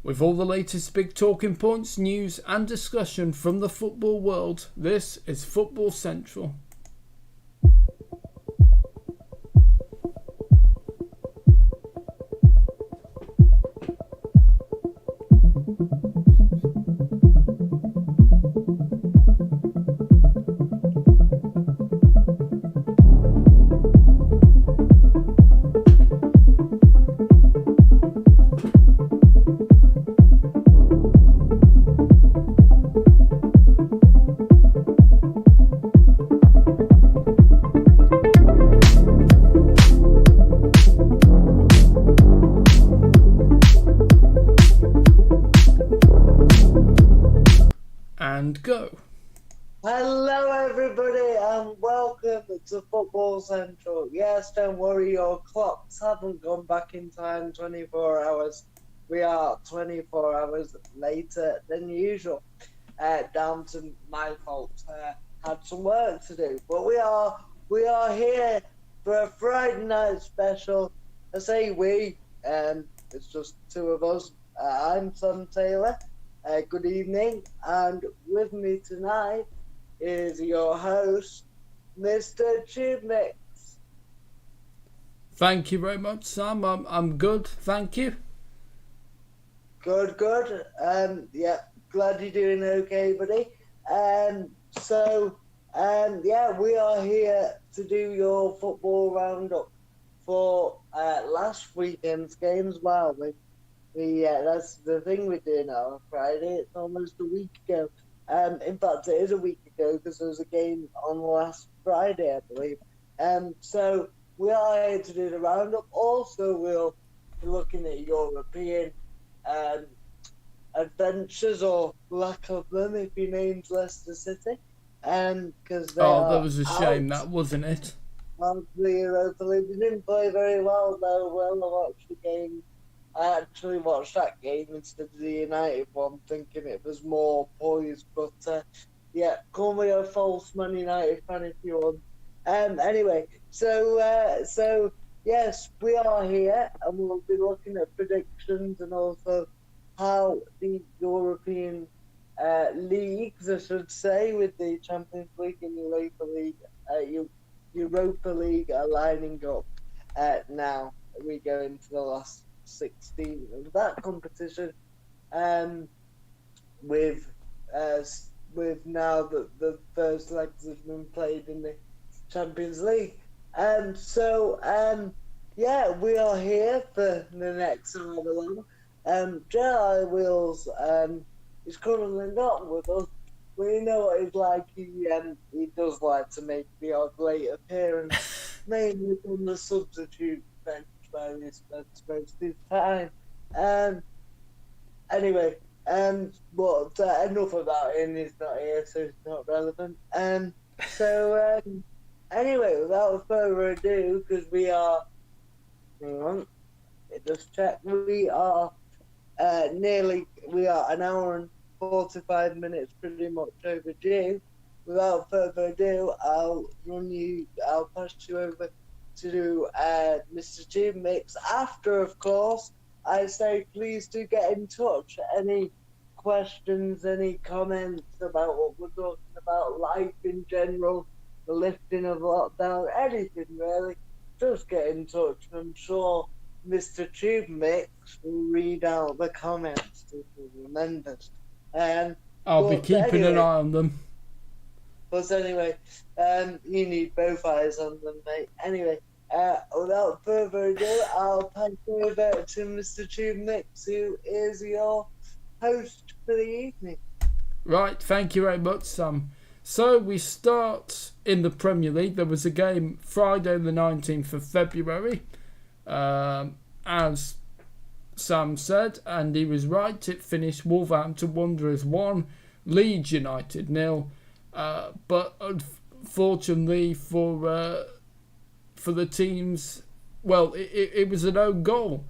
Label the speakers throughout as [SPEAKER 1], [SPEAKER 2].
[SPEAKER 1] With all the latest big talking points, news and discussion from the football world, this is Football Central. And go.
[SPEAKER 2] Hello everybody and welcome to Football Central. Yes, don't worry, your clocks haven't gone back in time 24 hours. We are 24 hours later than usual. Down to my fault. Had some work to do. But we are here for a Friday night special. I say we, it's just two of us. I'm Sam Taylor. Good evening, and with me tonight is your host, Mr. TubeMix.
[SPEAKER 1] Thank you very much, Sam. I'm good, thank you.
[SPEAKER 2] Good. Yeah, glad you're doing okay, buddy. We are here to do your football roundup for last weekend's games. Wow, that's the thing we're doing now on Friday. It's almost a week ago. In fact, it is a week ago because there was a game on last Friday, I believe. So we are here to do the roundup. Also, we'll be looking at European adventures or lack of them if he names Leicester City. Because
[SPEAKER 1] that was a shame, that wasn't it?
[SPEAKER 2] Out the Europa League. They didn't play very well, though. Well, I watched the game. I actually watched that game instead of the United one, thinking it was more poised. But call me a false Man United fan if you want. Anyway, so yes, we are here, and we'll be looking at predictions and also how the European leagues, I should say, with the Champions League and Europa League are lining up. Now we go into the last 16 of that competition, with now the first legs have been played in the Champions League, we are here for the next however long. JLIWheels is currently not with us. We know what he's like. He does like to make the odd late appearance, mainly from the substitute bench where he spends most of his time. Anyway, but enough about him. He's not here, so it's not relevant. Anyway, without further ado, because we are, hang on, just check, we are an hour and 45 minutes pretty much overdue. Without further ado, I'll pass you over to Mr. TubeMix. After, of course, I say please do get in touch. Any questions, any comments about what we're talking about, life in general, the lifting of lockdown, anything really, just get in touch. I'm sure Mr. TubeMix will read out the comments if he remembers.
[SPEAKER 1] I'll be keeping an eye on them.
[SPEAKER 2] But anyway, you need both eyes on them, mate. Anyway, without further ado, I'll pass over to Mr. TubeMix, who is your host for the evening.
[SPEAKER 1] Right, thank you very much, Sam. So we start in the Premier League. There was a game Friday the 19th of February. As Sam said, and he was right, it finished Wolverhampton Wanderers 1, Leeds United 0. But unfortunately for the teams, well, it was an own goal.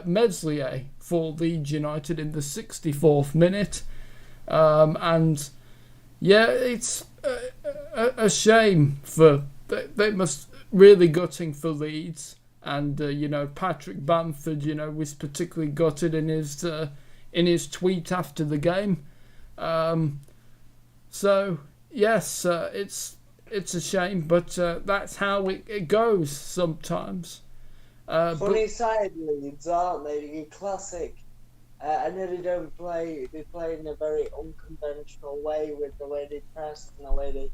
[SPEAKER 1] Meslier for Leeds United in the 64th minute. And yeah, it's a shame for they must really gutting for Leeds, and Patrick Bamford was particularly gutted in in his tweet after the game. So yes, it's a shame, but that's how it goes sometimes.
[SPEAKER 2] Funny side Leeds, aren't they? Your classic. I know they don't play. They play in a very unconventional way with the way they press and the way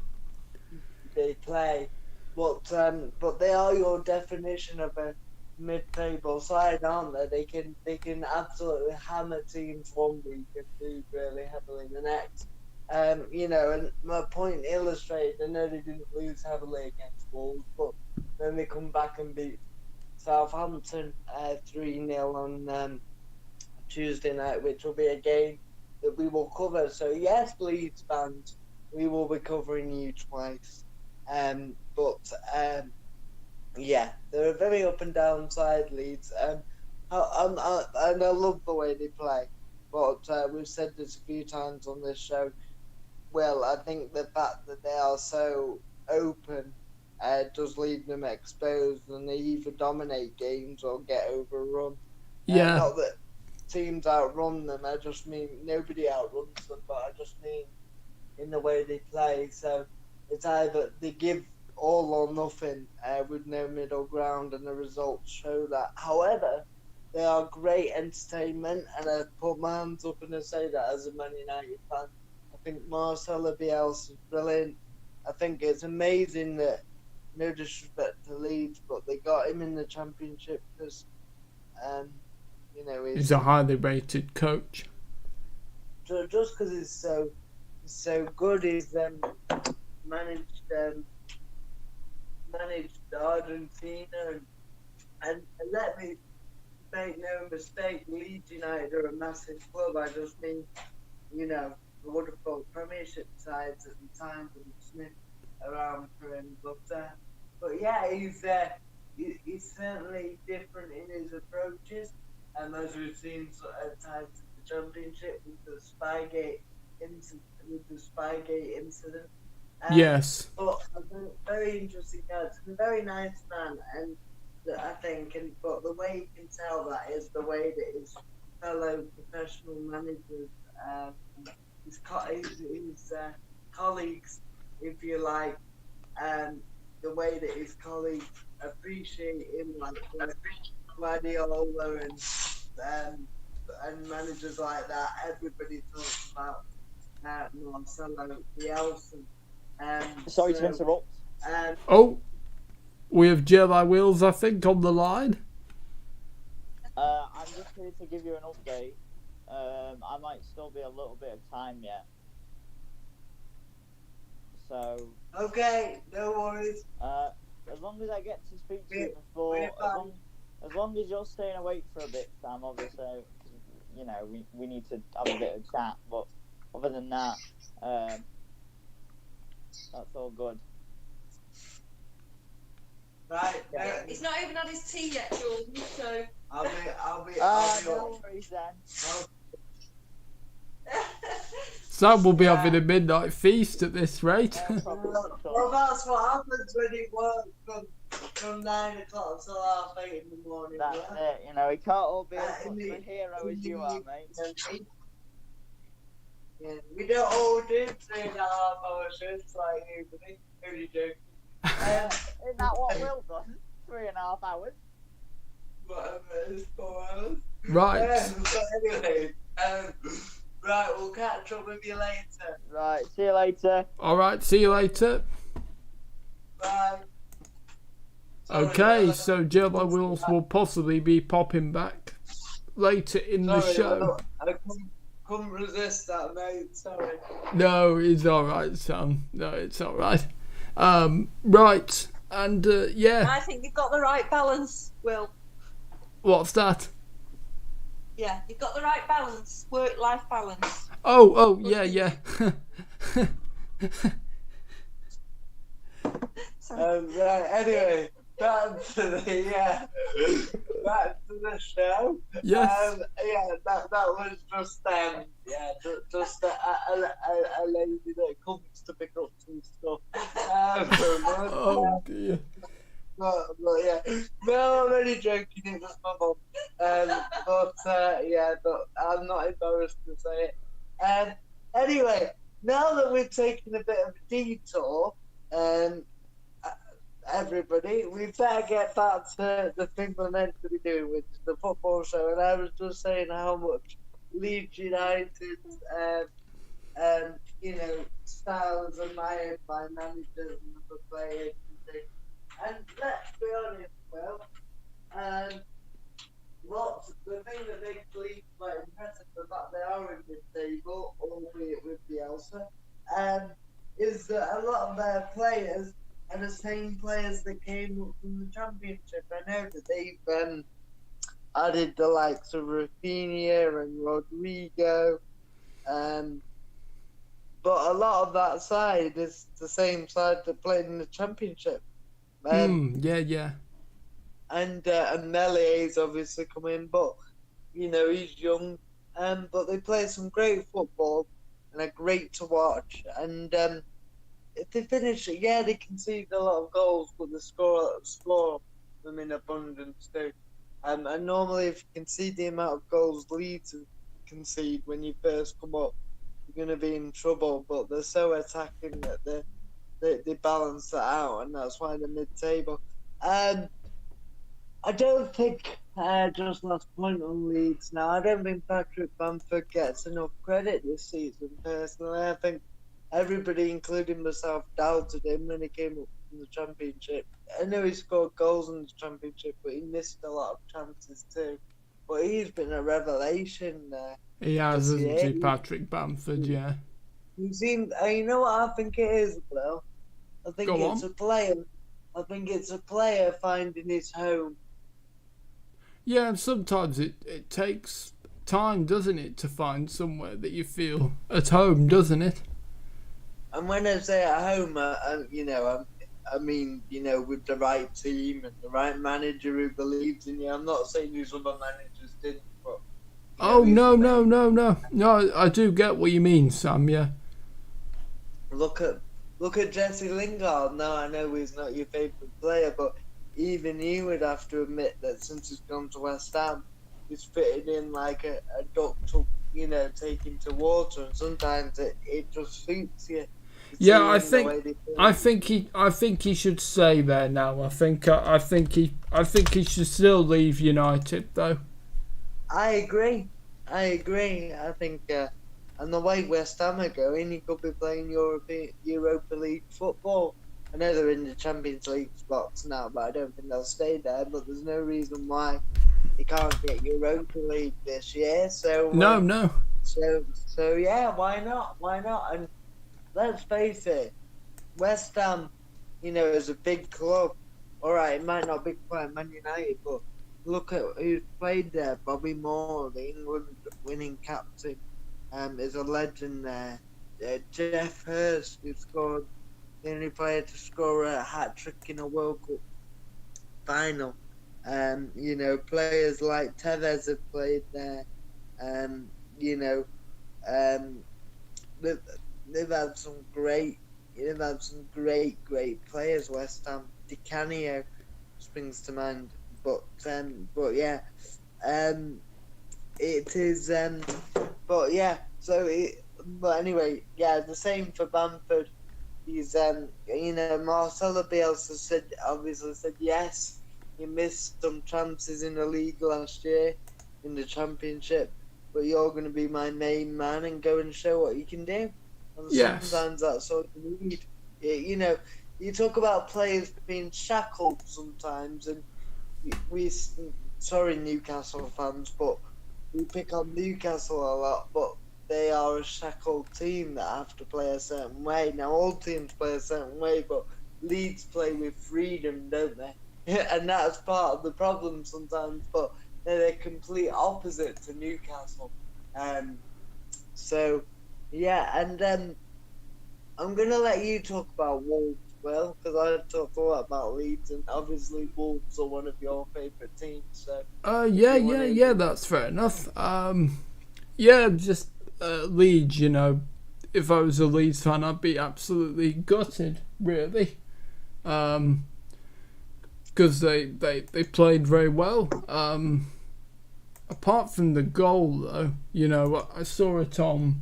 [SPEAKER 2] they play. But they are your definition of a mid-table side, aren't they? They can absolutely hammer teams one week and do really heavily the next. You know, and my point illustrated. I know they didn't lose heavily against Wolves, but then they come back and beat Southampton 3-0 on Tuesday night, which will be a game that we will cover. So yes, Leeds fans, we will be covering you twice. Yeah, they're a very up and down side, Leeds. And I love the way they play. But we've said this a few times on this show. Well, I think the fact that they are so open does leave them exposed, and they either dominate games or get overrun.
[SPEAKER 1] Yeah.
[SPEAKER 2] Not that teams outrun them. I just mean nobody outruns them, but I just mean in the way they play. So it's either they give all or nothing with no middle ground, and the results show that. However, they are great entertainment, and I put my hands up and I say that as a Man United fan. I think Marcelo Bielsa is brilliant. I think it's amazing that, no disrespect to Leeds, but they got him in the Championship because, you know,
[SPEAKER 1] he's a highly rated coach.
[SPEAKER 2] Just because he's so good, he's managed Argentina, and let me make no mistake, Leeds United are a massive club. I just mean, you know, the wonderful Premiership sides at the time with Smith around for him, but yeah, he's certainly different in his approaches, as we've seen at times in the Championship with the Spygate incident.
[SPEAKER 1] Yes.
[SPEAKER 2] But a very interesting character, and a very nice man, and I think, but the way you can tell that is the way that his fellow professional managers, his colleagues, if you like, the way that his colleagues appreciate him, like Guardiola and managers like that. Everybody talks about Marcelo Bielsa.
[SPEAKER 3] Sorry to interrupt.
[SPEAKER 1] We have JLIWheels, I think, on the line.
[SPEAKER 3] I'm just here to give you an update. I might still be a little bit of time yet. So.
[SPEAKER 2] Okay, no worries.
[SPEAKER 3] As long as I get to speak to you before, as long as you're staying awake for a bit, Sam, obviously, you know, we need to have a bit of chat. But other than that, that's all good.
[SPEAKER 2] Right.
[SPEAKER 4] He's not even had his tea yet, Jordan. So.
[SPEAKER 2] I'll be.
[SPEAKER 3] No worries then.
[SPEAKER 1] Sam will be having a midnight feast at this rate.
[SPEAKER 2] Well, that's what happens when you work from 9 o'clock till 8:30 in the morning.
[SPEAKER 3] That's it. You know, he can't all be as much of a hero as you are, mate.
[SPEAKER 2] Yeah, we don't all do 3.5-hour shifts like you, but it's really joking.
[SPEAKER 3] Isn't that what Will does? 3.5 hours.
[SPEAKER 2] Whatever it is, 4 hours.
[SPEAKER 1] Right.
[SPEAKER 2] But anyway, right, we'll catch up with you later.
[SPEAKER 3] Right, see you later.
[SPEAKER 1] All right, see you later.
[SPEAKER 2] Bye.
[SPEAKER 1] Okay, so JLIWheels will possibly be popping back later in the show.
[SPEAKER 2] I couldn't resist that, mate. Sorry.
[SPEAKER 1] No, it's all right, Sam. No, it's all right. Right, and yeah.
[SPEAKER 4] I think you've got the right balance, Will.
[SPEAKER 1] What's that?
[SPEAKER 4] Yeah, you've got the right balance, work-life balance.
[SPEAKER 1] Oh, yeah.
[SPEAKER 2] Right, anyway, back to the show.
[SPEAKER 1] Yes.
[SPEAKER 2] That was just just a lady that comes to pick up some stuff.
[SPEAKER 1] Oh dear.
[SPEAKER 2] but yeah, no, I'm only joking. It was my mum. But I'm not embarrassed to say it. Anyway, now that we've taken a bit of a detour, um, everybody, we better get back to the thing we're meant to be doing, which is the football show. And I was just saying how much Leeds United, styles admired by managers and other players and things. And let's be honest, well, what's the thing that makes Leeds quite impressive, the fact they are in mid-table, albeit with Bielsa, is that a lot of their players are the same players that came up from the Championship. I know that they've added the likes of Rafinha and Rodrigo, but a lot of that side is the same side that played in the Championship.
[SPEAKER 1] Yeah.
[SPEAKER 2] And Melié's obviously come in, but he's young. But they play some great football and are great to watch. And if they finish, they concede a lot of goals, but they score them in abundance too. And normally, if you concede the amount of goals Leeds concede when you first come up, you're going to be in trouble. But they're so attacking that they balance that out, and that's why they're mid-table. I don't think, just last point on Leeds now, I don't think Patrick Bamford gets enough credit this season, personally. I think everybody, including myself, doubted him when he came up from the Championship. I know he scored goals in the Championship, but he missed a lot of chances too. But he's been a revelation there.
[SPEAKER 1] He has, hasn't he, Patrick Bamford, yeah.
[SPEAKER 2] You know what I think it is, Will? I think it's a player. I think it's a player finding his home.
[SPEAKER 1] Yeah, and sometimes it takes time, doesn't it, to find somewhere that you feel at home, doesn't it?
[SPEAKER 2] And when I say at home, I mean, with the right team and the right manager who believes in you. I'm not saying these other managers didn't, but... No, I do get what you mean, Sam, yeah. Look at Jesse Lingard. Now, I know he's not your favourite player, but even he would have to admit that since he's gone to West Ham, he's fitted in like a duck to, taken to water, and sometimes it just suits you.
[SPEAKER 1] Yeah, I think he should stay there now. I think he should still leave United though. I agree. I think, and the way West Ham are going, he could be playing Europa League football. I know they're in the Champions League spots now, but I don't think they'll stay there. But there's no reason why he can't get Europa League this year. So no.
[SPEAKER 2] So yeah, why not? And let's face it, West Ham, is a big club. All right, it might not be quite Man United, but look at who's played there. Bobby Moore, the England winning captain, is a legend there. Jeff Hurst, who scored. The only player to score a hat-trick in a World Cup final. Players like Tevez have played there. They've had some great players, West Ham. Di Canio springs to mind. But yeah. It is, but yeah, but anyway, yeah, the same for Bamford. He's, Marcelo Bielsa obviously said yes, he missed some chances in the league last year, in the Championship, but you're going to be my main man and go and show what you can do. And sometimes that's all you need. You talk about players being shackled sometimes, and sorry Newcastle fans, but we pick on Newcastle a lot, but they are a shackled team that have to play a certain way. Now, all teams play a certain way, but Leeds play with freedom, don't they? And that's part of the problem sometimes, but they're the complete opposite to Newcastle. So, yeah, and I'm going to let you talk about Wolves, Will, because I've talked a lot about Leeds, and obviously Wolves are one of your favourite teams. So,
[SPEAKER 1] yeah, that's fair enough. Just Leeds, if I was a Leeds fan, I'd be absolutely gutted, really. because they played very well. Apart from the goal, though, you know, I saw it on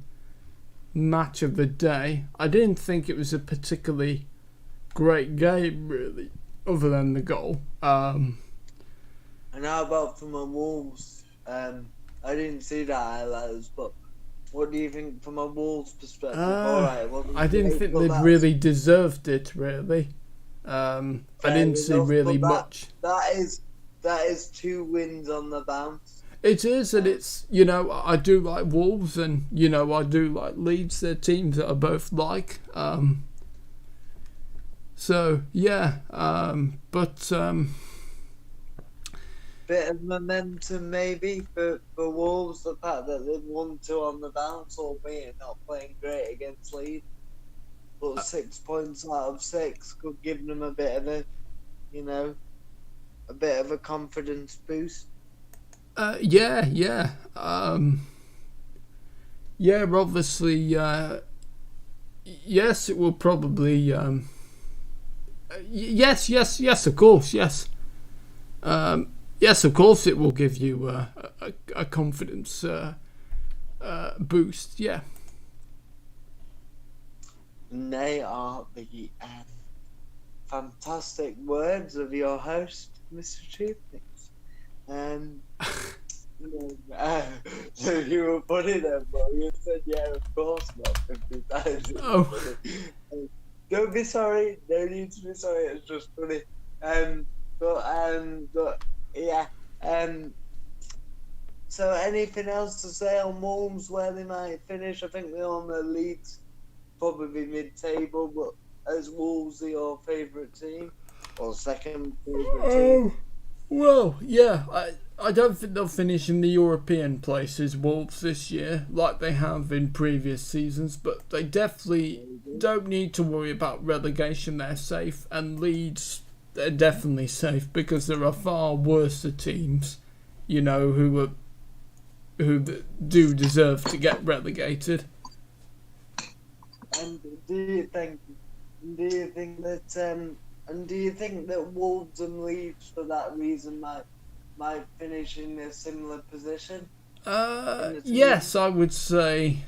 [SPEAKER 1] Match of the Day. I didn't think it was a particularly great game, really, other than the goal.
[SPEAKER 2] And how about from a Wolves? I didn't see the highlights, but what do you think from a Wolves perspective?
[SPEAKER 1] I didn't think they really deserved it, really. I didn't see really much.
[SPEAKER 2] That is 2 wins on the bounce.
[SPEAKER 1] It is, and it's, you know, I do like Wolves, and, you know, I do like Leeds. They're teams that I both like. So, yeah, but...
[SPEAKER 2] Bit of momentum maybe for Wolves, the fact that they've won 2 on the bounce, albeit not playing great against Leeds. But 6 points out of 6 could give them a bit of a, you know, a bit of a confidence boost.
[SPEAKER 1] Yeah. Obviously, yes, it will probably, yes, of course, yes. Yes, of course, it will give you a confidence boost, yeah.
[SPEAKER 2] And they are the fantastic words of your host, Mr. TubeMix. So you were funny then, bro. You said, yeah, of course not, 50 times.
[SPEAKER 1] Oh.
[SPEAKER 2] Don't be sorry. No need to be sorry. It's just funny. But yeah. So anything else to say on Wolves, where they might finish? I think they're on the Leeds, probably mid-table, but as Wolves are your favourite team? Or second favourite team?
[SPEAKER 1] Well, yeah, I don't think they'll finish in the European places, Wolves, this year, like they have in previous seasons, but they definitely don't need to worry about relegation. They're safe, and Leeds, they're definitely safe, because there are far worse teams, you know, who do deserve to get relegated.
[SPEAKER 2] And do you think that Wolves and Leeds, for that reason, might finish in a similar position? Yes, I
[SPEAKER 1] would say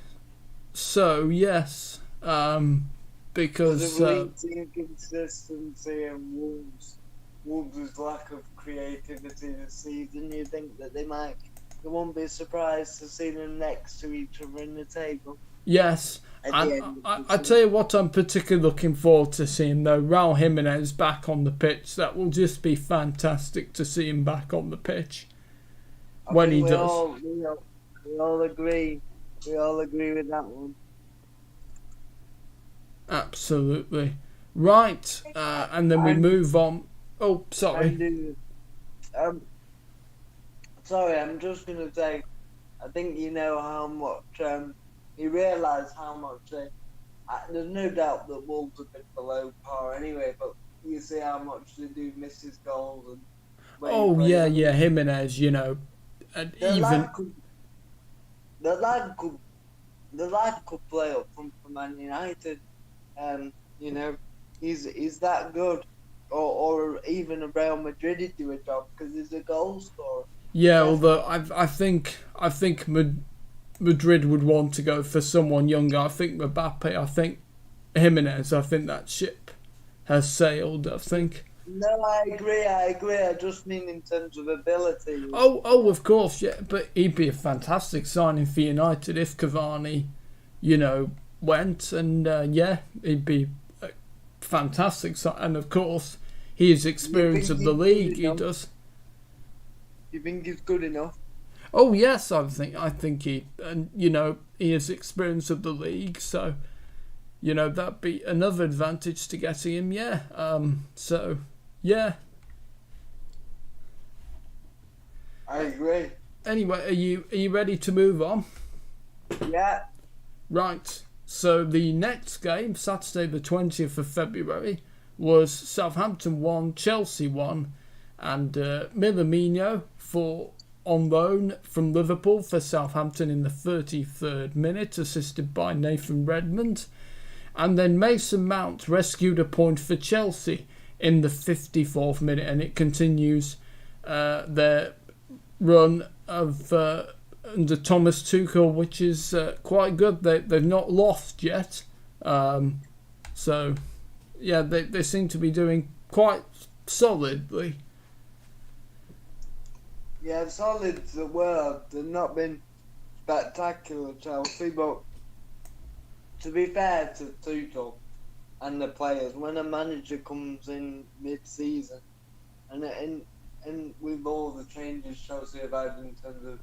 [SPEAKER 1] so. Yes, because
[SPEAKER 2] Leeds' inconsistency and Wolves' lack of creativity this season, you think that they won't be surprised to see them next to each other in the table?
[SPEAKER 1] Yes. And I tell you what, I'm particularly looking forward to seeing, though, Raul Jimenez back on the pitch. That will just be fantastic to see him back on the pitch when he does.
[SPEAKER 2] We all agree. We all agree with that one.
[SPEAKER 1] Absolutely. Right, and then we move on. Oh, sorry.
[SPEAKER 2] Sorry, I'm just going to say, I think you know how much... you realise how much there's no doubt that Wolves have been below par anyway, but you see how much they do miss his goals. And
[SPEAKER 1] Jimenez, you know, and
[SPEAKER 2] the
[SPEAKER 1] even
[SPEAKER 2] lad could play up front for Man United. You know, he's that good, or even a Real Madrid would do a job because he's a goal scorer.
[SPEAKER 1] Yeah, although I think Madrid would want to go for someone younger. I think Mbappe, I think Jimenez, I think that ship has sailed, I think.
[SPEAKER 2] No, I agree. I just mean in terms of ability.
[SPEAKER 1] Oh, of course, yeah. But he'd be a fantastic signing for United if Cavani, you know, went. And, he'd be a fantastic sign. And, of course, he has experience of the league. He does.
[SPEAKER 2] You think he's good enough?
[SPEAKER 1] Oh yes, I think he, and you know, he has experience of the league, so you know that'd be another advantage to getting him. Yeah. So yeah.
[SPEAKER 2] I agree.
[SPEAKER 1] Anyway, are you ready to move on?
[SPEAKER 2] Yeah.
[SPEAKER 1] Right. So the next game, Saturday the 20th of February, was Southampton 1, Chelsea 1, and Minamino on loan from Liverpool for Southampton in the 33rd minute, assisted by Nathan Redmond. And then Mason Mount rescued a point for Chelsea in the 54th minute, and it continues their run of under Thomas Tuchel, which is quite good. They've not lost yet, so yeah, they seem to be doing quite solidly.
[SPEAKER 2] Yeah, solid the word. They've not been spectacular, Chelsea, but to be fair to Tuchel and the players, when a manager comes in mid-season, and with all the changes Chelsea have had in terms of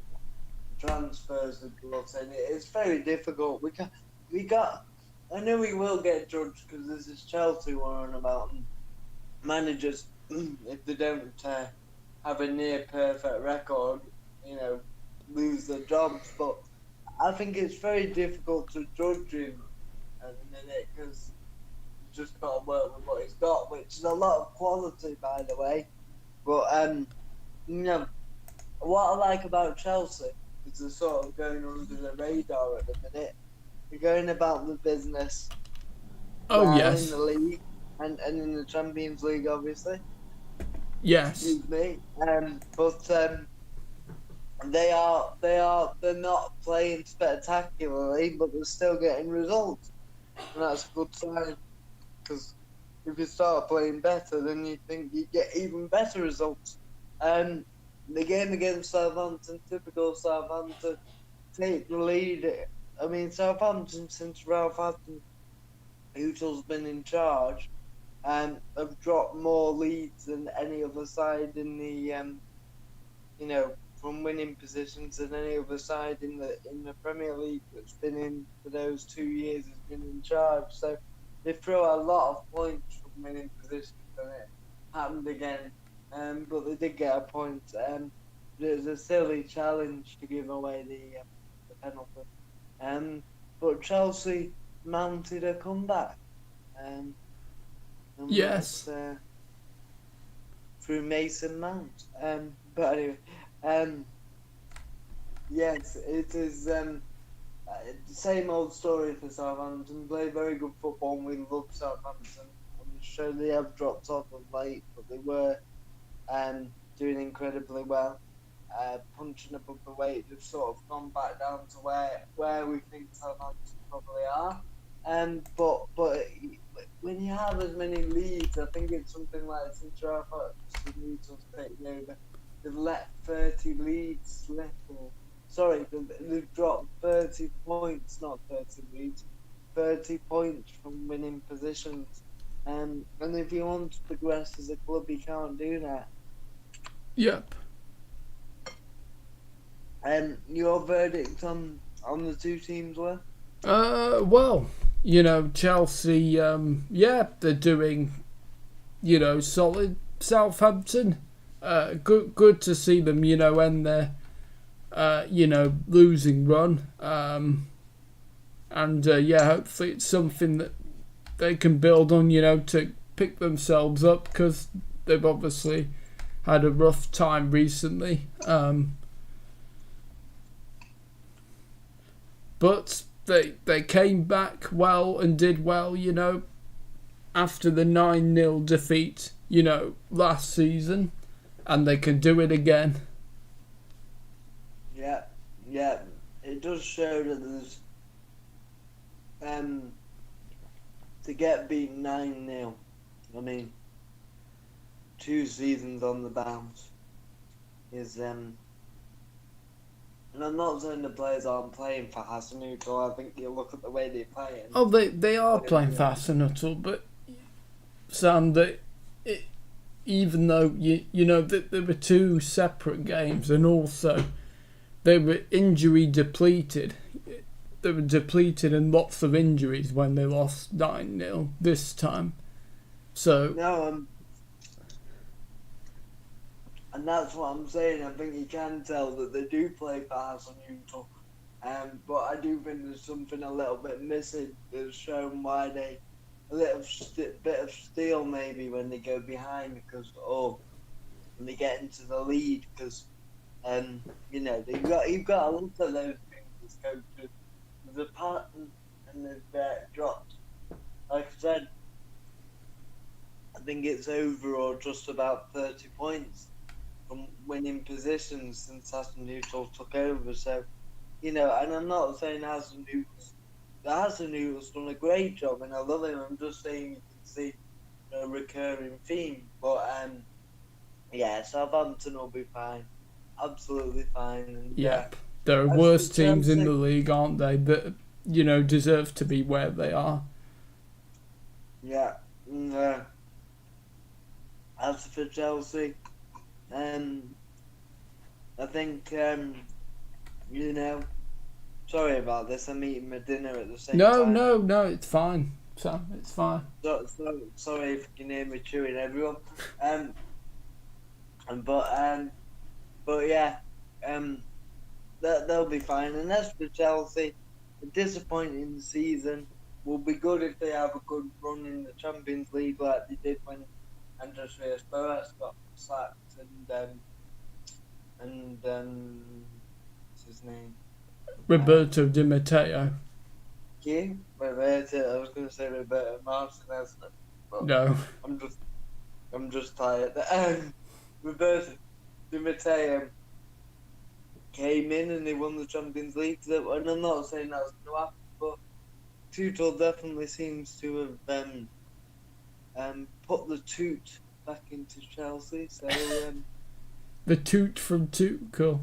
[SPEAKER 2] transfers and brought in, it's very difficult. I know we will get judged because this is Chelsea we're on about, and managers, if they don't have a near perfect record, lose their jobs. But I think it's very difficult to judge him at the minute because he's just got to work with what he's got, which is a lot of quality, by the way. But what I like about Chelsea is they're sort of going under the radar at the minute. They're going about the business.
[SPEAKER 1] Yes.
[SPEAKER 2] In the league and in the Champions League, obviously.
[SPEAKER 1] Yes.
[SPEAKER 2] Excuse me. But they're not playing spectacularly, but they're still getting results, and that's a good sign. Because if you start playing better, then you think you get even better results. The game against Southampton, typical Southampton, take the lead. I mean, Southampton, since Ralph Hasenhutl's been in charge, have dropped more leads than any other side in the, from winning positions than any other side in the Premier League that's been in for those 2 years has been in charge. So they throw a lot of points from winning positions, and it happened again. But they did get a point. There's a silly challenge to give away the penalty. But Chelsea mounted a comeback.
[SPEAKER 1] Yes.
[SPEAKER 2] Through Mason Mount. But anyway, yes, it is the same old story for Southampton. Play very good football, and we love Southampton. I'm sure they have dropped off of late, but they were doing incredibly well. Punching above the weight, they've sort of gone back down to where we think Southampton probably are. But when you have as many leads, I think it's something like since Ralph Hasenhutl's taken over, they've let 30 leads slip. They've dropped 30 points, not 30 leads, 30 points from winning positions. And if you want to progress as a club, you can't do that.
[SPEAKER 1] Yep.
[SPEAKER 2] Your verdict on the two teams were?
[SPEAKER 1] Well, Chelsea, they're doing, solid. Southampton, good to see them, end their, losing run. Hopefully it's something that they can build on, to pick themselves up, because they've obviously had a rough time recently. But they came back well and did well, after the 9-0 defeat, last season, and they can do it again.
[SPEAKER 2] Yeah, it does show that there's to get beaten 9-0. I mean, 2 seasons on the bounce is and I'm not saying the players aren't playing for Hasenhüttl. I think you look at the way they play.
[SPEAKER 1] They are playing for Hasenhüttl, but Sam, even though there were 2 separate games, and also they were injury depleted. They were depleted and lots of injuries when they lost 9-0 this time. So
[SPEAKER 2] no, and that's what I'm saying. I think you can tell that they do play for Hasenhüttl. But I do think there's something a little bit missing that's shown why they a little bit of steel maybe when they go behind, because when they get into the lead, because you've got to look at those things as coaches. There's a pattern, and they've dropped. Like I said, think it's over or just about 30 points from winning positions since Aston Villa took over. So, you know, and I'm not saying Aston Villa's done a great job, and I love him. I'm just saying you can see a recurring theme. But yeah, Southampton will be fine, absolutely fine. And
[SPEAKER 1] Yep. There are worse teams in the league, aren't they, that, you know, deserve to be where they are.
[SPEAKER 2] Yeah. As for Chelsea, I think, you know, sorry about this, I'm eating my dinner at the same time.
[SPEAKER 1] No, it's fine. So, it's fine.
[SPEAKER 2] Sorry if you can hear me chewing, everyone. But yeah, they'll be fine. And as for Chelsea, a disappointing season. Will be good if they have a good run in the Champions League like they did when Andres Villas-Boas got sacked and what's his name?
[SPEAKER 3] Roberto Di Matteo.
[SPEAKER 2] Roberto. I was going to say Roberto Martinez, but
[SPEAKER 1] No.
[SPEAKER 2] I'm just tired. Roberto Di Matteo came in and they won the Champions League. So, and I'm not saying that's going to happen, but Tuchel definitely seems to have put the toot back into Chelsea. So
[SPEAKER 1] the toot from Tuchel.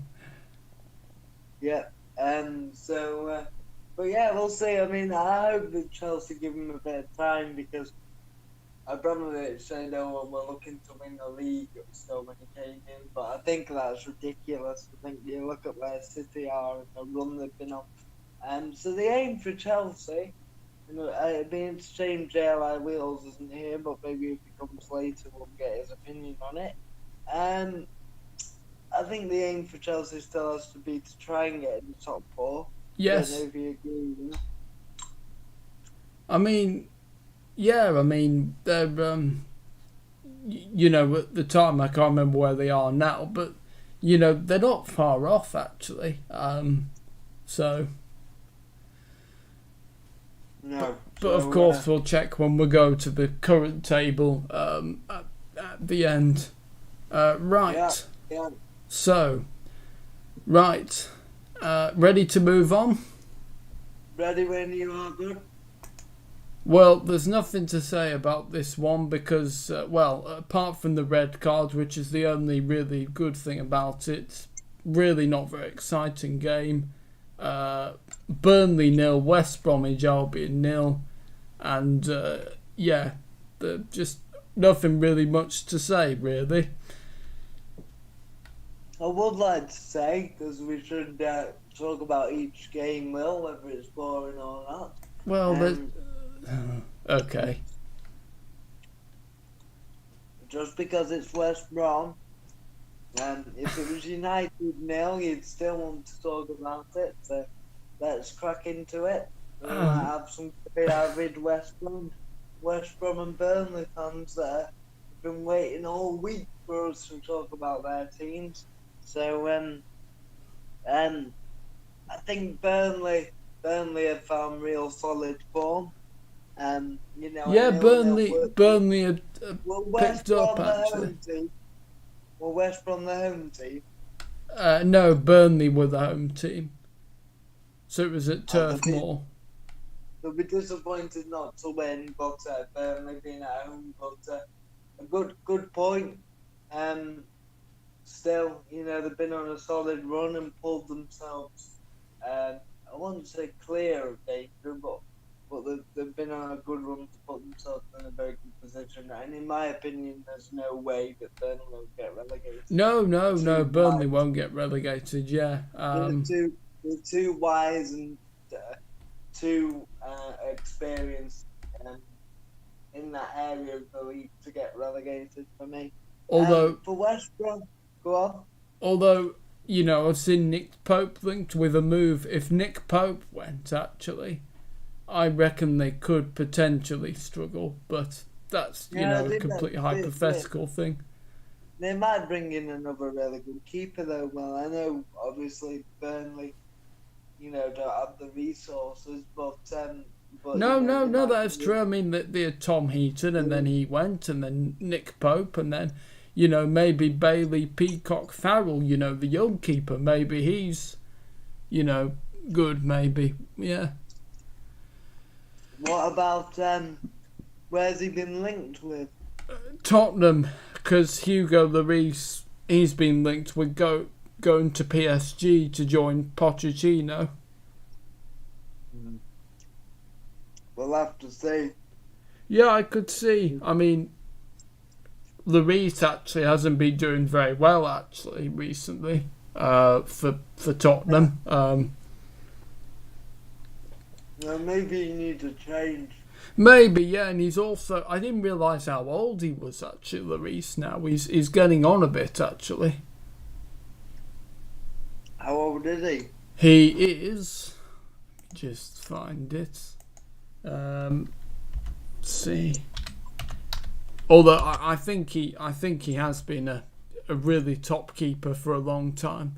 [SPEAKER 2] Yeah. But yeah, we'll see. I mean, I hope that Chelsea give him a bit of time because Abramovich said, "Oh, we're looking to win the league." So when he came in, but I think that's ridiculous. I think you look at where City are and the run they've been on. So the aim for Chelsea, you know, it'd be interesting. JLIWheels isn't here, but maybe if he comes later, we'll get his opinion on it. I think the aim for Chelsea still has to be to try and get in the top four.
[SPEAKER 1] Yes.
[SPEAKER 2] I don't know if you agree with that.
[SPEAKER 1] I mean, yeah, I mean, they're, you know, at the time, I can't remember where they are now, but, you know, they're not far off, actually. So...
[SPEAKER 2] No.
[SPEAKER 1] But of course, we'll check when we go to the current table at the end. Right.
[SPEAKER 2] Yeah.
[SPEAKER 1] So, right. Ready to move on?
[SPEAKER 2] Ready when you are, good.
[SPEAKER 1] Well, there's nothing to say about this one because, apart from the red card, which is the only really good thing about it, really not very exciting game. Burnley 0, West Bromwich Albion 0, and just nothing really much to say, really.
[SPEAKER 2] I would like to say, because we should talk about each game, Will, whether it's boring or not.
[SPEAKER 1] Well, okay.
[SPEAKER 2] Just because it's West Brom, if it was United 0, you'd still want to talk about it. So let's crack into it. We might have some very avid West Brom and Burnley fans that have been waiting all week for us to talk about their teams. So I think Burnley have found real solid form. You know,
[SPEAKER 1] yeah, Burnley had picked up actually.
[SPEAKER 2] Well, West Brom the home team?
[SPEAKER 1] No, Burnley were the home team. So it was at Turf Moor.
[SPEAKER 2] They'll be disappointed not to win, but Burnley being at home. But a good point. Still, you know, they've been on a solid run and pulled themselves. I wouldn't say clear of danger, but they've been on a good run to put themselves in a very good position. And in my opinion, there's no way that Burnley will get relegated.
[SPEAKER 1] No, Burnley won't get relegated, yeah.
[SPEAKER 2] They're too wise and too experienced in that area of the league to get relegated for me.
[SPEAKER 1] Although...
[SPEAKER 2] for West Brom, go on.
[SPEAKER 1] Although, you know, I've seen Nick Pope linked with a move. If Nick Pope went, actually... I reckon they could potentially struggle, but that's, a completely hypothetical thing.
[SPEAKER 2] They might bring in another really good keeper, though. Well, I know, obviously, Burnley, don't have the resources, but But,
[SPEAKER 1] No,
[SPEAKER 2] you know,
[SPEAKER 1] no,
[SPEAKER 2] they
[SPEAKER 1] no,
[SPEAKER 2] might
[SPEAKER 1] that's
[SPEAKER 2] be-
[SPEAKER 1] true. I mean, they had Tom Heaton, and then he went, and then Nick Pope, and then, you know, maybe Bailey Peacock Farrell, you know, the young keeper. Maybe he's, you know, good, maybe. Yeah.
[SPEAKER 2] What about where's he been linked with?
[SPEAKER 1] Tottenham, because Hugo Lloris, he's been linked with going to PSG to join Pochettino.
[SPEAKER 2] We'll have to see.
[SPEAKER 1] Yeah, I could see. I mean, Lloris actually hasn't been doing very well actually recently. For Tottenham.
[SPEAKER 2] Maybe you need to change.
[SPEAKER 1] Maybe, yeah, and he's also, I didn't realise how old he was actually, Lloris now. He's getting on a bit actually.
[SPEAKER 2] How old is he?
[SPEAKER 1] He is, just find it. See. Although I think he has been a really top keeper for a long time.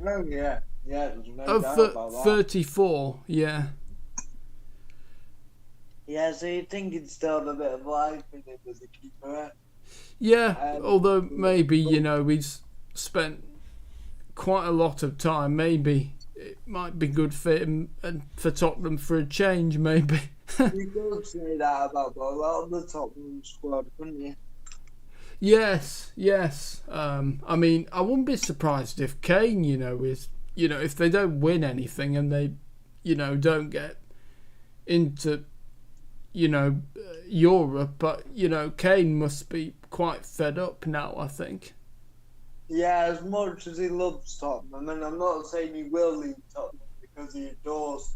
[SPEAKER 2] Oh yeah, there's no doubt about that.
[SPEAKER 1] 34, yeah.
[SPEAKER 2] Yeah, so you think he'd still have a bit of life in him as a keeper, eh?
[SPEAKER 1] Yeah, although maybe, you know, he's spent quite a lot of time. Maybe it might be good for him and for Tottenham for a change, maybe.
[SPEAKER 2] You could say that about a lot of the Tottenham squad, couldn't you?
[SPEAKER 1] Yes. I mean, I wouldn't be surprised if Kane, you know, if they don't win anything and they, you know, don't get into, you know, Europe, but, you know, Kane must be quite fed up now, I think.
[SPEAKER 2] Yeah, as much as he loves Tottenham, and I'm not saying he will leave Tottenham because he adores.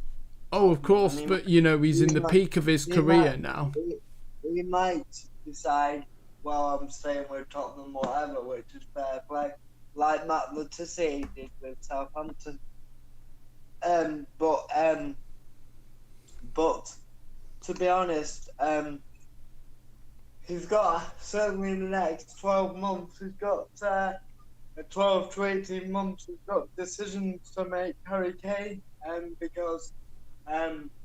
[SPEAKER 1] Oh, of course, but, you know, he's in the peak of his career now.
[SPEAKER 2] He might decide, well, I'm staying with Tottenham, whatever, which is fair play, like Matt Letizia did with Southampton. But to be honest, he's got, certainly in the next 12 months, he's got 12 to 18 months, he's got decisions to make, Harry Kane, because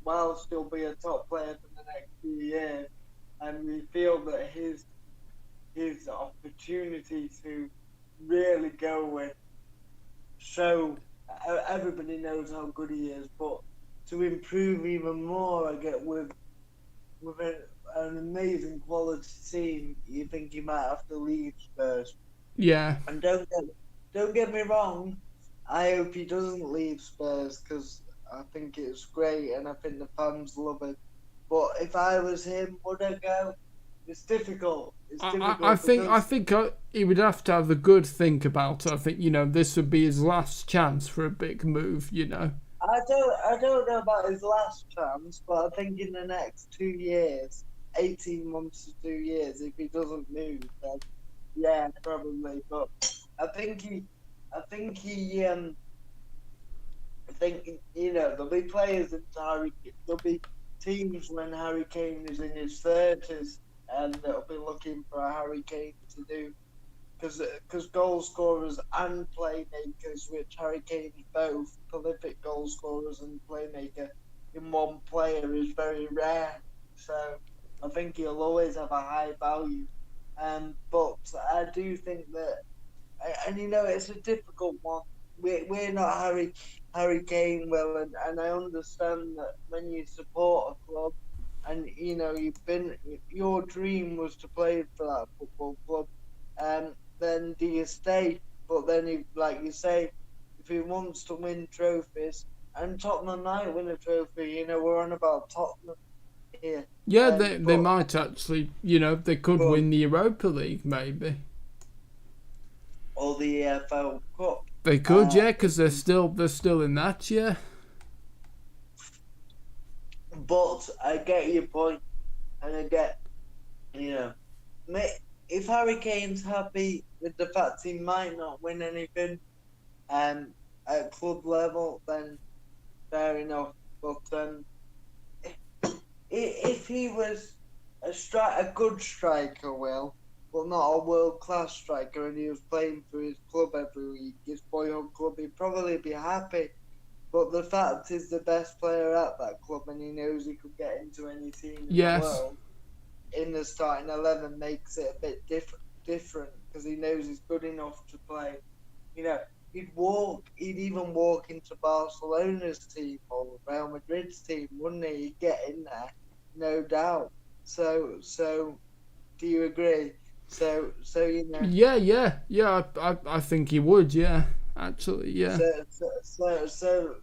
[SPEAKER 2] whilst he'll be a top player for the next few years, and we feel that his opportunity to really go and show, everybody knows how good he is, but to improve even more, I get with an amazing quality team, you think he might have to leave Spurs.
[SPEAKER 1] Yeah.
[SPEAKER 2] And don't get me wrong, I hope he doesn't leave Spurs because I think it's great and I think the fans love it. But if I was him, would I go? It's difficult.
[SPEAKER 1] I think he would have to have a good think about it. I think, you know, this would be his last chance for a big move, you know.
[SPEAKER 2] I don't know about his last chance, but I think in the next 2 years, 18 months to 2 years, if he doesn't move, then yeah, probably. But I think you know, there'll be players there'll be teams when Harry Kane is in his 30s and they'll be looking for a Harry Kane to do, because goal scorers and playmakers, which Harry Kane is both, prolific goal scorers and playmaker in one player, is very rare. So I think he'll always have a high value. But I do think that, and you know, it's a difficult one. We're not Harry Kane, Will, and I understand that when you support a club, and you know your dream was to play for that football club, then do you stay? But then, if, like you say, if he wants to win trophies, and Tottenham might win a trophy, you know, we're on about Tottenham here.
[SPEAKER 1] Yeah, they might actually, you know, they could win the Europa League maybe.
[SPEAKER 2] Or the EFL Cup.
[SPEAKER 1] They could, yeah, because they're still in that, yeah.
[SPEAKER 2] But I get your point, and I get, you know, if Harry Kane's happy with the fact he might not win anything at club level, then fair enough. But if he was a good striker, Will, but not a world-class striker, and he was playing for his club every week, his boyhood club, he'd probably be happy. But the fact is, the best player at that club, and he knows he could get into any team in
[SPEAKER 1] Yes.
[SPEAKER 2] the world. In the starting 11 makes it a bit different because he knows he's good enough to play. You know, he'd even walk into Barcelona's team or Real Madrid's team, wouldn't he? He'd get in there, no doubt. So do you agree? So you know.
[SPEAKER 1] Yeah. I think he would. Yeah, actually, yeah.
[SPEAKER 2] So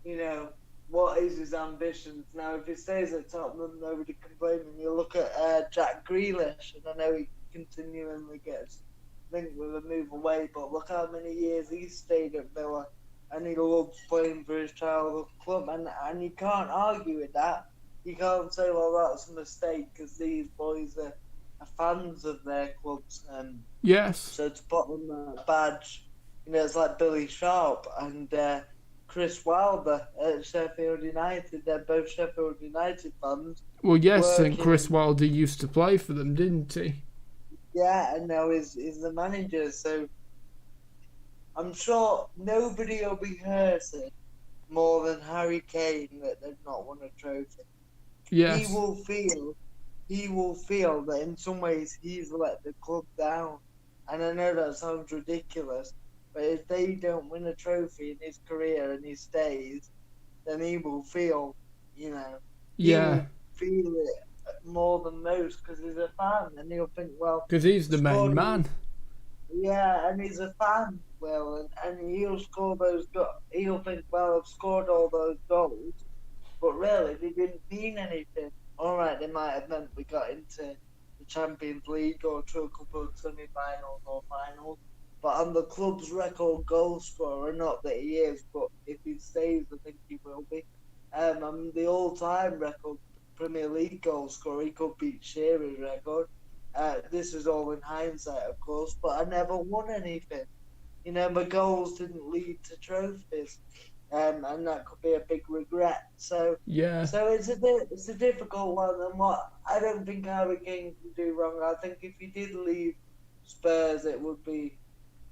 [SPEAKER 2] you know, what is his ambitions now? If he stays at Tottenham, nobody can blame him. You look at Jack Grealish, and I know he continually gets linked with a move away, but look how many years he stayed at Villa, and he loves playing for his childhood club, and you can't argue with that. You can't say, well, that's a mistake, because these boys are fans of their clubs.
[SPEAKER 1] Yes.
[SPEAKER 2] So to put on that badge, you know, it's like Billy Sharp and Chris Wilder at Sheffield United. They're both Sheffield United fans.
[SPEAKER 1] Well, yes, and Chris Wilder used to play for them, didn't he?
[SPEAKER 2] Yeah, and now he's the manager. So I'm sure nobody will be hurting more than Harry Kane that they've not won a trophy.
[SPEAKER 1] Yes.
[SPEAKER 2] He will feel that in some ways he's let the club down. And I know that sounds ridiculous, but if they don't win a trophy in his career and he stays, then he will feel, you know, he will feel it more than most because he's a fan, and he'll think, well,
[SPEAKER 1] because he's the main man.
[SPEAKER 2] Yeah, and he's a fan, Will, and he'll score those goals. He'll think, well, I've scored all those goals, but really they didn't mean anything. All right, they might have meant we got into the Champions League or to a couple of semi-finals or finals. But on the club's record goal scorer, not that he is, but if he stays, I think he will be. The all-time record Premier League goal scorer, he could beat Shearer's record. This is all in hindsight, of course, but I never won anything. You know, my goals didn't lead to trophies, and that could be a big regret. So it's a difficult one, and what I don't think Harry Kane can do wrong. I think if he did leave Spurs, it would be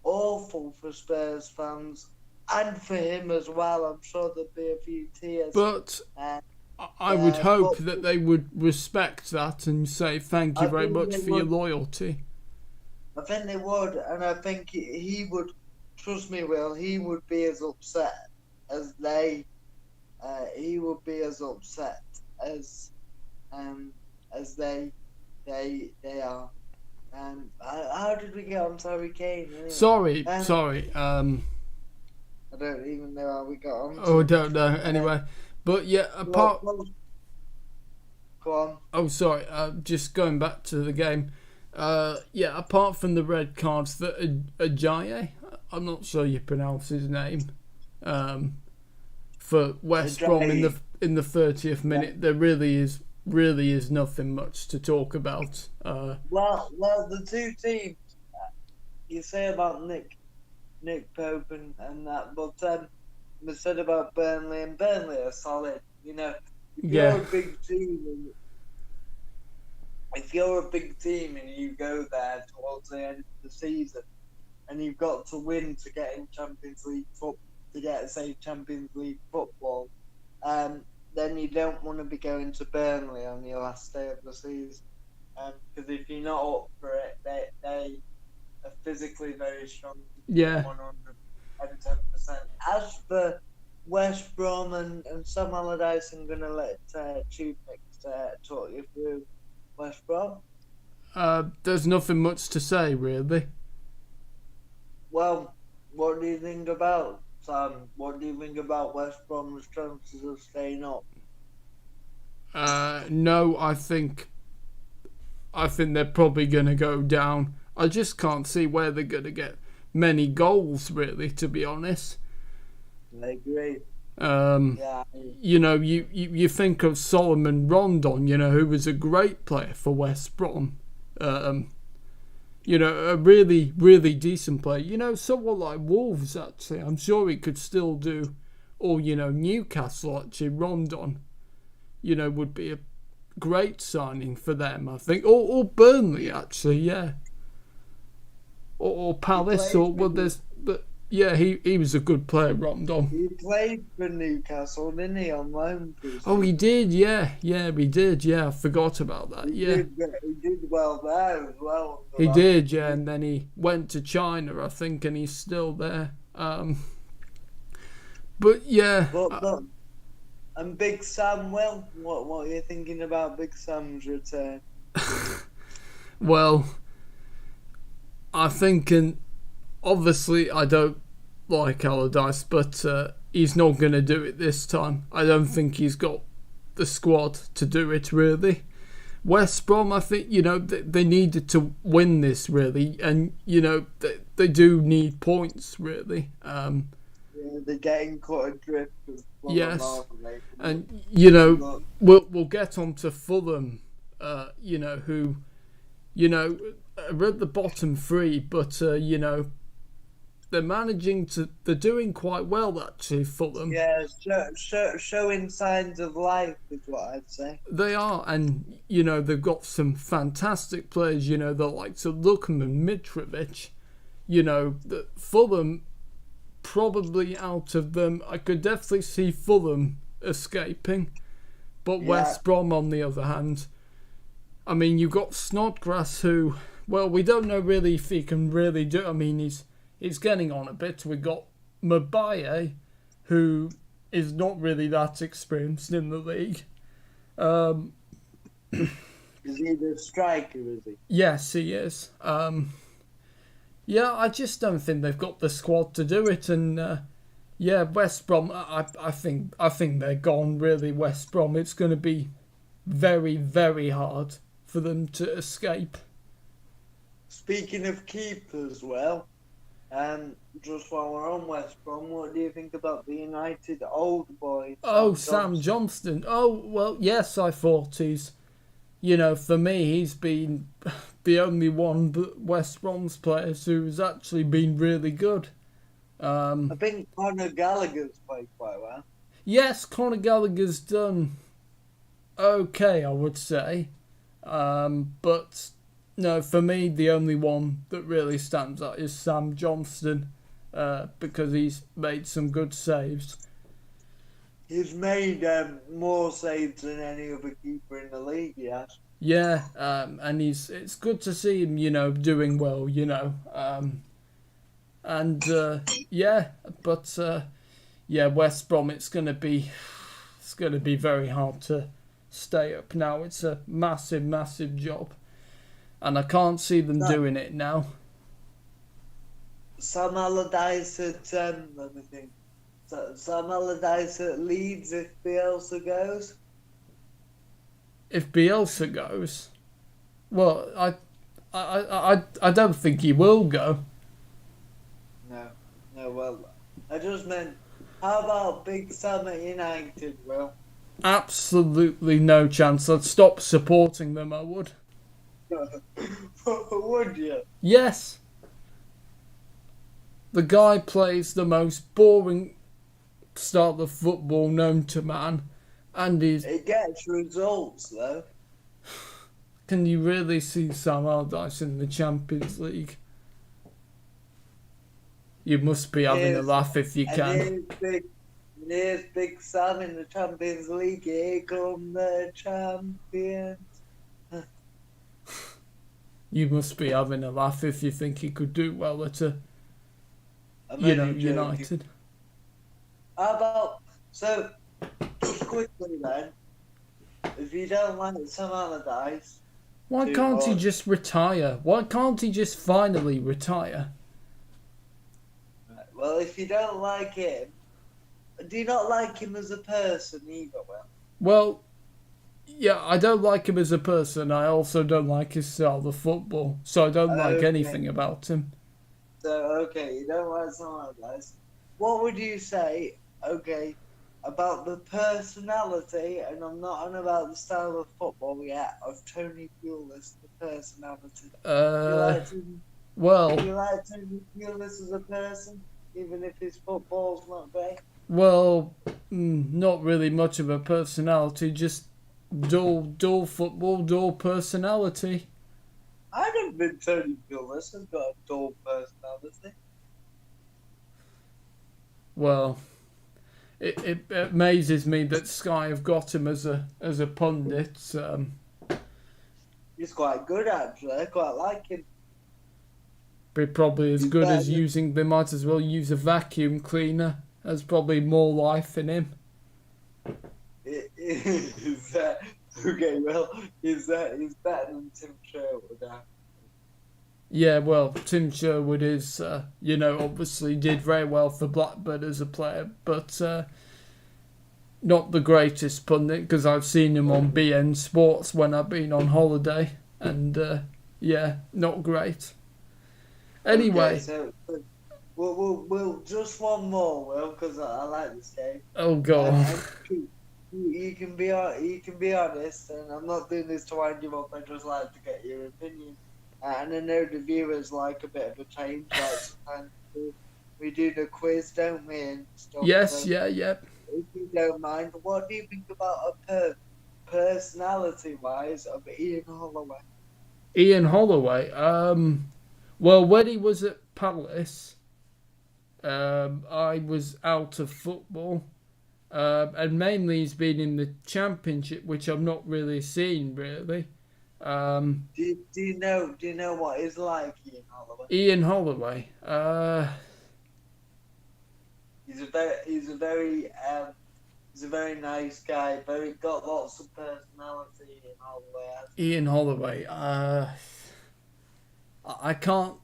[SPEAKER 2] awful for Spurs fans and for him as well. I'm sure there'd be a few tears.
[SPEAKER 1] But I would hope that they would respect that and say thank you very much for your loyalty.
[SPEAKER 2] I think they would, and I think he would. Trust me, Will. He would be as upset as they. He would be as upset as they are. How did we get on Harry Kane? Anyway?
[SPEAKER 1] Sorry.
[SPEAKER 2] I don't even know how we got on.
[SPEAKER 1] Oh, I don't know. Anyway, but yeah, apart.
[SPEAKER 2] Go on.
[SPEAKER 1] Oh, sorry. Just going back to the game. Apart from the red cards that Ajayi, I'm not sure you pronounce his name, for West Brom in the 30th minute, there really is nothing much to talk about.
[SPEAKER 2] Well, the two teams you say about Nick Pope and that, but we said about Burnley, and Burnley are solid. You know, if you're a big team and you go there towards the end of the season, and you've got to win to get in Champions League Champions League football, then you don't want to be going to Burnley on your last day of the season, because if you're not up for it, they are physically very strong. 110%. As for West Brom and Sam Allardyce, I'm going to let TubeMix talk you through West Brom.
[SPEAKER 1] There's nothing much to say, really.
[SPEAKER 2] Well, what do you think about Sam? What do you think about West Brom's chances of staying up?
[SPEAKER 1] No, I think they're probably going to go down. I just can't see where they're going to get many goals, really, to be honest.
[SPEAKER 2] I agree.
[SPEAKER 1] You know, you think of Solomon Rondon, you know, who was a great player for West Brom. You know, a really, really decent player. You know, someone like Wolves, actually, I'm sure he could still do. Or, you know, Newcastle, actually, Rondon, you know, would be a great signing for them, I think. Or Burnley, actually, yeah. Or Palace, or, well, there's... But Yeah, he was a good player, Rondon.
[SPEAKER 2] He played for Newcastle, didn't he, on loan?
[SPEAKER 1] Oh, he did, yeah, he did, yeah. I forgot about that.
[SPEAKER 2] He
[SPEAKER 1] Yeah,
[SPEAKER 2] did well there as well.
[SPEAKER 1] he did, yeah, and then he went to China, I think, and he's still there. But yeah,
[SPEAKER 2] But and Big Sam, what are you thinking about Big Sam's return?
[SPEAKER 1] well, I think, and obviously I don't like Allardyce, but he's not going to do it this time. I don't think he's got the squad to do it, really. West Brom, I think, they needed to win this, really, and, they do need points, really.
[SPEAKER 2] Yeah, they're getting caught adrift.
[SPEAKER 1] Yes, and, we'll get on to Fulham, who, are at the bottom three, but, they're they're doing quite well, actually, Fulham.
[SPEAKER 2] Yeah, showing signs of life is what I'd say.
[SPEAKER 1] They are, and, they've got some fantastic players, the likes of Lukum and Mitrovic. Fulham, probably out of them, I could definitely see Fulham escaping. But
[SPEAKER 2] Yeah.
[SPEAKER 1] West Brom, on the other hand, I mean, you've got Snodgrass, who, well, we don't know really if he can really do it. I mean, he's getting on a bit. We've got Maguire, who is not really that experienced in the league.
[SPEAKER 2] Is he the striker, is he?
[SPEAKER 1] Yes, he is. Yeah, I just don't think they've got the squad to do it. And West Brom, I think they're gone, really, West Brom. It's going to be very, very hard for them to escape.
[SPEAKER 2] Speaking of keepers, well, just while we're on West Brom, what do you think about the United old boy?
[SPEAKER 1] Sam Johnston. Oh, well, yes, I thought he's... for me, he's been the only one but West Brom's players who's actually been really good.
[SPEAKER 2] I think Conor Gallagher's played quite well.
[SPEAKER 1] Yes, Conor Gallagher's done okay, I would say. But, no, for me, the only one that really stands out is Sam Johnston, because he's made some good saves.
[SPEAKER 2] He's made more saves than any other keeper in the league, yes.
[SPEAKER 1] Yeah, and it's good to see him, doing well, West Brom, it's gonna be very hard to stay up now. It's a massive, massive job, and I can't see them doing it now.
[SPEAKER 2] Sam Allardyce at let me think. Sam Allardyce at Leeds if Bielsa goes.
[SPEAKER 1] If Bielsa goes, well, I don't think he will go.
[SPEAKER 2] No, well, I just meant, how about Big Sam at United, Will?
[SPEAKER 1] Absolutely no chance. I'd stop supporting them, I would.
[SPEAKER 2] Would you?
[SPEAKER 1] Yes. The guy plays the most boring style of football known to man, and
[SPEAKER 2] it gets results, though.
[SPEAKER 1] Can you really see Sam Allardyce in the Champions League? You must be having a laugh if you can.
[SPEAKER 2] Here's Big Sam in the Champions League. Here come the champions.
[SPEAKER 1] You must be having a laugh if you think he could do well at United.
[SPEAKER 2] How about, so, just quickly then, if you don't like Sam Allardyce...
[SPEAKER 1] Why can't he just retire? Why can't he just finally retire?
[SPEAKER 2] Well, if you don't like him, do you not like him as a person either, Will?
[SPEAKER 1] Well, yeah, I don't like him as a person. I also don't like his style of football. So I don't like anything about him.
[SPEAKER 2] So, okay, you don't like Sam Allardyce. What would you say, about the personality, and I'm not on about the style of football yet, of Tony Pulis, the personality? Do you like Tony Pulis as a person, even if his football's not great?
[SPEAKER 1] Well, not really much of a personality, just dull football, dull personality.
[SPEAKER 2] I don't think Tony Pulis has got a dull personality.
[SPEAKER 1] well, it amazes me that Sky have got him as a pundit.
[SPEAKER 2] He's quite good, actually. I quite like him.
[SPEAKER 1] But probably as
[SPEAKER 2] He's
[SPEAKER 1] good
[SPEAKER 2] better
[SPEAKER 1] as
[SPEAKER 2] than-
[SPEAKER 1] using. They might as well use a vacuum cleaner. There's probably more life in him.
[SPEAKER 2] Is that okay? Well, is better than Tim Sherwood?
[SPEAKER 1] Yeah, well, Tim Sherwood is, obviously did very well for Blackburn as a player, but not the greatest pundit, because I've seen him on BN Sports when I've been on holiday, and not great. Anyway.
[SPEAKER 2] Okay, so we'll just one more, Will, because I like this game.
[SPEAKER 1] Oh, God.
[SPEAKER 2] You can be honest, and I'm not doing this to wind you up. I just like to get your opinion. And I know the viewers like a bit of a change. Like sometimes we do the quiz, don't we, and stuff.
[SPEAKER 1] Yes,
[SPEAKER 2] so
[SPEAKER 1] yeah.
[SPEAKER 2] If you don't mind, what do you think about personality-wise of Ian Holloway?
[SPEAKER 1] Ian Holloway. Well, when he was at Palace, I was out of football. And mainly he's been in the Championship, which I've not really seen, really.
[SPEAKER 2] Do you know what he's like, Ian Holloway?
[SPEAKER 1] Ian Holloway.
[SPEAKER 2] He's a very nice guy. Got lots of personality.
[SPEAKER 1] Ian Holloway. I can't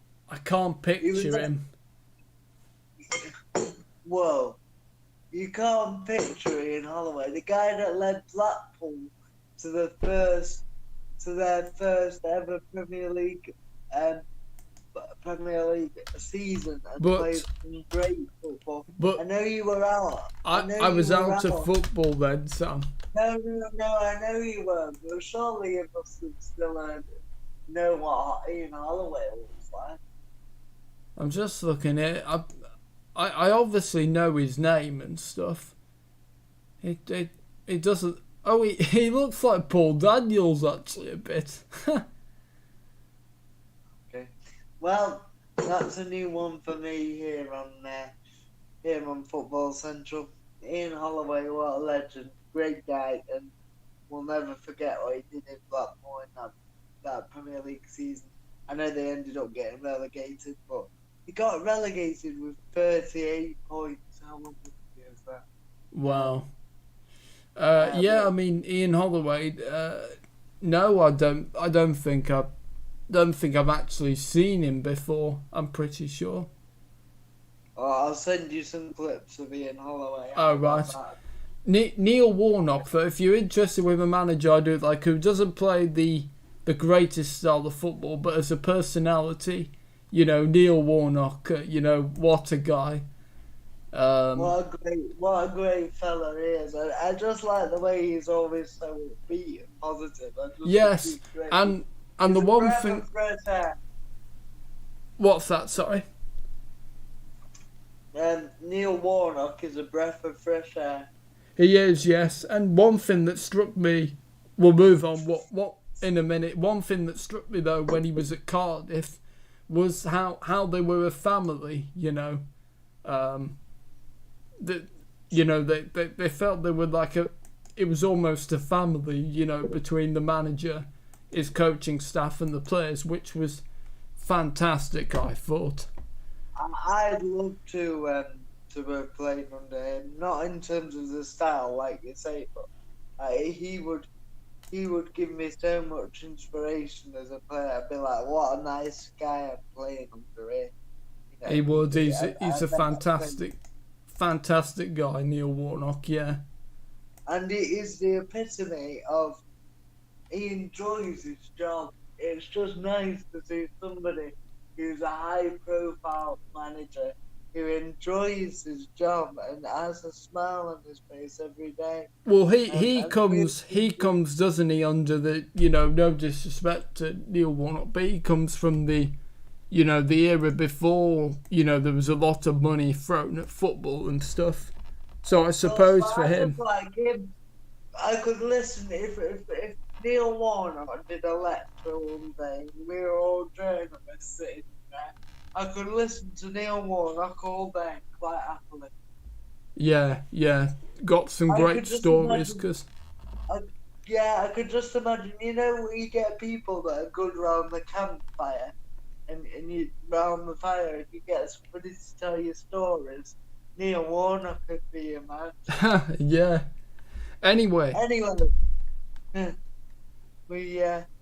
[SPEAKER 1] picture him.
[SPEAKER 2] Whoa, you can't picture Ian Holloway, the guy that led Blackpool to their first ever Premier League season and played some great football.
[SPEAKER 1] But
[SPEAKER 2] I know you were out.
[SPEAKER 1] I was out of football then, Sam.
[SPEAKER 2] No, I know you were. But surely you must have still know what Ian Holloway looks like.
[SPEAKER 1] I'm just looking at it. I obviously know his name and stuff. It doesn't. Oh, he looks like Paul Daniels actually a bit.
[SPEAKER 2] Okay. Well, that's a new one for me here on Football Central. Ian Holloway, what a legend, great guy, and we'll never forget what he did in Blackpool in that Premier League season. I know they ended up getting relegated, but he got relegated with 38 points. How long is that?
[SPEAKER 1] Wow. I mean Ian Holloway. No, I don't think I've actually seen him before. I'm pretty sure.
[SPEAKER 2] Oh, I'll send you some clips of Ian Holloway.
[SPEAKER 1] Oh, right. Neil Warnock, though, if you're interested with a manager I do like who doesn't play the greatest style of football, but as a personality, Neil Warnock, what a guy.
[SPEAKER 2] What a great fella he is. I just like the way he's always so upbeat and positive.
[SPEAKER 1] Yes, and the one thing. What's that? Sorry.
[SPEAKER 2] Neil Warnock is a breath of fresh air.
[SPEAKER 1] He is, yes. And one thing that struck me, we'll move on. What in a minute. One thing that struck me though when he was at Cardiff was how they were a family. That they felt they were like it was almost a family, between the manager, his coaching staff and the players, which was fantastic, I thought.
[SPEAKER 2] I'd love to have played under him, not in terms of the style like you say, but he would give me so much inspiration as a player. I'd be like, what a nice guy I'm playing under him.
[SPEAKER 1] He would. He's a fantastic guy, Neil Warnock, yeah.
[SPEAKER 2] And it is the epitome of he enjoys his job. It's just nice to see somebody who's a high-profile manager who enjoys his job and has a smile on his face every day.
[SPEAKER 1] Well, he comes, doesn't he, under the, no disrespect to Neil Warnock, but he comes from the era before, there was a lot of money thrown at football and stuff. So I suppose for him...
[SPEAKER 2] Like him, I could listen if Neil Warnock did a lecture one day, we were all journalists sitting there, I could listen to Neil Warnock all day quite happily.
[SPEAKER 1] Yeah. Got some
[SPEAKER 2] I
[SPEAKER 1] great
[SPEAKER 2] could just
[SPEAKER 1] stories
[SPEAKER 2] imagine-
[SPEAKER 1] because
[SPEAKER 2] Yeah, I could just imagine, when you get people that are good around the campfire and you round the fire and you get somebody to tell you stories. Neil Warnock could be a man.
[SPEAKER 1] yeah. Anyway,
[SPEAKER 2] Anyway,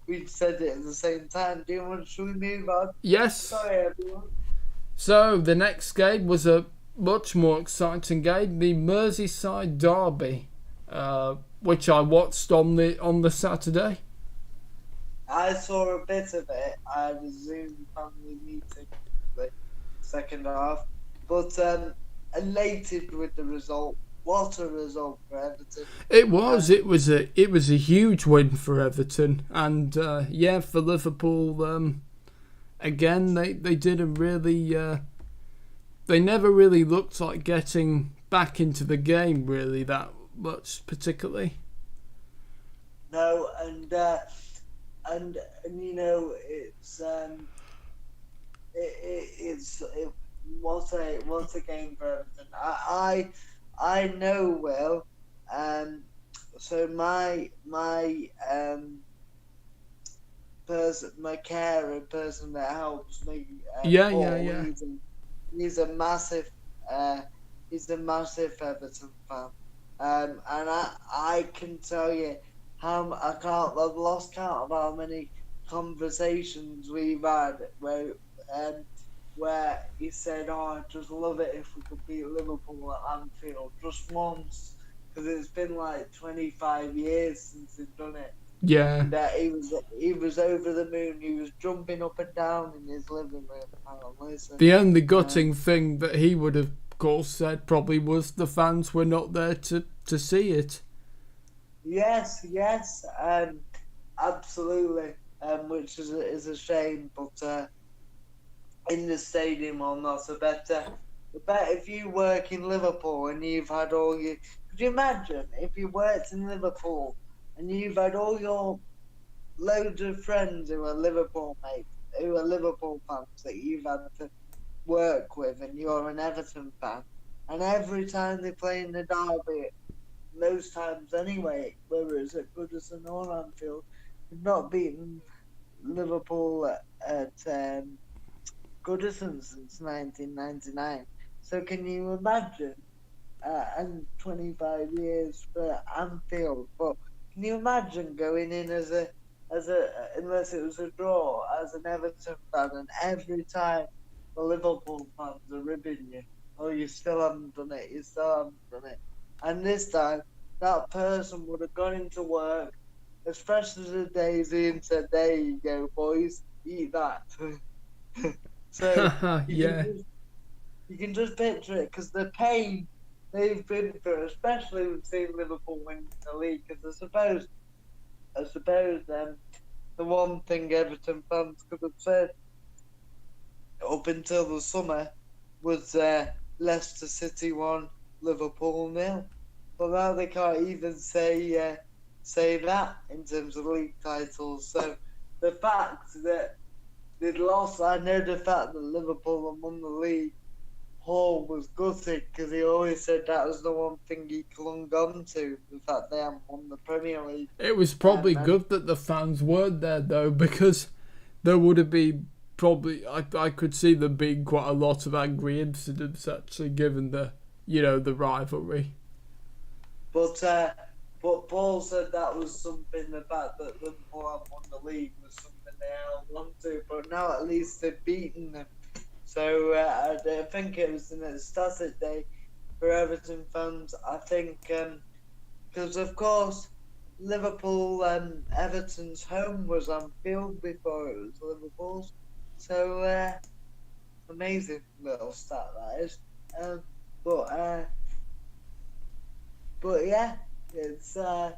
[SPEAKER 2] we said it at the same time. Should we move on?
[SPEAKER 1] yes.
[SPEAKER 2] Sorry, everyone.
[SPEAKER 1] So the next game was a much more exciting game, the Merseyside Derby, which I watched on the Saturday.
[SPEAKER 2] I saw a bit of it. I had a Zoom family meeting the second half, but elated with the result. What a result for Everton!
[SPEAKER 1] It was a huge win for Everton, and for Liverpool. Again, they didn't really. They never really looked like getting back into the game really that much, particularly.
[SPEAKER 2] No, and what a game for Everton. I know Will. So my carer, person that helps me.
[SPEAKER 1] Yeah.
[SPEAKER 2] He's a massive Everton fan. And I can tell you I've lost count of how many conversations we've had where he said, I'd just love it if we could beat Liverpool at Anfield just once, because it's been like 25 years since they've done it.
[SPEAKER 1] Yeah.
[SPEAKER 2] And he was over the moon. He was jumping up and down in his living room. Apparently. So,
[SPEAKER 1] the only gutting thing that he would have, of course, said probably was the fans were not there to see it.
[SPEAKER 2] Yes, absolutely. Which is a shame, but in the stadium or not, I bet if you work in Liverpool and you've had could you imagine if you worked in Liverpool and you've had all your loads of friends who are Liverpool mates, who are Liverpool fans that you've had to work with, and you're an Everton fan, and every time they play in the derby, most times anyway, whether it's at Goodison or Anfield, they've not beaten Liverpool at Goodison since 1999. So can you imagine? And 25 years for Anfield, but can you imagine going in as a unless it was a draw, as an Everton fan, and every time the Liverpool fans are ribbing you, oh, you still haven't done it, and this time that person would have gone into work as fresh as a daisy and said, there you go, boys, eat that. So you can just picture it, because the pain they've been through, especially with seeing Liverpool win the league. Because I suppose the one thing Everton fans could have said up until the summer was Leicester City 1, Liverpool 0. But now they can't even say that in terms of league titles. So the fact that they'd lost, I know the fact that Liverpool had won the league, Hall was gutted, because he always said that was the one thing he clung on to, the fact they hadn't won the Premier League.
[SPEAKER 1] It was probably good that the fans weren't there though, because there would have been probably I could see there being quite a lot of angry incidents actually, given the the rivalry.
[SPEAKER 2] But Paul said that was something, the fact that Liverpool hadn't won the league was something they held on to, but now at least they've beaten them. So I think it was an ecstatic day for Everton fans. I think because of course Liverpool and Everton's home was Anfield before it was Liverpool's. So amazing little stat that is. But yeah, it's all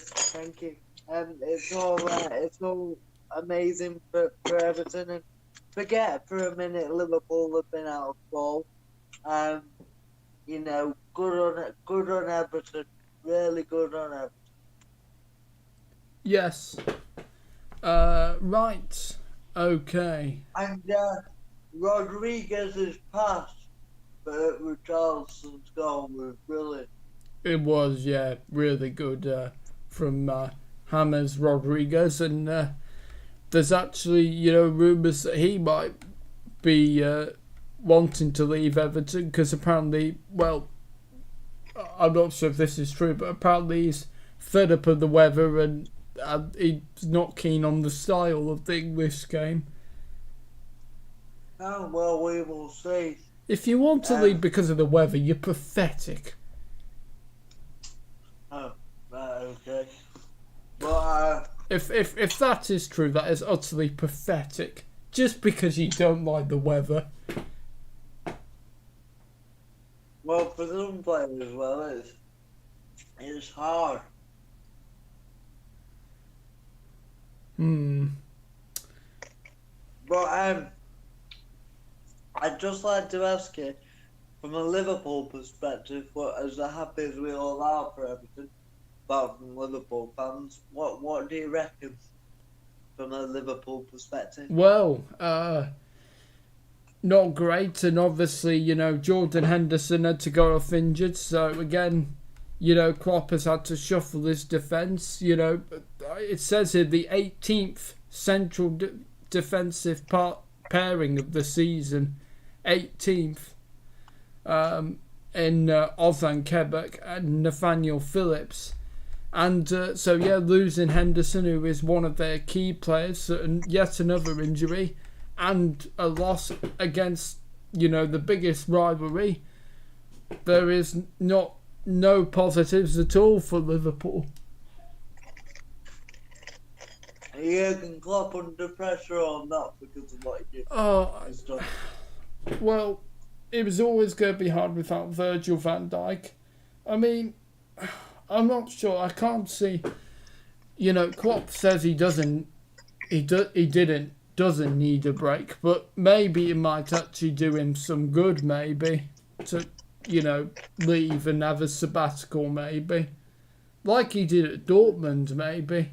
[SPEAKER 2] thank you. It's all amazing for Everton, and forget for a minute Liverpool have been out of ball. Good on Everton, really good on Everton.
[SPEAKER 1] Yes. Right. Okay.
[SPEAKER 2] And Rodriguez's pass for Richarlison's goal was brilliant.
[SPEAKER 1] It was, yeah, really good from James Rodriguez, and there's actually, rumours that he might be wanting to leave Everton because apparently, well, I'm not sure if this is true, but apparently he's fed up of the weather and he's not keen on the style of the English game.
[SPEAKER 2] Oh, well, we will see.
[SPEAKER 1] If you want to leave because of the weather, you're pathetic.
[SPEAKER 2] Oh, right, okay. But,
[SPEAKER 1] If that is true, that is utterly pathetic. Just because you don't like the weather.
[SPEAKER 2] well, for some players, well, it's hard. But I'd just like to ask you, from a Liverpool perspective, as happy as we all are for everything, apart from Liverpool fans, what do you reckon from a Liverpool perspective?
[SPEAKER 1] Well, not great, and obviously, Jordan Henderson had to go off injured, so again, Klopp has had to shuffle his defence. It says here the 18th central defensive pairing of the season, 18th, in Ozan Kabak and Nathaniel Phillips. And losing Henderson, who is one of their key players, and yet another injury, and a loss against, the biggest rivalry. There is no positives at all for Liverpool.
[SPEAKER 2] Jurgen Klopp under pressure or not because of what he did?
[SPEAKER 1] Well, it was always going to be hard without Virgil van Dijk. I mean, I'm not sure. I can't see. Klopp says he doesn't need a break, but maybe it might actually do him some good. Maybe to leave and have a sabbatical. Maybe like he did at Dortmund. Maybe.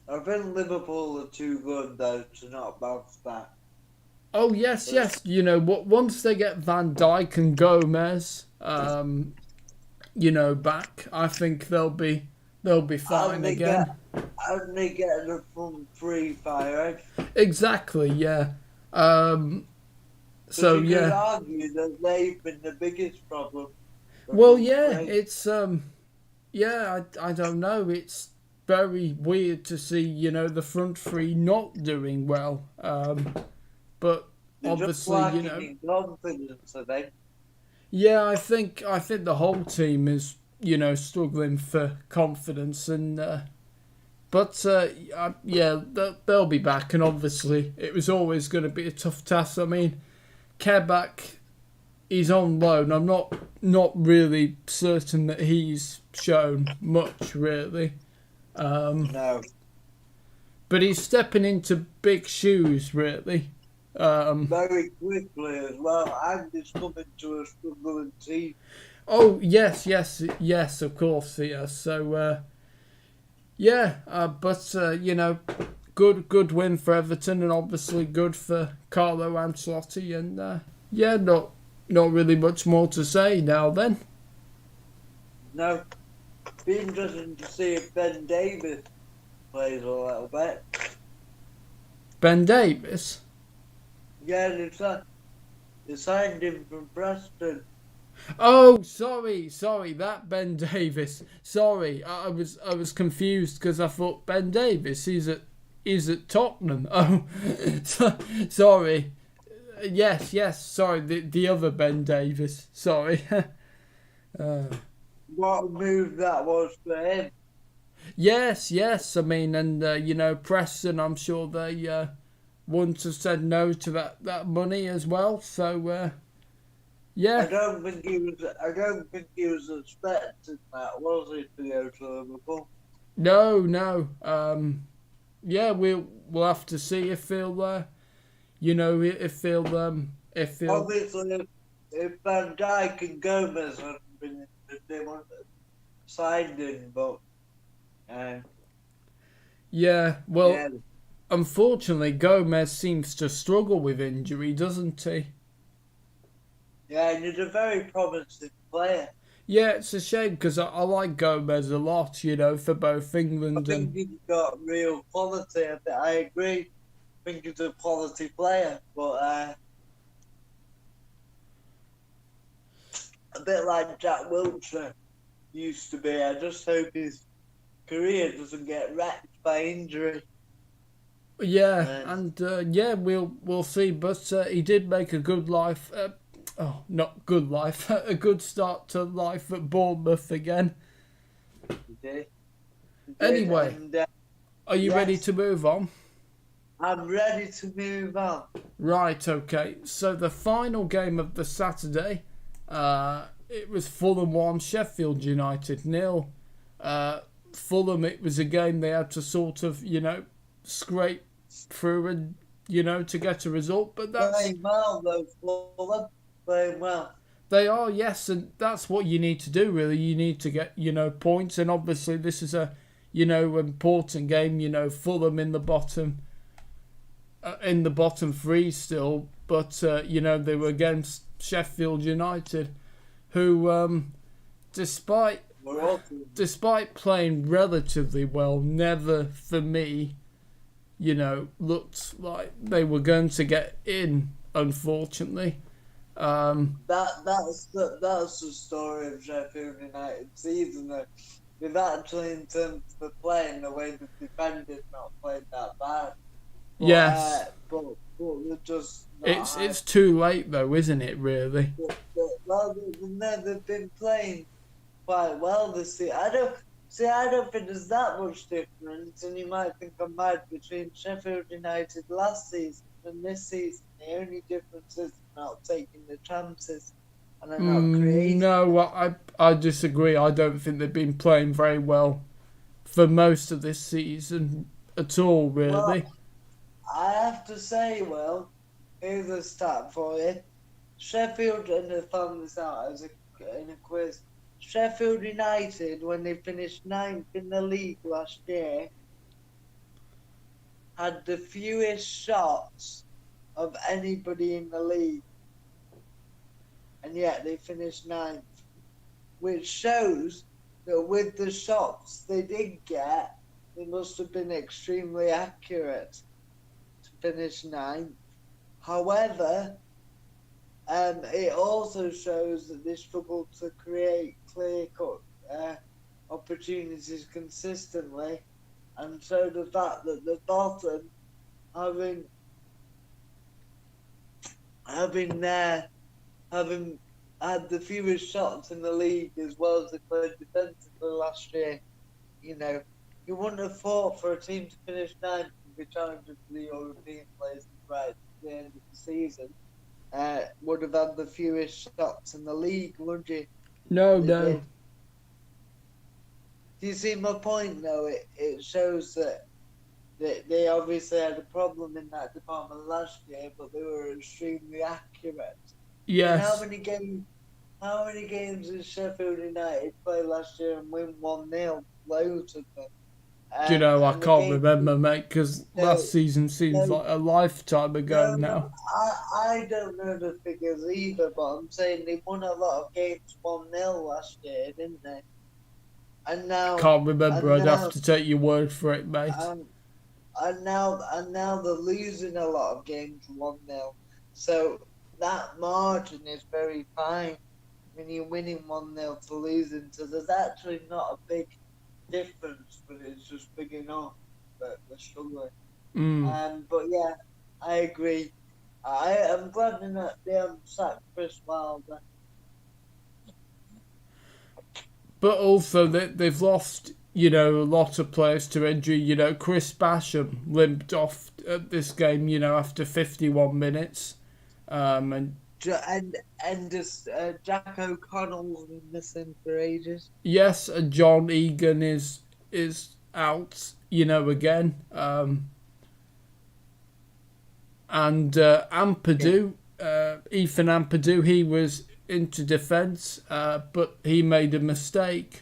[SPEAKER 2] I think Liverpool are too good though to not bounce back.
[SPEAKER 1] Oh yes. Once they get Van Dijk and Gomez, back, I think they'll be fine again.
[SPEAKER 2] And they get the front three firing.
[SPEAKER 1] Exactly. Yeah.
[SPEAKER 2] You could argue that they've been the biggest problem.
[SPEAKER 1] Well, yeah, it's I don't know. It's very weird to see, the front three not doing well. But
[SPEAKER 2] they're
[SPEAKER 1] obviously,
[SPEAKER 2] just in confidence, I think.
[SPEAKER 1] Yeah, I think the whole team is, struggling for confidence, and they'll be back. And obviously, it was always going to be a tough task. I mean, Kabak, he's on loan. I'm not really certain that he's shown much, really.
[SPEAKER 2] No.
[SPEAKER 1] But he's stepping into big shoes, really.
[SPEAKER 2] Very quickly as well, and he's coming to a struggling team.
[SPEAKER 1] Oh, yes, of course, yes. So, good win for Everton, and obviously good for Carlo Ancelotti, and not really much more to say now then.
[SPEAKER 2] No. Be interesting to see if Ben Davies plays a little bit.
[SPEAKER 1] Ben Davies?
[SPEAKER 2] Yeah, they signed him from Preston.
[SPEAKER 1] Oh, sorry, that Ben Davies. Sorry, I was confused because I thought Ben Davies, he's at Tottenham. Oh, sorry. Yes, sorry, the other Ben Davies. Sorry.
[SPEAKER 2] What a move that was for him.
[SPEAKER 1] Yes. I mean, and Preston, I'm sure they wouldn't have said no to that money as well. So, yeah.
[SPEAKER 2] I don't think he was expecting that, was he, to go to Liverpool?
[SPEAKER 1] No. We'll have to see if he'll, if he'll.
[SPEAKER 2] Obviously, if Van Dijk and Gomez hadn't been, they wouldn't have signed him, but.
[SPEAKER 1] unfortunately, Gomez seems to struggle with injury, doesn't he?
[SPEAKER 2] Yeah, and he's a very promising player.
[SPEAKER 1] Yeah, it's a shame because I like Gomez a lot, for both
[SPEAKER 2] I
[SPEAKER 1] England
[SPEAKER 2] think
[SPEAKER 1] and...
[SPEAKER 2] he's got real quality. I agree. I think he's a quality player, but a bit like Jack Wilshere used to be. I just hope his career doesn't get wrecked by injury.
[SPEAKER 1] Yeah, and we'll see. But he did make a good life. Not good life. A good start to life at Bournemouth again.
[SPEAKER 2] He did.
[SPEAKER 1] Anyway,
[SPEAKER 2] And,
[SPEAKER 1] are you ready to move on?
[SPEAKER 2] I'm ready to move on.
[SPEAKER 1] Right. Okay. So the final game of the Saturday, it was Fulham 1, Sheffield United 0. Fulham, it was a game they had to sort of, scrape through and, to get a result. But that's...
[SPEAKER 2] Playing well, though, Fulham. Playing well.
[SPEAKER 1] They are, yes, and that's what you need to do, really. You need to get, points. And obviously this is a, important game. Fulham in the bottom three still. But, they were against Sheffield United, who, despite playing relatively well, never, for me, looked like they were going to get in, unfortunately.
[SPEAKER 2] That's the story of Sheffield United season. They've actually, in terms of playing, the way they've defended, not played that bad. But,
[SPEAKER 1] Yes.
[SPEAKER 2] But they're just not
[SPEAKER 1] It's too late though, isn't it? Really.
[SPEAKER 2] Well, they've been playing quite well this season. I don't think there's that much difference, and you might think I'm mad between Sheffield United last season and this season. The only difference is not taking the chances and they're not creating.
[SPEAKER 1] No, I disagree. I don't think they've been playing very well for most of this season at all, really.
[SPEAKER 2] Well, I have to say, here's a stat for you. Sheffield, and I found this out in a quiz. Sheffield United, when they finished 9th in the league last year, had the fewest shots of anybody in the league. And yet they finished 9th. Which shows that with the shots they did get, they must have been extremely accurate to finish 9th. However, it also shows that they struggled to create clear-cut opportunities consistently, and so the fact that the bottom, having had the fewest shots in the league as well as they played defensively last year, you wouldn't have thought for a team to finish 9th and be challenging for the European places right at the end of the season. Would have had the fewest shots in the league, would you?
[SPEAKER 1] No.
[SPEAKER 2] Do you see my point, though? It shows that they obviously had a problem in that department last year, but they were extremely accurate.
[SPEAKER 1] Yes.
[SPEAKER 2] And how many games did Sheffield United play last year and win 1-0? Loads of them.
[SPEAKER 1] Do I can't remember, mate, because last season seems like a lifetime ago now.
[SPEAKER 2] I don't know the figures either, but I'm saying they won a lot of games 1-0 last year, didn't they? And now
[SPEAKER 1] Can't remember. I'd have to take your word for it, mate.
[SPEAKER 2] And now they're losing a lot of games 1-0. So that margin is very fine when you're winning 1-0 to losing. So there's actually not a big difference, but it's just big enough that they're struggling. But yeah, I agree. I am glad they haven't sacked Chris Wilder.
[SPEAKER 1] But also they've lost, a lot of players to injury. Chris Basham limped off at this game, after 51 minutes. And
[SPEAKER 2] Jack O'Connell's been missing for ages.
[SPEAKER 1] Yes, and John Egan is out, again. And Ampadu, Ethan Ampadu, he was into defence, but he made a mistake.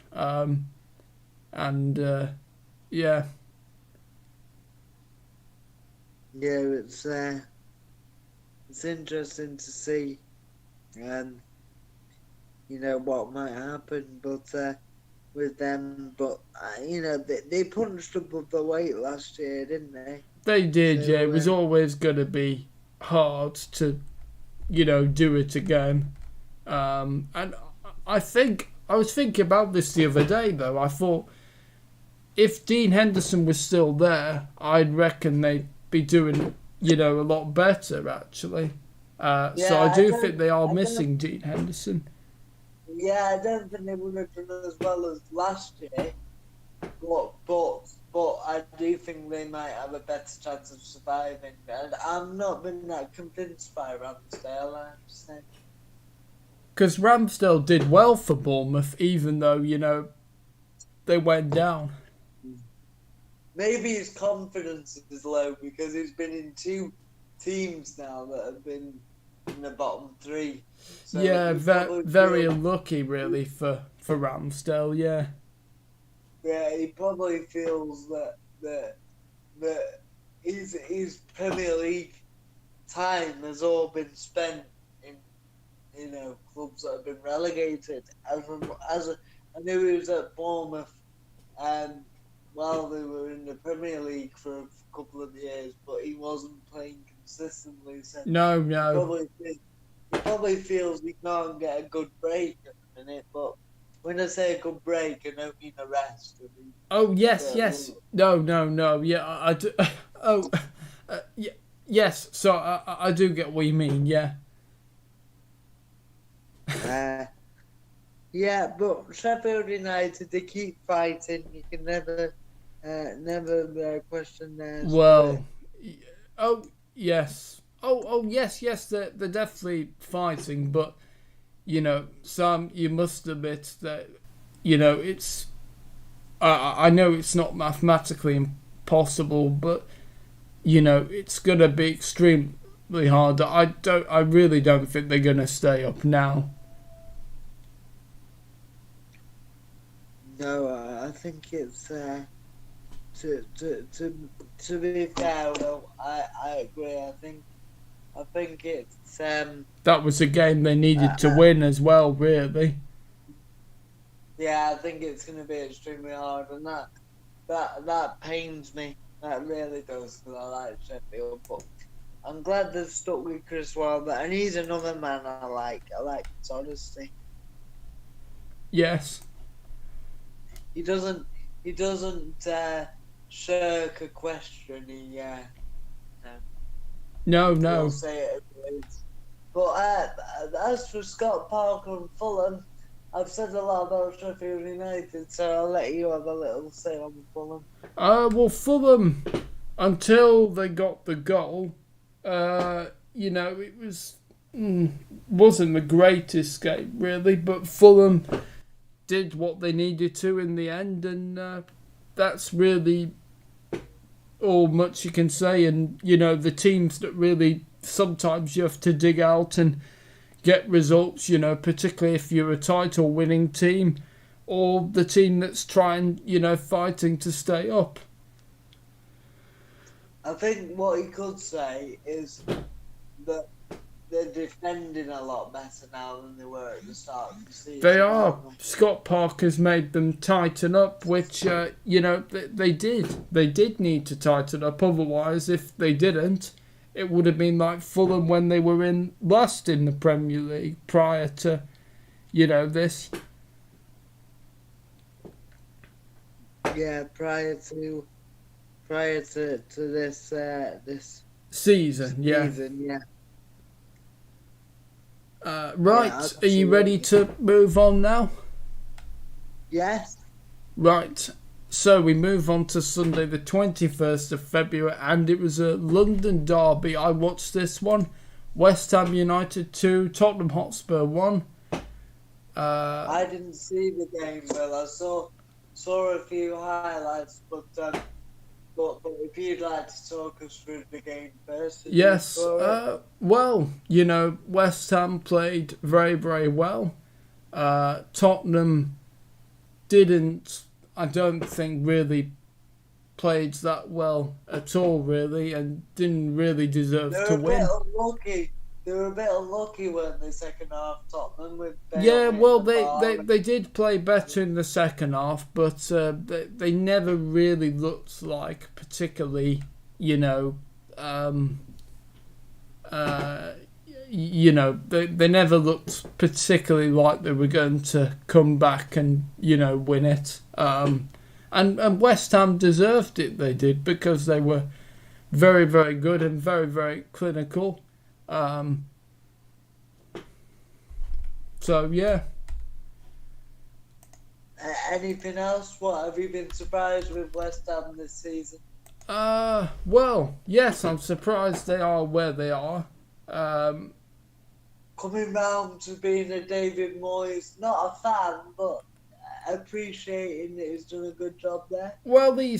[SPEAKER 2] yeah, it's interesting to see, what might happen, but with them, but they punched above the weight last year, didn't they?
[SPEAKER 1] They did,
[SPEAKER 2] So,
[SPEAKER 1] yeah. It was always going to be hard to, do it again. And I was thinking about this the other day, though. I thought if Dean Henderson was still there, I'd reckon they'd be doing, a lot better, actually. So I do think they are missing Dean Henderson.
[SPEAKER 2] Yeah, I don't think they would have done as well as last year, but I do think they might have a better chance of surviving. And I'm not been that convinced by Ramsdale, I have to say.
[SPEAKER 1] Because Ramsdale did well for Bournemouth, even though, they went down.
[SPEAKER 2] Maybe his confidence is low because he's been in two teams now that have been in the bottom three. So
[SPEAKER 1] yeah, very unlucky, really, for Ramsdale, yeah.
[SPEAKER 2] Yeah, he probably feels that his Premier League time has all been spent in, clubs that have been relegated. I knew he was at Bournemouth while they were in the Premier League for a couple of years, but he wasn't playing consistently. So
[SPEAKER 1] No.
[SPEAKER 2] He probably feels he can't get a good break at the minute, but when I say a good break, I don't mean a rest.
[SPEAKER 1] Oh, yes. No. Yeah, I do. Yes. So I do get what you mean, yeah.
[SPEAKER 2] Yeah, but Sheffield United, they keep fighting. You can never question theirs.
[SPEAKER 1] Well, yes. Yes, they're definitely fighting, but, Sam, you must admit that, it's... I know it's not mathematically impossible, but, it's going to be extremely hard. I really don't think they're going to stay up now.
[SPEAKER 2] No, I think it's... To be fair, though, I agree. I think it's
[SPEAKER 1] that was a game they needed to win as well, really.
[SPEAKER 2] Yeah, I think it's going to be extremely hard, and that pains me. That really does, because I like Sheffield. But I'm glad they've stuck with Chris Wilder, and he's another man I like. I like his honesty.
[SPEAKER 1] Yes.
[SPEAKER 2] He doesn't shirk a question.
[SPEAKER 1] No.
[SPEAKER 2] He'll say it. But as for Scott Parker and Fulham, I've said a lot about Sheffield United, so I'll let you have a little say on Fulham.
[SPEAKER 1] Well, Fulham, until they got the goal, it wasn't the greatest game, really, but Fulham did what they needed to in the end, and that's really all much you can say. And, the teams that really sometimes you have to dig out and get results, particularly if you're a title-winning team or the team that's trying, fighting to stay up.
[SPEAKER 2] I think what he could say is that they're defending a lot better now than they were at the start of the season.
[SPEAKER 1] They are. Scott Parker's made them tighten up, which, they did. They did need to tighten up. Otherwise, if they didn't, it would have been like Fulham when they were last in the Premier League prior to, this.
[SPEAKER 2] Yeah, prior to this
[SPEAKER 1] season, yeah. Right,
[SPEAKER 2] Yeah,
[SPEAKER 1] are you ready to move on now?
[SPEAKER 2] Yes.
[SPEAKER 1] Right, so we move on to Sunday the 21st of February, and it was a London derby. I watched this one. West Ham United 2, Tottenham Hotspur 1.
[SPEAKER 2] I didn't see the game, Will. I saw a few highlights, but if you'd like to talk us through the game first.
[SPEAKER 1] Yes, well, West Ham played very, very well. Tottenham didn't, I don't think, really played that well at all, really, and didn't really deserve
[SPEAKER 2] They're
[SPEAKER 1] to
[SPEAKER 2] a
[SPEAKER 1] win.
[SPEAKER 2] bit unlucky. They were a bit unlucky when the second half Tottenham with Bale
[SPEAKER 1] Yeah,
[SPEAKER 2] hitting
[SPEAKER 1] well,
[SPEAKER 2] the bar.
[SPEAKER 1] they did play better in the second half, but they never really looked like particularly, you know, they never looked particularly like they were going to come back and, you know, win it. And West Ham deserved it, they did, because they were very, very good and very, very clinical. So, yeah.
[SPEAKER 2] Anything else? What have you been surprised with West Ham this season?
[SPEAKER 1] Well, yes, I'm surprised they are where they are.
[SPEAKER 2] Coming round to being a David Moyes, not a fan, but appreciating that he's done a good job there.
[SPEAKER 1] Well, you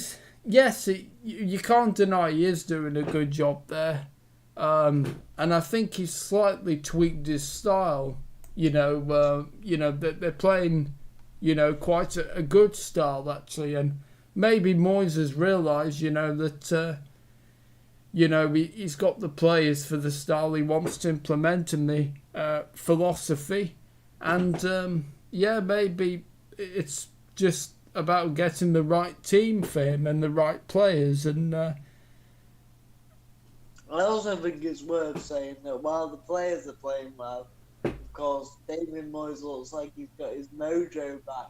[SPEAKER 1] can't deny he is doing a good job there. And I think he's slightly tweaked his style. They're playing, quite a good style, actually. And maybe Moyes has realised, that, he's got the players for the style he wants to implement and the philosophy. And, maybe it's just about getting the right team for him and the right players. And
[SPEAKER 2] I also think it's worth saying that while the players are playing well, of course, David Moyes looks like he's got his mojo back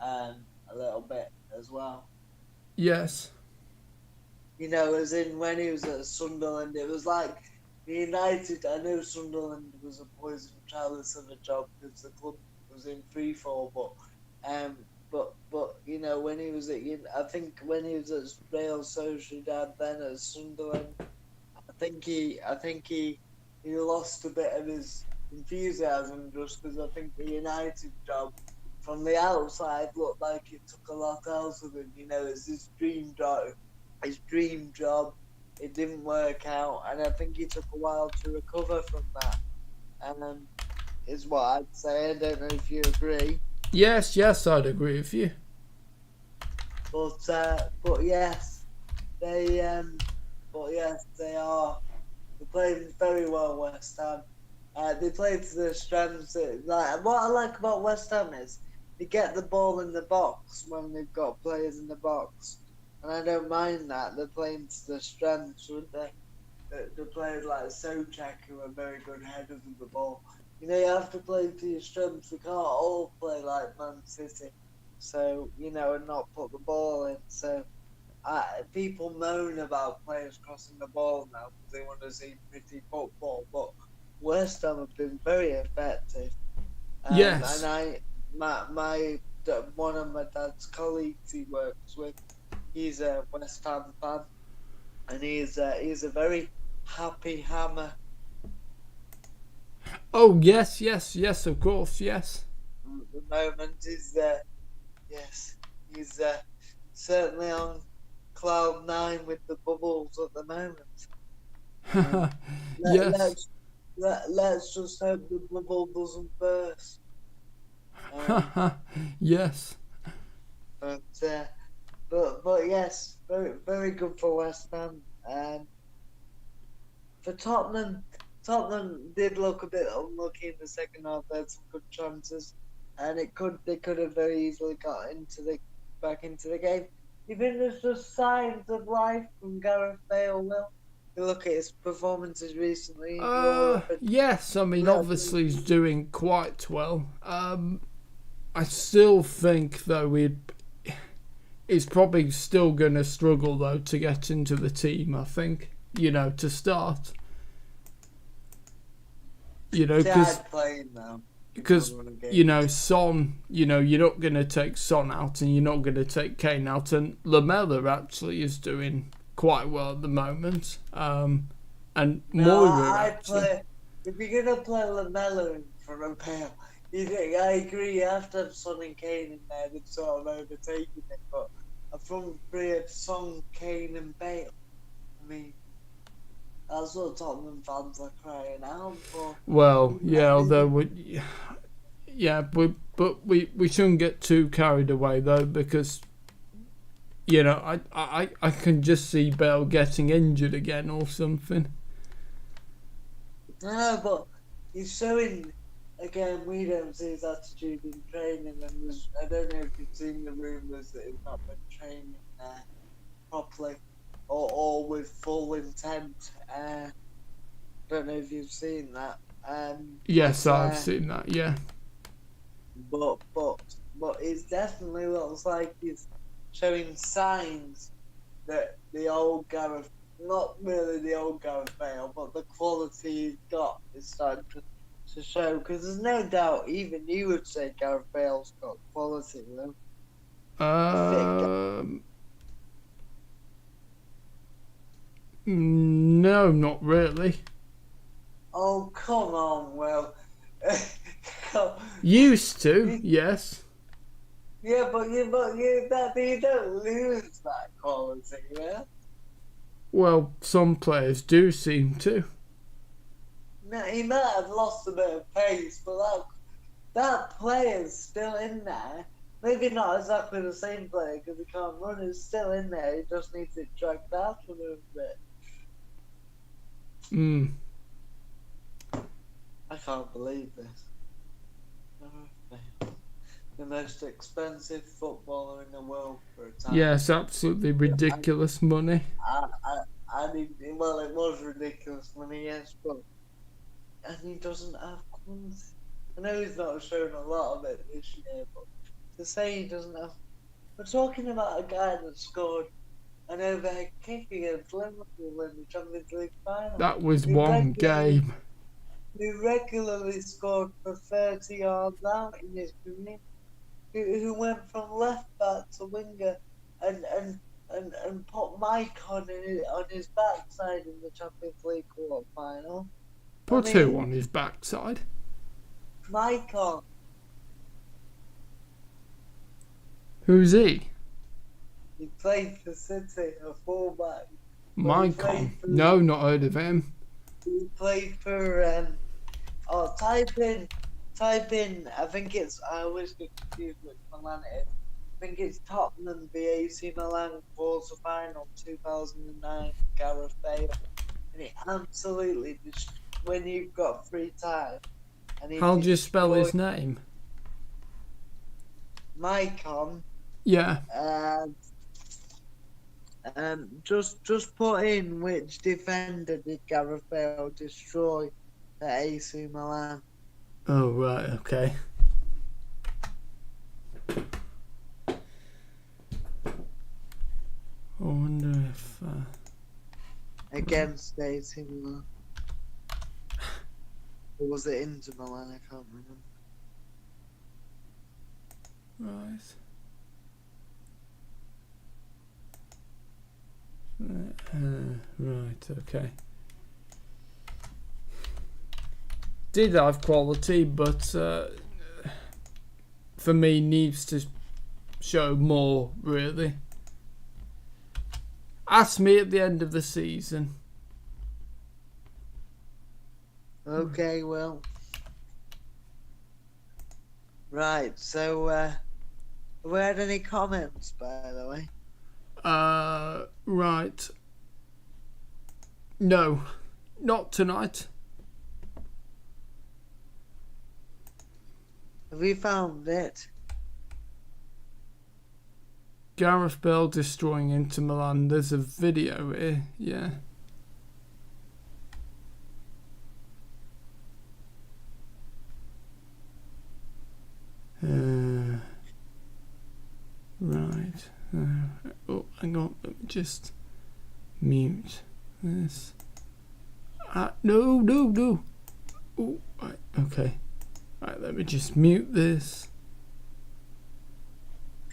[SPEAKER 2] a little bit as well.
[SPEAKER 1] yes.
[SPEAKER 2] As in when he was at Sunderland, it was like the United. I know Sunderland was a poison chalice of a job because the club was in free fall, but when he was at, I think when he was at Real Sociedad, then at Sunderland, I think he lost a bit of his enthusiasm just because I think the United job from the outside looked like it took a lot out of him. It's his dream job. It didn't work out, and I think he took a while to recover from that. And is what I'd say. I don't know if you agree.
[SPEAKER 1] Yes, I'd agree with you.
[SPEAKER 2] But yes, they are. They played very well, West Ham. They played to their strengths. What I like about West Ham is they get the ball in the box when they've got players in the box, and I don't mind that. They're playing to their strengths, with the players like Souček, who are very good headers of the ball. You have to play to your strengths. We can't all play like Man City, so and not put the ball in. So people moan about players crossing the ball now because they want to see pretty football, but West Ham have been very effective.
[SPEAKER 1] Yes.
[SPEAKER 2] And one of my dad's colleagues he works with, he's a West Ham fan, and he's a very happy Hammer.
[SPEAKER 1] Oh, yes, of course, yes.
[SPEAKER 2] At the moment, he's certainly on cloud 9 with the bubbles at the moment.
[SPEAKER 1] Yes.
[SPEAKER 2] Let's just hope the bubble doesn't burst.
[SPEAKER 1] Yes.
[SPEAKER 2] But yes, very, very good for West Ham. For Tottenham did look a bit unlucky in the second half. They had some good chances, and they could have very easily got back into the game. You think there's just signs of life from Gareth Bale? Will you look at his performances recently?
[SPEAKER 1] Yes, I mean obviously he's doing quite well. I still think though he's probably still going to struggle though to get into the team. I think to start. Because Son, you're not going to take Son out and you're not going to take Kane out, and Lamella actually is doing quite well at the moment. And Moira actually.
[SPEAKER 2] If you're going to play Lamella in front of Bale, I agree, you have to have Son and Kane in there that's sort of overtaking it, but a front three of Son, Kane and Bale, I mean, that's what Tottenham fans are crying out for.
[SPEAKER 1] Well, yeah, although we shouldn't get too carried away though, because you know, I can just see Bale getting injured again or something.
[SPEAKER 2] No, but he's showing, again, we don't see his attitude in training, and I don't know if you've seen the rumours that he's not been training properly or with full intent. Don't know if you've seen that.
[SPEAKER 1] Yes, I've seen that, yeah.
[SPEAKER 2] But it definitely looks like he's showing signs that the old Gareth, not really the old Gareth Bale, but the quality he's got is starting to show. Because there's no doubt, even you would say Gareth Bale's got quality, though.
[SPEAKER 1] No, not really.
[SPEAKER 2] Oh, come on, Will.
[SPEAKER 1] Used to, yes.
[SPEAKER 2] Yeah, but you don't lose that quality, yeah?
[SPEAKER 1] Well, some players do seem to.
[SPEAKER 2] No, he might have lost a bit of pace, but that player's still in there. Maybe not exactly the same player because he can't run. He's still in there. He just needs it dragged out a little bit. I can't believe this. The most expensive footballer in the world for a time.
[SPEAKER 1] Yes, absolutely ridiculous money.
[SPEAKER 2] Well, it was ridiculous money, yes, and he doesn't have quality. I know he's not shown a lot of it this year, but to say he doesn't have... We're talking about a guy that scored an overhead kick against Liverpool in the Champions League final.
[SPEAKER 1] That was one game.
[SPEAKER 2] He regularly scored for 30 yards out in his career. Who went from left back to winger and put Mike on his backside in the Champions League quarter final.
[SPEAKER 1] Put who on his backside?
[SPEAKER 2] Mike on.
[SPEAKER 1] Who's he?
[SPEAKER 2] He played for City, a fullback.
[SPEAKER 1] Mike on? No, not heard of him.
[SPEAKER 2] He played for type in, I think it's, I always get confused with Milan it is. I think it's Tottenham v AC Milan quarter final 2009, Gareth Bale. And it absolutely just, when you've got free time.
[SPEAKER 1] How do you spell his name?
[SPEAKER 2] Maicon.
[SPEAKER 1] Yeah.
[SPEAKER 2] Just put in which defender did Gareth Bale destroy at AC Milan.
[SPEAKER 1] Oh, right, okay. I wonder if...
[SPEAKER 2] Against AC Milan. Or was it Inter Milan? I can't remember.
[SPEAKER 1] Right. Right, okay. Did have quality, but for me needs to show more, really. Ask me at the end of the season.
[SPEAKER 2] Okay, well. Right, so have we had any comments, by the way?
[SPEAKER 1] Right. No, not tonight.
[SPEAKER 2] Have we found it?
[SPEAKER 1] Gareth Bale destroying Inter Milan. There's a video here, yeah. Right. Oh, hang on. Let me just mute this. No. Oh, right, okay. Right, let me just mute this.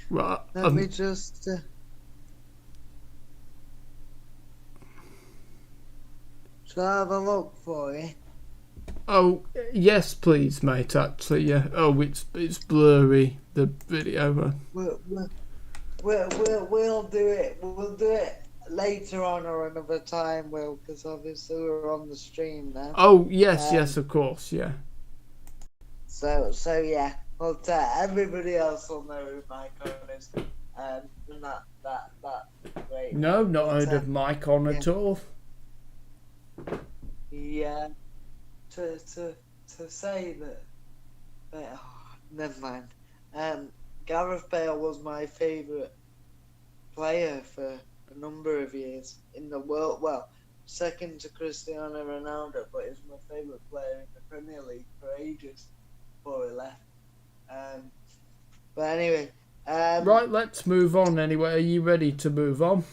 [SPEAKER 1] Right.
[SPEAKER 2] Let me just... Shall I have a look for you?
[SPEAKER 1] Oh, yes, please, mate, actually, yeah. Oh, it's blurry, the video.
[SPEAKER 2] We'll do it. We'll do it later on or another time, Will, because obviously we're on the stream now.
[SPEAKER 1] Oh, yes, of course, yeah.
[SPEAKER 2] So yeah. But everybody else will know who Maicon is. And that great.
[SPEAKER 1] No, not heard of
[SPEAKER 2] But,
[SPEAKER 1] Mike on at all.
[SPEAKER 2] yeah. To say that never mind. Gareth Bale was my favourite player for a number of years in the world. Well, second to Cristiano Ronaldo, but he's my favourite player in the Premier League for ages before he left. But anyway,
[SPEAKER 1] Right, let's move on anyway. Are you ready to move on?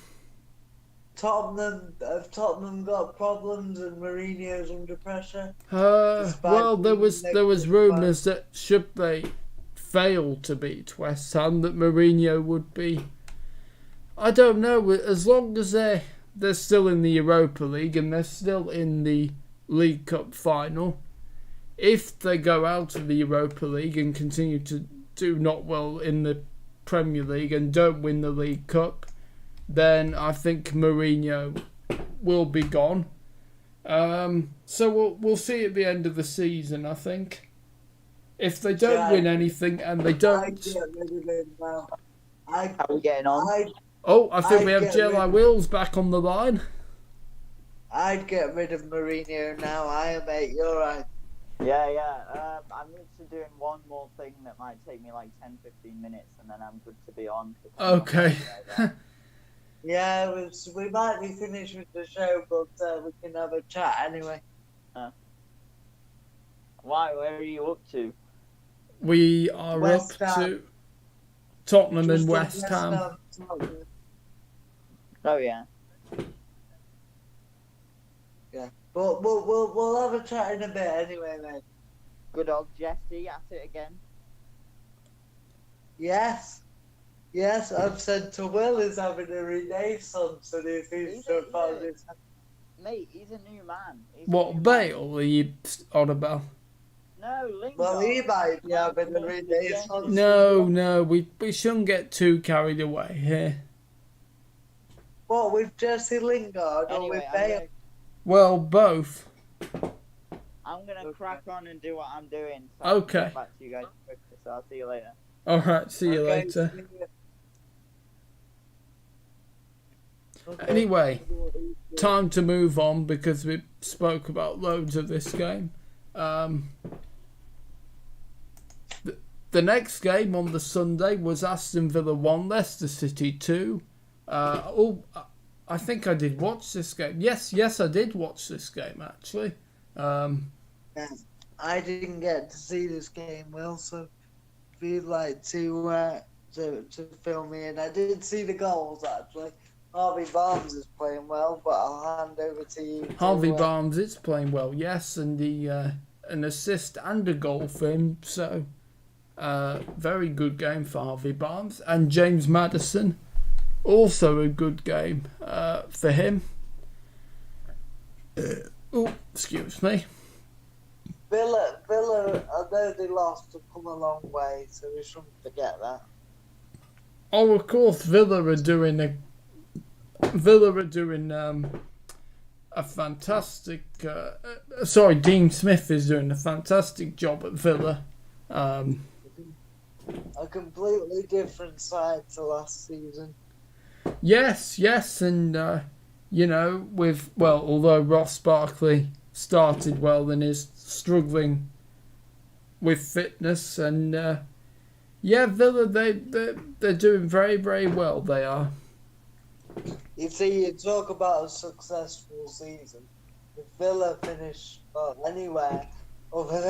[SPEAKER 2] Have Tottenham got problems and Mourinho's under pressure?
[SPEAKER 1] Well, there was
[SPEAKER 2] negative
[SPEAKER 1] rumours that should they fail to beat West Ham, that Mourinho would be. I don't know. As long as they're still in the Europa League and they're still in the League Cup final, if they go out of the Europa League and continue to do not well in the Premier League and don't win the League Cup, then I think Mourinho will be gone. So we'll see at the end of the season, I think. If they don't win anything and they don't...
[SPEAKER 2] I'd get rid of him now.
[SPEAKER 3] How are we getting on?
[SPEAKER 1] I think we have JLIWheels back on the line.
[SPEAKER 2] I'd get rid of Mourinho now. Mate, you're right.
[SPEAKER 3] Yeah. I'm literally doing one more thing that might take me like 10-15 minutes and then I'm good to be on.
[SPEAKER 1] Okay.
[SPEAKER 2] Yeah, we might be finished with the show, but we can have a chat anyway.
[SPEAKER 3] Why? Where are you up to?
[SPEAKER 1] We are
[SPEAKER 2] West
[SPEAKER 1] up
[SPEAKER 2] Ham.
[SPEAKER 1] to Tottenham and
[SPEAKER 2] Just
[SPEAKER 1] West Ham.
[SPEAKER 3] Oh yeah.
[SPEAKER 2] Yeah, but we'll have a chat in a bit anyway, mate.
[SPEAKER 3] Good old Jesse at it again.
[SPEAKER 2] Yes, I've said to Will is having a renaissance and he seems to have found his...
[SPEAKER 3] Mate, he's a new man.
[SPEAKER 1] What, Bale are you on about?
[SPEAKER 3] No, Lingard.
[SPEAKER 2] Well, he might be having a renaissance.
[SPEAKER 1] No, we shouldn't get too carried away here.
[SPEAKER 2] What, with Jesse Lingard or with Bale?
[SPEAKER 1] Well, both.
[SPEAKER 3] I'm going to crack on and do what I'm doing. So
[SPEAKER 1] Okay.
[SPEAKER 3] I'll get back to you guys quickly, so I'll see you later.
[SPEAKER 1] Alright, see you
[SPEAKER 2] Okay,
[SPEAKER 1] later.
[SPEAKER 2] see you. Okay.
[SPEAKER 1] Anyway, time to move on because we spoke about loads of this game. The next game on the Sunday was Aston Villa 1, Leicester City 2. I think I did watch this game. Yes, I did watch this game actually.
[SPEAKER 2] Yeah, I didn't get to see this game, Will, so if you'd like to fill me in. I did see the goals actually. Harvey Barnes is playing well, but I'll hand over to you.
[SPEAKER 1] Harvey Barnes is playing well, yes, and an assist and a goal for him. So, very good game for Harvey Barnes. And James Maddison, also a good game for him. Excuse me.
[SPEAKER 2] Villa, I know they lost, have come a long way, so we shouldn't forget that.
[SPEAKER 1] Oh, of course, Villa are doing a fantastic. Dean Smith is doing a fantastic job at Villa.
[SPEAKER 2] A completely different side to last season.
[SPEAKER 1] Yes, and although Ross Barkley started well and is struggling with fitness, and Villa they're doing very, very well. They are.
[SPEAKER 2] You see, you talk about a successful season. If Villa finish anywhere other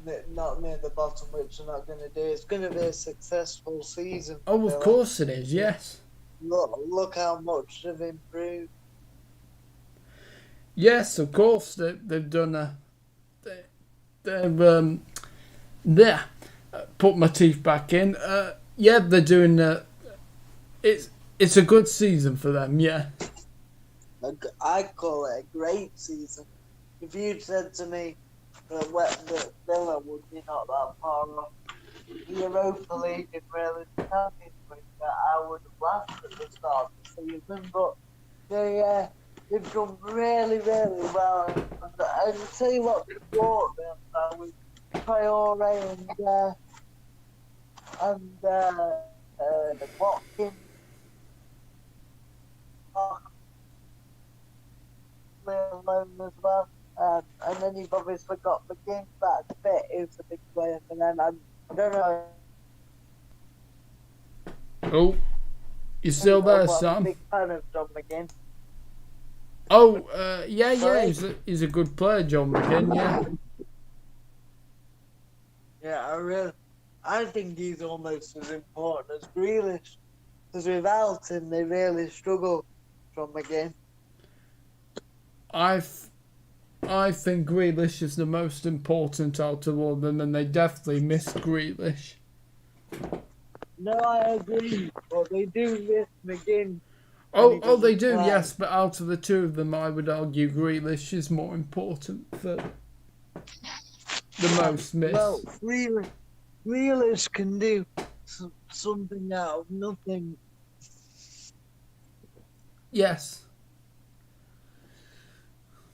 [SPEAKER 2] than not near the bottom, which they're not going to do, it's going to be a successful season.
[SPEAKER 1] Oh, of course it is. Yes.
[SPEAKER 2] Look how much they've improved.
[SPEAKER 1] Yes, of course they've done put my teeth back in. They're doing it's a good season for them. Yeah.
[SPEAKER 2] I call it a great season. If you'd said to me that Villa would be not that far off the Europa League and really the Champions League, I would have laughed at the start of the season. But they've done really, really well. And I'll tell you what they brought them with Traore and Watkins, alone as well. And then you've obviously got McGinn, that's fit, who's a big player for them. I don't know.
[SPEAKER 1] Oh, you still there,
[SPEAKER 2] I'm a
[SPEAKER 1] Sam?
[SPEAKER 2] big fan of John McGinn.
[SPEAKER 1] Oh, yeah,
[SPEAKER 2] Sorry?
[SPEAKER 1] he's a good player, John McGinn, yeah.
[SPEAKER 2] Yeah, I think he's almost as important as Grealish. Because without him, they really struggle from McGinn.
[SPEAKER 1] I think Grealish is the most important out of all of them, and they definitely miss Grealish.
[SPEAKER 2] No, I agree, but they do miss McGinn.
[SPEAKER 1] Oh, they do,
[SPEAKER 2] play.
[SPEAKER 1] yes, but out of the two of them, I would argue Grealish is more important for the most miss.
[SPEAKER 2] Well, Grealish can do something out of nothing.
[SPEAKER 1] Yes.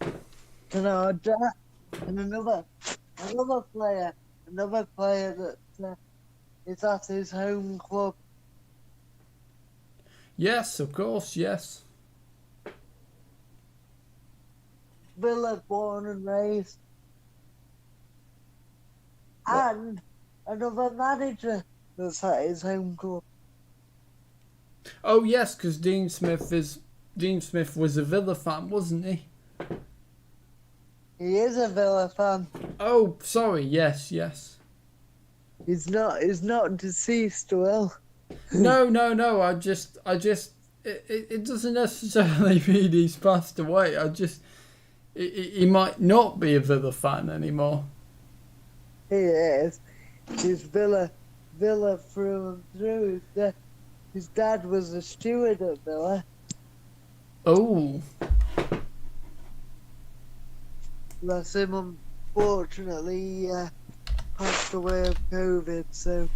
[SPEAKER 2] You know, and another player that is at his home club.
[SPEAKER 1] Yes, of course, yes.
[SPEAKER 2] Villa, born and raised.
[SPEAKER 1] What?
[SPEAKER 2] And another manager that's at his home club.
[SPEAKER 1] Oh, yes, because Dean Smith was a Villa fan, wasn't he?
[SPEAKER 2] He is a Villa fan.
[SPEAKER 1] Oh, sorry, yes.
[SPEAKER 2] He's not deceased, Will.
[SPEAKER 1] No, it doesn't necessarily mean he's passed away. He might not be a Villa fan anymore.
[SPEAKER 2] He is. He's Villa through and through. His dad was a steward at Villa.
[SPEAKER 1] Oh.
[SPEAKER 2] Bless him, unfortunately, he passed away of COVID, so,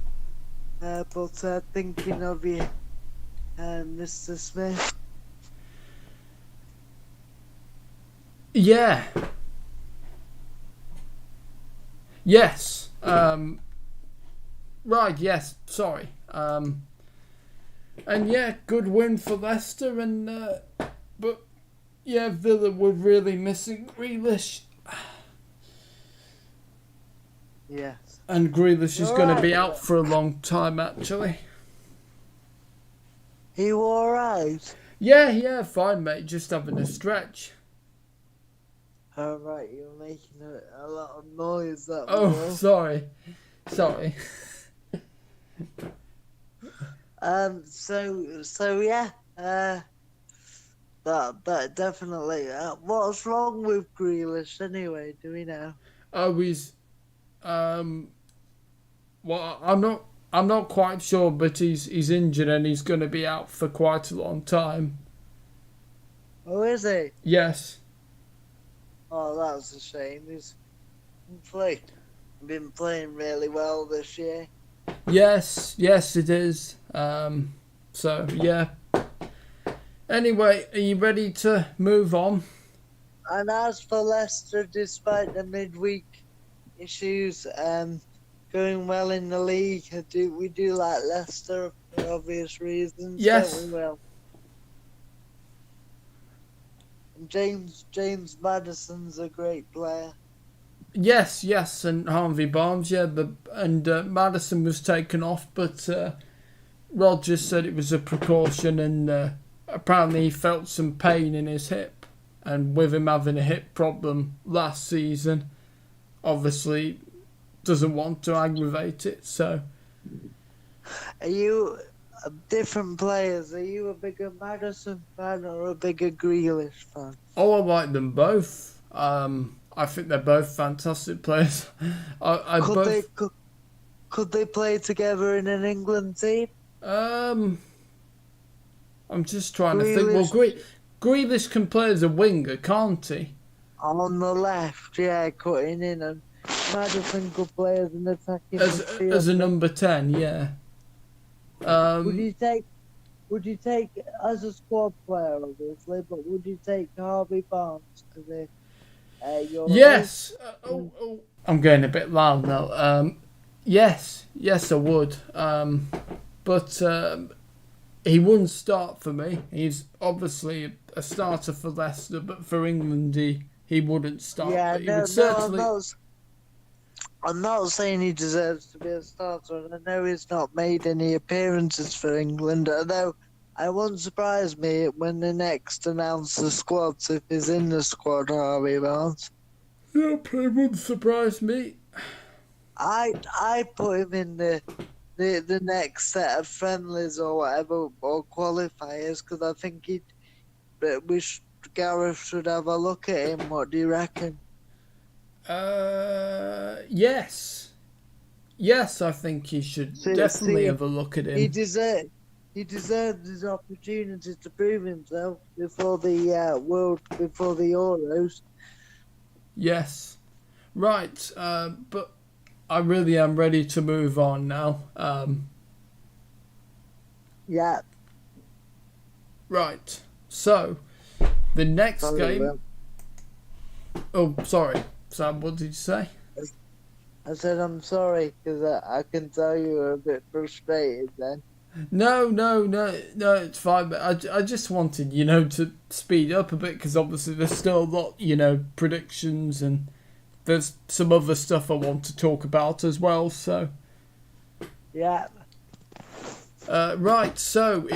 [SPEAKER 2] but thinking of you, Mr. Smith.
[SPEAKER 1] Yeah. Yes. Right, yes, sorry. And yeah, good win for Leicester, and but yeah, Villa were really missing Grealish.
[SPEAKER 2] Yes.
[SPEAKER 1] And Grealish is going to be
[SPEAKER 2] Alright.
[SPEAKER 1] out for a long time, actually.
[SPEAKER 2] You alright?
[SPEAKER 1] Yeah, fine, mate. Just having a stretch.
[SPEAKER 2] Alright, you're making a lot of noise, that
[SPEAKER 1] Oh,
[SPEAKER 2] Will.
[SPEAKER 1] sorry.
[SPEAKER 2] So yeah, that definitely. What's wrong with Grealish anyway? Do we know?
[SPEAKER 1] Oh, he's, well, I'm not quite sure, but he's injured and he's going to be out for quite a long time.
[SPEAKER 2] Oh, is he?
[SPEAKER 1] Yes.
[SPEAKER 2] Oh, that's a shame. He's been playing really well this year.
[SPEAKER 1] Yes, it is. So, yeah. Anyway, are you ready to move on?
[SPEAKER 2] And as for Leicester, despite the midweek issues, going well in the league, we do like Leicester for obvious reasons.
[SPEAKER 1] Yes.
[SPEAKER 2] Don't we, Will? And James Maddison's a great player.
[SPEAKER 1] Yes, and Harvey Barnes, yeah, Maddison was taken off, but Rodgers said it was a precaution, and apparently he felt some pain in his hip, and with him having a hip problem last season, obviously doesn't want to aggravate it, so...
[SPEAKER 2] Are you different players? Are you a bigger Maddison fan or a bigger Grealish fan?
[SPEAKER 1] Oh, I like them both. I think they're both fantastic players.
[SPEAKER 2] Could they play together in an England team?
[SPEAKER 1] I'm just trying to think. Well, Grealish can play as a winger, can't he?
[SPEAKER 2] On the left, yeah, cutting in, and Maddison could play as an attacking midfielder.
[SPEAKER 1] As a number 10, yeah.
[SPEAKER 2] Would you take as a squad player, obviously, but would you take Harvey Barnes to the
[SPEAKER 1] Yes. I'm getting a bit loud now. Yes, I would. but he wouldn't start for me. He's obviously a starter for Leicester, but for England he wouldn't start.
[SPEAKER 2] Yeah,
[SPEAKER 1] but he would certainly...
[SPEAKER 2] I'm not saying he deserves to be a starter, and I know he's not made any appearances for England, although it wouldn't surprise me when they next announce the squads if he's in the squad or he won't.
[SPEAKER 1] Yep, it wouldn't surprise me.
[SPEAKER 2] I put him in the next set of friendlies or whatever, or qualifiers, because I think Gareth should have a look at him. What do you reckon?
[SPEAKER 1] Yes. Yes, I think he should definitely have a look at him.
[SPEAKER 2] He deserved his opportunity to prove himself before the Euros.
[SPEAKER 1] Yes. Right, but I really am ready to move on now.
[SPEAKER 2] Yeah.
[SPEAKER 1] Right. So, the next game...
[SPEAKER 2] Will.
[SPEAKER 1] Oh, sorry. Sam, what did you say?
[SPEAKER 2] I said I'm sorry, because I can tell you were a bit frustrated then.
[SPEAKER 1] No, it's fine. But I just wanted, to speed up a bit, because obviously there's still a lot, predictions, and there's some other stuff I want to talk about as well, so...
[SPEAKER 2] Yeah.
[SPEAKER 1] Right, so,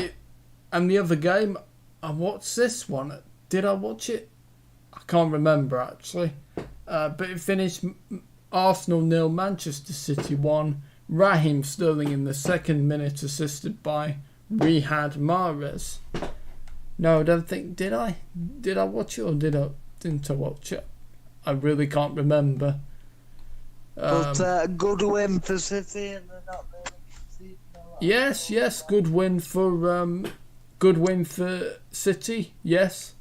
[SPEAKER 1] and the other game, I watched this one. Did I watch it? I can't remember, actually. But it finished Arsenal 0, Manchester City 1. Raheem Sterling in the second minute, assisted by Riyad Mahrez. No, I don't think... Did I watch it or didn't I watch it? I really can't remember.
[SPEAKER 2] But good win for City, and they're not really...
[SPEAKER 1] Yes, good win for City. Yes.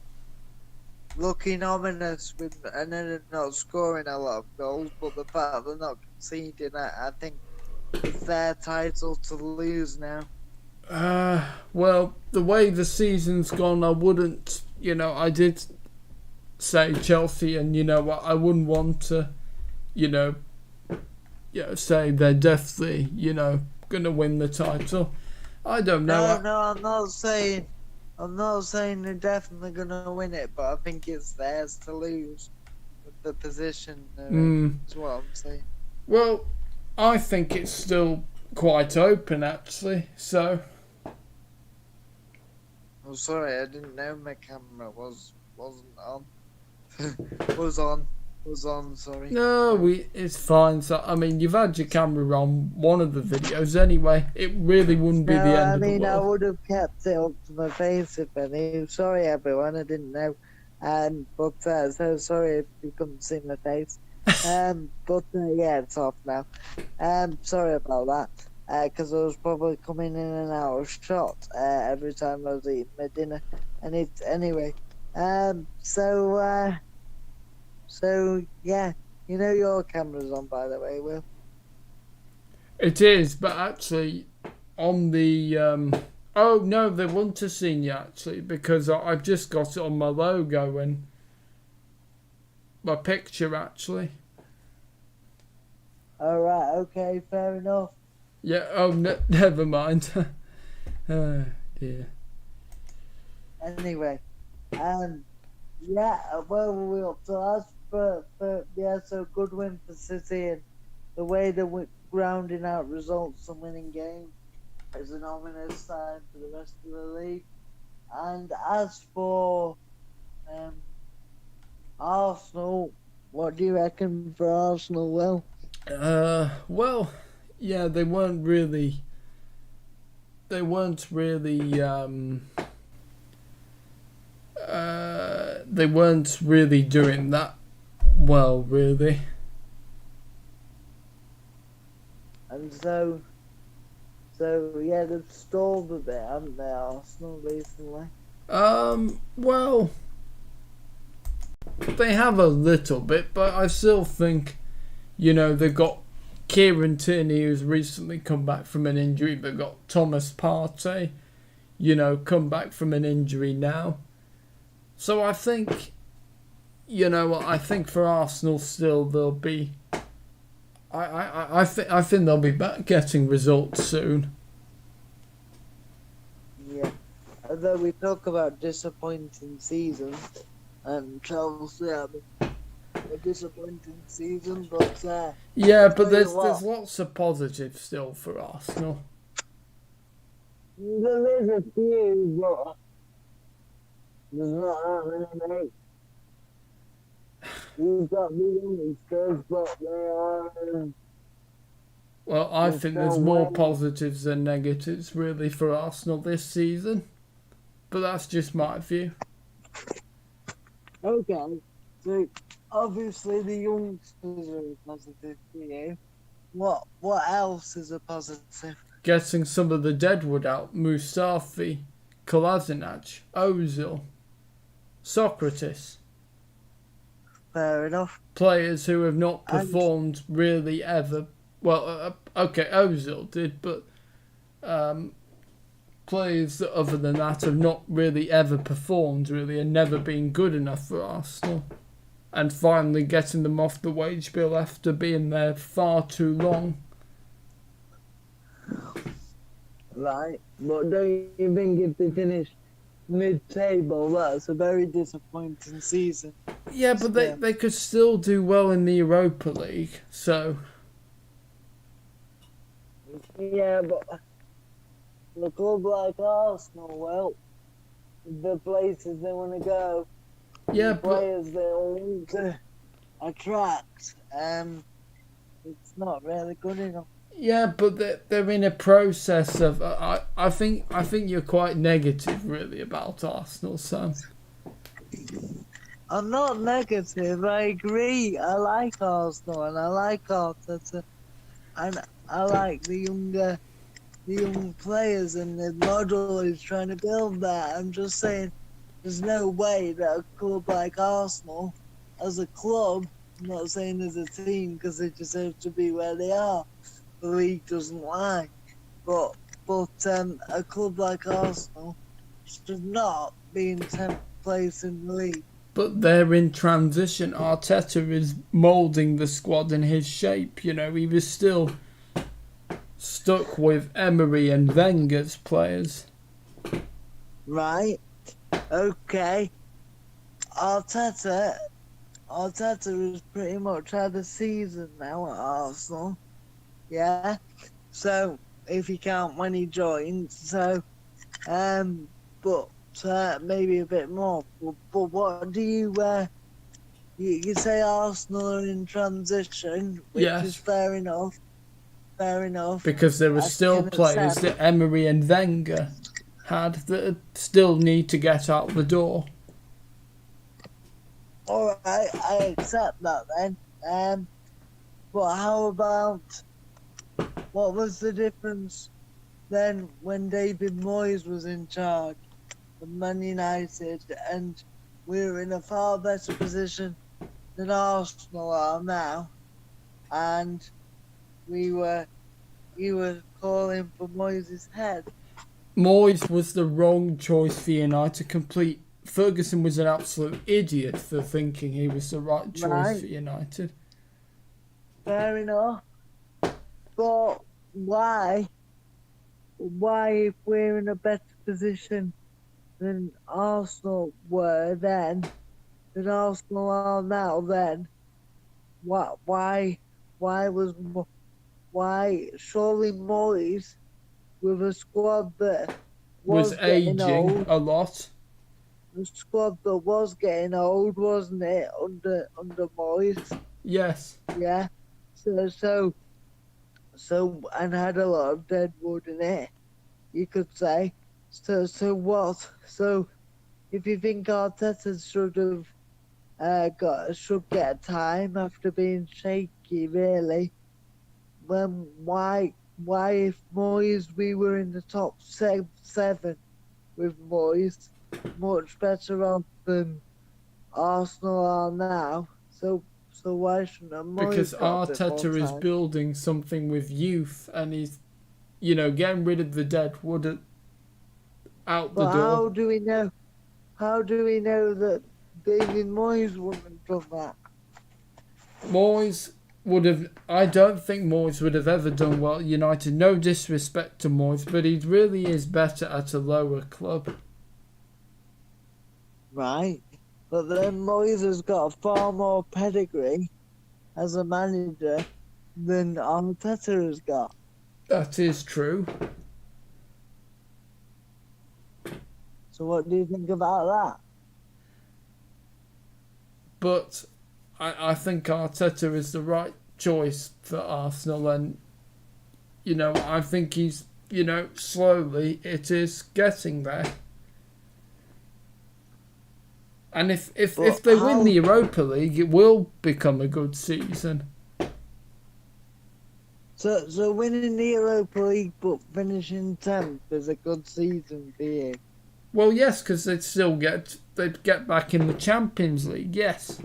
[SPEAKER 2] Looking ominous and then not scoring a lot of goals, but the fact they're not conceding, I think it's their title to lose now.
[SPEAKER 1] Well, the way the season's gone, I wouldn't. I did say Chelsea, and I wouldn't want to, say they're definitely, going to win the title. I don't know.
[SPEAKER 2] No, I'm not saying they're definitely going to win it, but I think it's theirs to lose with the position. Is what I'm saying.
[SPEAKER 1] Well, I think it's still quite open, actually. So.
[SPEAKER 2] Oh, sorry, I didn't know my camera wasn't on. was on. Sorry.
[SPEAKER 1] No, it's fine. So I mean, you've had your camera on one of the videos anyway. It really wouldn't be the end of the world.
[SPEAKER 2] I would have kept it up to my face if I knew. Sorry, everyone, I didn't know. But so sorry if you couldn't see my face. But yeah, it's off now. Sorry about that. Because I was probably coming in and out of shot every time I was eating my dinner. And it's anyway. So yeah, your camera's on, by the way, Will.
[SPEAKER 1] It is, but actually, on the oh no, they wouldn't have seen you actually, because I've just got it on my logo and my picture actually.
[SPEAKER 2] All right, okay, fair enough.
[SPEAKER 1] Yeah. Oh, never mind. Oh dear.
[SPEAKER 2] Anyway, yeah, well, so as for so good win for City, and the way they're grounding out results and winning games is an ominous sign for the rest of the league. And as for Arsenal, what do you reckon for Arsenal, Will?
[SPEAKER 1] Well, yeah, they weren't really doing that well, really.
[SPEAKER 2] And so yeah, they've stalled a bit, haven't they, Arsenal, recently?
[SPEAKER 1] Well, they have a little bit, but I still think, they've got Kieran Tierney, who's recently come back from an injury. They've got Thomas Partey, come back from an injury now. So I think, I think for Arsenal still they'll be. I think they'll be back getting results soon.
[SPEAKER 2] although we talk about disappointing seasons, and Chelsea having a disappointing season, but
[SPEAKER 1] yeah, but
[SPEAKER 2] tell you
[SPEAKER 1] there's
[SPEAKER 2] what.
[SPEAKER 1] lots of positives still for Arsenal.
[SPEAKER 2] There is a few, but there's not that many. You've got the youngsters, but they are.
[SPEAKER 1] Well, I
[SPEAKER 2] There's
[SPEAKER 1] think
[SPEAKER 2] no
[SPEAKER 1] there's more
[SPEAKER 2] way.
[SPEAKER 1] positives than negatives really for Arsenal this season, but that's just my view.
[SPEAKER 2] Okay, so obviously the youngsters are a positive for you. What else is a positive?
[SPEAKER 1] Getting some of the deadwood out, Mustafi, Kolasinac, Ozil, Socrates.
[SPEAKER 2] Fair enough.
[SPEAKER 1] Players who have not
[SPEAKER 2] And-
[SPEAKER 1] performed really ever. Well, okay, Ozil did, but players that other than that have not really ever performed really and never been good enough for Arsenal. And finally getting them off the wage bill after being there far too long.
[SPEAKER 2] Right, but don't you think if they finish mid-table, that's a very disappointing season?
[SPEAKER 1] Yeah, but
[SPEAKER 2] Still.
[SPEAKER 1] they could still do well in the Europa League, so...
[SPEAKER 2] Yeah, but a club like Arsenal, well, the places they want to go,
[SPEAKER 1] Yeah,
[SPEAKER 2] the
[SPEAKER 1] but
[SPEAKER 2] players they want to attract, it's not really good enough.
[SPEAKER 1] yeah, but they're in a process of... I think you're quite negative, really, about Arsenal, Sam.
[SPEAKER 2] I'm not negative, I agree. I like Arsenal and I like Arteta. And I like the young players and the model he's trying to build that. I'm just saying there's no way that a club like Arsenal, as a club, I'm not saying as a team because they deserve to be where they are, the league doesn't lie. But a club like Arsenal should not be in 10th place in the league.
[SPEAKER 1] But they're in transition. Arteta is moulding the squad in his shape. You know, he was still stuck with Emery and Wenger's players.
[SPEAKER 2] Right? Okay. Arteta has pretty much had a season now at Arsenal. Yeah? So, if he can't when he joins, so, but maybe a bit more. But what do you say Arsenal are in transition, which
[SPEAKER 1] Yes.
[SPEAKER 2] is fair enough. Fair enough.
[SPEAKER 1] Because there are
[SPEAKER 2] I
[SPEAKER 1] still
[SPEAKER 2] can
[SPEAKER 1] players
[SPEAKER 2] accept.
[SPEAKER 1] that Emery and Wenger had that still need to get out the door.
[SPEAKER 2] Alright, I accept that then. But how about what was the difference then when David Moyes was in charge of Man United and we were in a far better position than Arsenal are now, and you were calling for Moyes' head?
[SPEAKER 1] Moyes was the wrong choice for United. Ferguson was an absolute idiot for thinking he was the right choice
[SPEAKER 2] Right.
[SPEAKER 1] for United.
[SPEAKER 2] Fair enough. But why if we're in a better position than Arsenal were then, than Arsenal are now then, why surely Moyes with a squad that
[SPEAKER 1] Was
[SPEAKER 2] getting
[SPEAKER 1] aging
[SPEAKER 2] old,
[SPEAKER 1] a lot.
[SPEAKER 2] the squad that was getting old, wasn't it, under Moyes?
[SPEAKER 1] Yes.
[SPEAKER 2] Yeah. So and had a lot of dead wood in it, you could say. So what? So if you think Arteta should get time after being shaky, really, then why if Moyes, we were in the top 7 with Moyes, much better off than Arsenal are now. So why shouldn't Moyes
[SPEAKER 1] Because
[SPEAKER 2] got a bit more
[SPEAKER 1] Arteta is
[SPEAKER 2] time?
[SPEAKER 1] building something with youth and he's, getting rid of the dead wood out the
[SPEAKER 2] But
[SPEAKER 1] door.
[SPEAKER 2] how do we know? How do we know that David Moyes wouldn't have done that?
[SPEAKER 1] I don't think Moyes would have ever done well at United. No disrespect to Moyes, but he really is better at a lower club.
[SPEAKER 2] Right. But then Moyes has got far more pedigree as a manager than Arteta has got.
[SPEAKER 1] That is true.
[SPEAKER 2] So what do you think about that?
[SPEAKER 1] But I think Arteta is the right choice for Arsenal, and I think he's slowly it is getting there. And if they win the Europa League, it will become a good season.
[SPEAKER 2] So winning the Europa League but finishing 10th is a good season for you?
[SPEAKER 1] Well, yes, because they'd get back in the Champions League. Yes,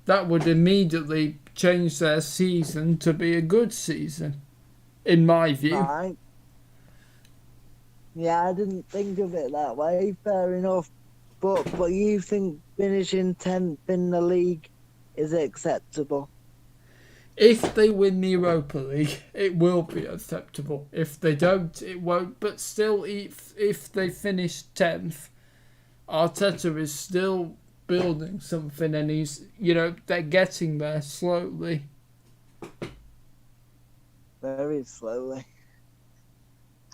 [SPEAKER 1] that would immediately change their season to be a good season, in my view.
[SPEAKER 2] Right. Yeah, I didn't think of it that way. Fair enough. But you think finishing 10th in the league is acceptable?
[SPEAKER 1] If they win the Europa League, it will be acceptable. If they don't, it won't. But still, if they finish 10th, Arteta is still building something, and they're getting there slowly.
[SPEAKER 2] Very slowly.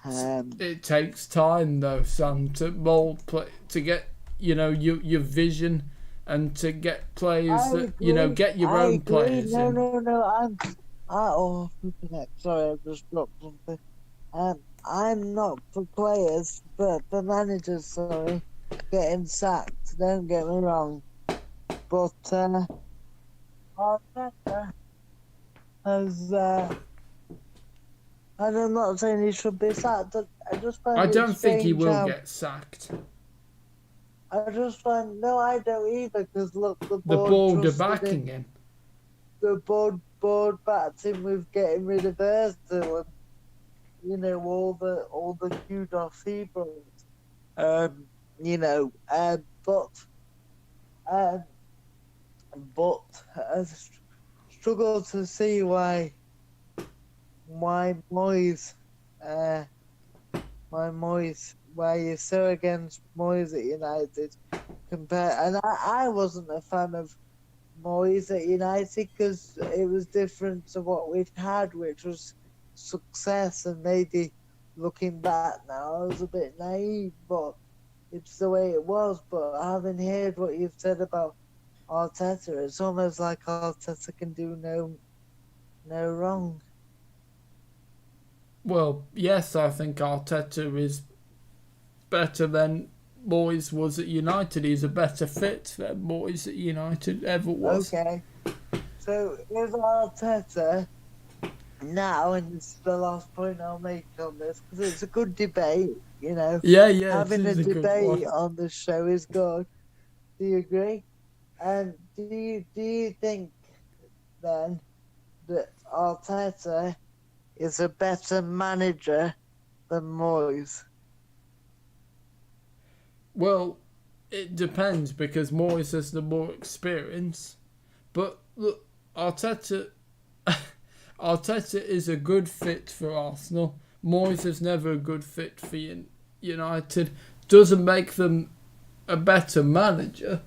[SPEAKER 1] It takes time, though, Sam, to mould play, to get your vision, and to get players that get your own players.
[SPEAKER 2] No. Sorry, I just dropped something. I'm not for players, but for managers. Sorry, getting sacked. Don't get me wrong, but Arteta has. And I'm not saying he should be sacked. I
[SPEAKER 1] don't think he will get sacked.
[SPEAKER 2] I don't either, because look, the
[SPEAKER 1] board are backing him.
[SPEAKER 2] The board backed him with getting rid of Özil and all the kudos he brought. But I struggle to see why Moyes, why you're so against Moyes at United and I wasn't a fan of Moyes at United because it was different to what we'd had, which was success, and maybe looking back now I was a bit naive, but it's the way it was. But having heard what you've said about Arteta, it's almost like Arteta can do no wrong.
[SPEAKER 1] Well, yes, I think Arteta is better than Moyes was at United. He's a better fit than Moyes at United ever was.
[SPEAKER 2] Okay. So, is Arteta now, and this is the last point I'll make on this, because it's a good debate,
[SPEAKER 1] Yeah.
[SPEAKER 2] Having a debate on the show is good. Do you agree? And do you think, then, that Arteta is a better manager than Moyes?
[SPEAKER 1] Well, it depends, because Moyes has the more experience. But look, Arteta is a good fit for Arsenal. Moyes is never a good fit for United. Doesn't make them a better manager,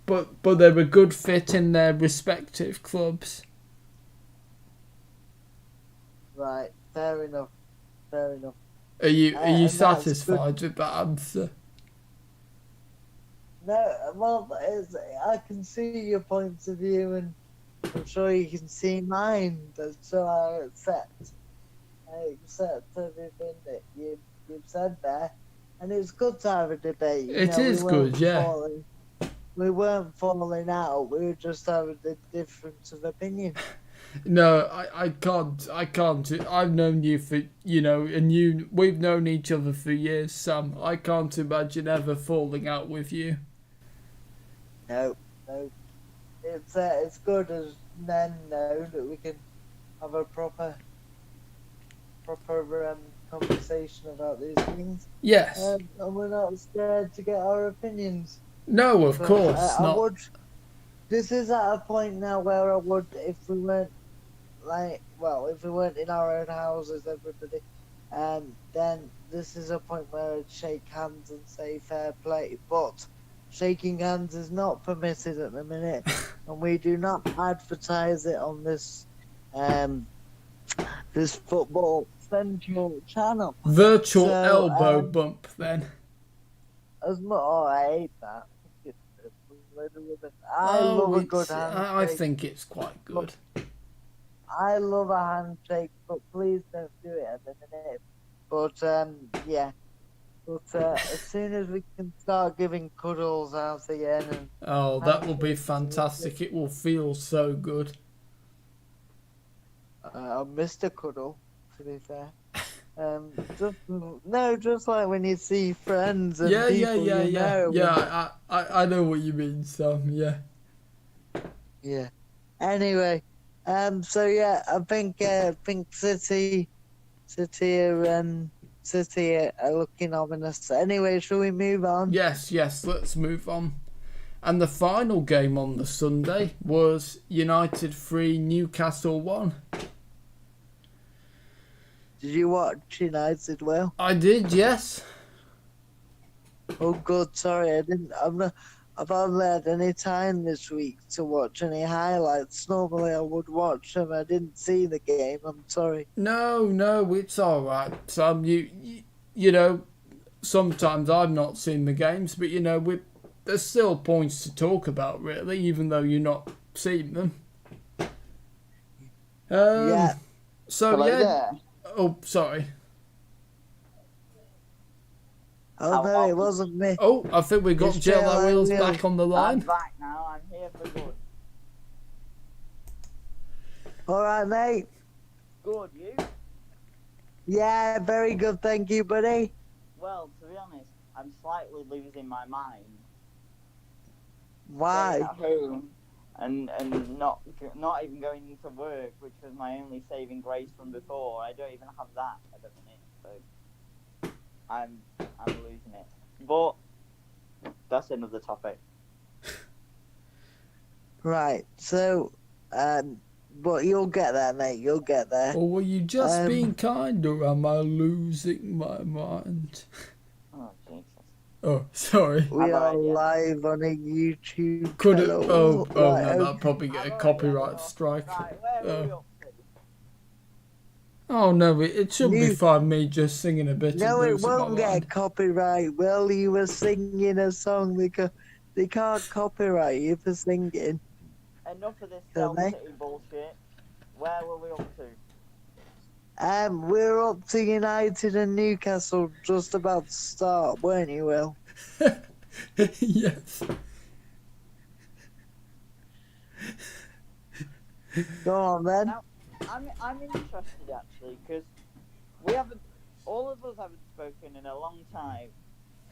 [SPEAKER 1] but they're a good fit in their respective clubs.
[SPEAKER 2] Right, fair enough.
[SPEAKER 1] Are you satisfied with that answer?
[SPEAKER 2] No, well, I can see your point of view, and I'm sure you can see mine. So I accept everything that you've said there, and it's good to have a debate.
[SPEAKER 1] It is good, yeah.
[SPEAKER 2] We weren't falling out. We were just having a difference of opinion.
[SPEAKER 1] No, I can't. I've known you for, and we've known each other for years, Sam. I can't imagine ever falling out with you.
[SPEAKER 2] No. It's good as men know that we can have a proper conversation about these things.
[SPEAKER 1] Yes.
[SPEAKER 2] And we're not scared to get our opinions.
[SPEAKER 1] No, of course not.
[SPEAKER 2] This is at a point now where I would, if we weren't in our own houses, everybody, then this is a point where I'd shake hands and say fair play. But shaking hands is not permitted at the minute, and we do not advertise it on this this Football Central channel.
[SPEAKER 1] Virtual
[SPEAKER 2] So,
[SPEAKER 1] elbow bump, then.
[SPEAKER 2] As much, I hate that. I love a good handshake.
[SPEAKER 1] I think it's quite good.
[SPEAKER 2] I love a handshake, but please don't do it at the minute. But yeah. But as soon as we can start giving cuddles out again, and
[SPEAKER 1] Oh, that will be fantastic. It will feel so good.
[SPEAKER 2] I missed a cuddle, to be fair. Just like when you see friends and people you know.
[SPEAKER 1] Yeah, I know what you mean, Sam. Yeah.
[SPEAKER 2] Yeah. Anyway, so yeah, I think City are looking ominous. Anyway, shall we move on?
[SPEAKER 1] Yes, let's move on. And the final game on the Sunday was United 3, Newcastle 1.
[SPEAKER 2] Did you watch United? Well,
[SPEAKER 1] I did, yes.
[SPEAKER 2] oh good, sorry, I didn't. I've hardly had any time this week to watch any highlights. Normally I would watch them. I didn't see the game. I'm sorry.
[SPEAKER 1] No, it's all right, Sam. You know, sometimes I've not seen the games, but there's still points to talk about, really, even though you're not seeing them.
[SPEAKER 2] Yeah.
[SPEAKER 1] So
[SPEAKER 3] Hello
[SPEAKER 1] yeah.
[SPEAKER 3] there.
[SPEAKER 1] Oh, sorry.
[SPEAKER 2] Oh no, it wasn't me.
[SPEAKER 1] Oh, I think we got
[SPEAKER 2] It's
[SPEAKER 1] JLIWheels
[SPEAKER 2] JLIWheels.
[SPEAKER 1] back on the
[SPEAKER 3] I'm
[SPEAKER 1] line.
[SPEAKER 3] back now. I'm here for good.
[SPEAKER 2] All right, mate.
[SPEAKER 3] Good, you?
[SPEAKER 2] Yeah, very good. Thank you, buddy.
[SPEAKER 3] Well, to be honest, I'm slightly losing my mind.
[SPEAKER 2] Why?
[SPEAKER 3] Staying at home and not even going into work, which was my only saving grace from before. I don't even have that at the minute, so I'm losing it. But that's another topic.
[SPEAKER 2] Right. So, but you'll get there, mate. You'll get there.
[SPEAKER 1] Or were you just being kind, or am I losing my mind?
[SPEAKER 3] Oh, Jesus.
[SPEAKER 1] Oh, sorry.
[SPEAKER 2] We are
[SPEAKER 3] idea.
[SPEAKER 2] live on a YouTube
[SPEAKER 1] Could it?
[SPEAKER 2] channel.
[SPEAKER 1] Oh,
[SPEAKER 2] Right,
[SPEAKER 1] no,
[SPEAKER 2] okay.
[SPEAKER 1] that'll probably get a copyright strike.
[SPEAKER 3] Right, where are we up to?
[SPEAKER 1] Oh no, it should be
[SPEAKER 2] You-
[SPEAKER 1] fine. Me just singing a bit.
[SPEAKER 2] No,
[SPEAKER 1] and
[SPEAKER 2] it
[SPEAKER 1] losing my
[SPEAKER 2] won't get
[SPEAKER 1] mind.
[SPEAKER 2] copyright. Well, you were singing a song. They can't copyright you for singing.
[SPEAKER 3] Enough of this
[SPEAKER 2] Can they?
[SPEAKER 3] City bullshit. Where were we up to?
[SPEAKER 2] We're up to United and Newcastle just about to start, weren't you, Will?
[SPEAKER 1] Yes.
[SPEAKER 2] Go on then.
[SPEAKER 3] Now, I'm interested actually because all of us haven't spoken in a long time.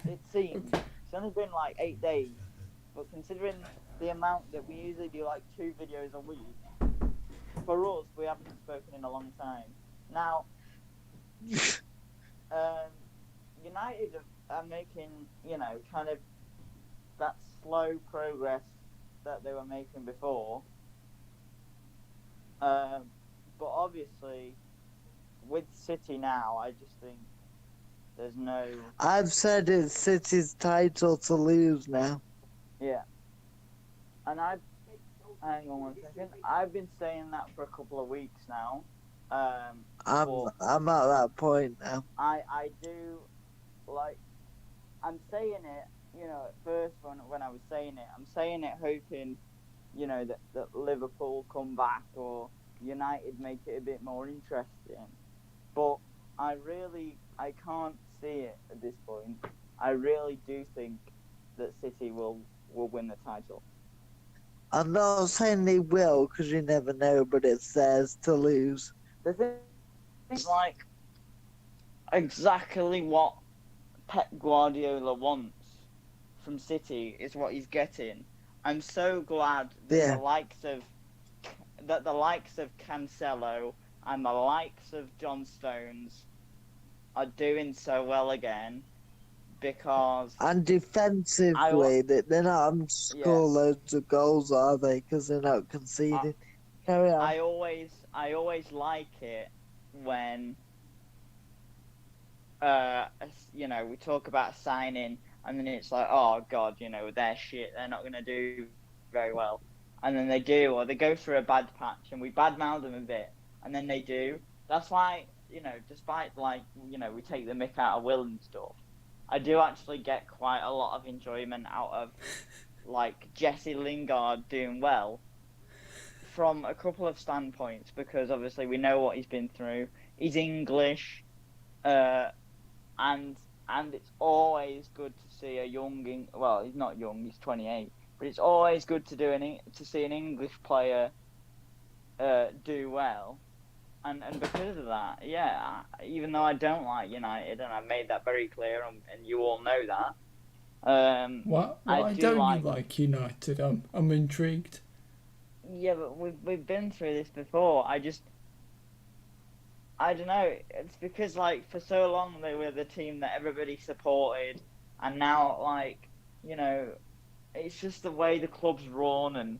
[SPEAKER 3] It seems it's only been like 8 days, but considering the amount that we usually do, like 2 videos a week, for us we haven't spoken in a long time. Now, United are making kind of that slow progress that they were making before. But obviously, with City now, I just think there's no...
[SPEAKER 2] I've said it's City's title to lose now.
[SPEAKER 3] Yeah. And hang on 1 second. I've been saying that for a couple of weeks now.
[SPEAKER 2] I'm at that point now.
[SPEAKER 3] I do, like... I'm saying it, at first when I was saying it, I'm saying it hoping, that Liverpool come back or United make it a bit more interesting. But I can't see it at this point. I really do think that City will win the title.
[SPEAKER 2] I'm not saying they will, because you never know, but it's theirs to lose.
[SPEAKER 3] The thing is, like, exactly what Pep Guardiola wants from City is what he's getting. I'm so glad that the likes of Cancelo and the likes of John Stones are doing so well again, because
[SPEAKER 2] And defensively, they're not having to score loads of goals, are they? Because they're not conceding. Carry on.
[SPEAKER 3] I always like it when we talk about signing, and then it's like, oh God, they're shit. They're not going to do very well. And then they do, or they go through a bad patch, and we badmouth them a bit, and then they do. That's why, despite we take the mick out of Will and stuff, I do actually get quite a lot of enjoyment out of Jesse Lingard doing well from a couple of standpoints, because obviously we know what he's been through. He's English, and it's always good to see a well, he's not young, he's 28, but it's always good to see an English player do well, and because of that, yeah, even though I don't like United, and I made that very clear, and you all know that.
[SPEAKER 1] Why don't you like United? I'm intrigued.
[SPEAKER 3] Yeah, but we've been through this before. I don't know. It's because for so long they were the team that everybody supported, and now it's just the way the club's run, and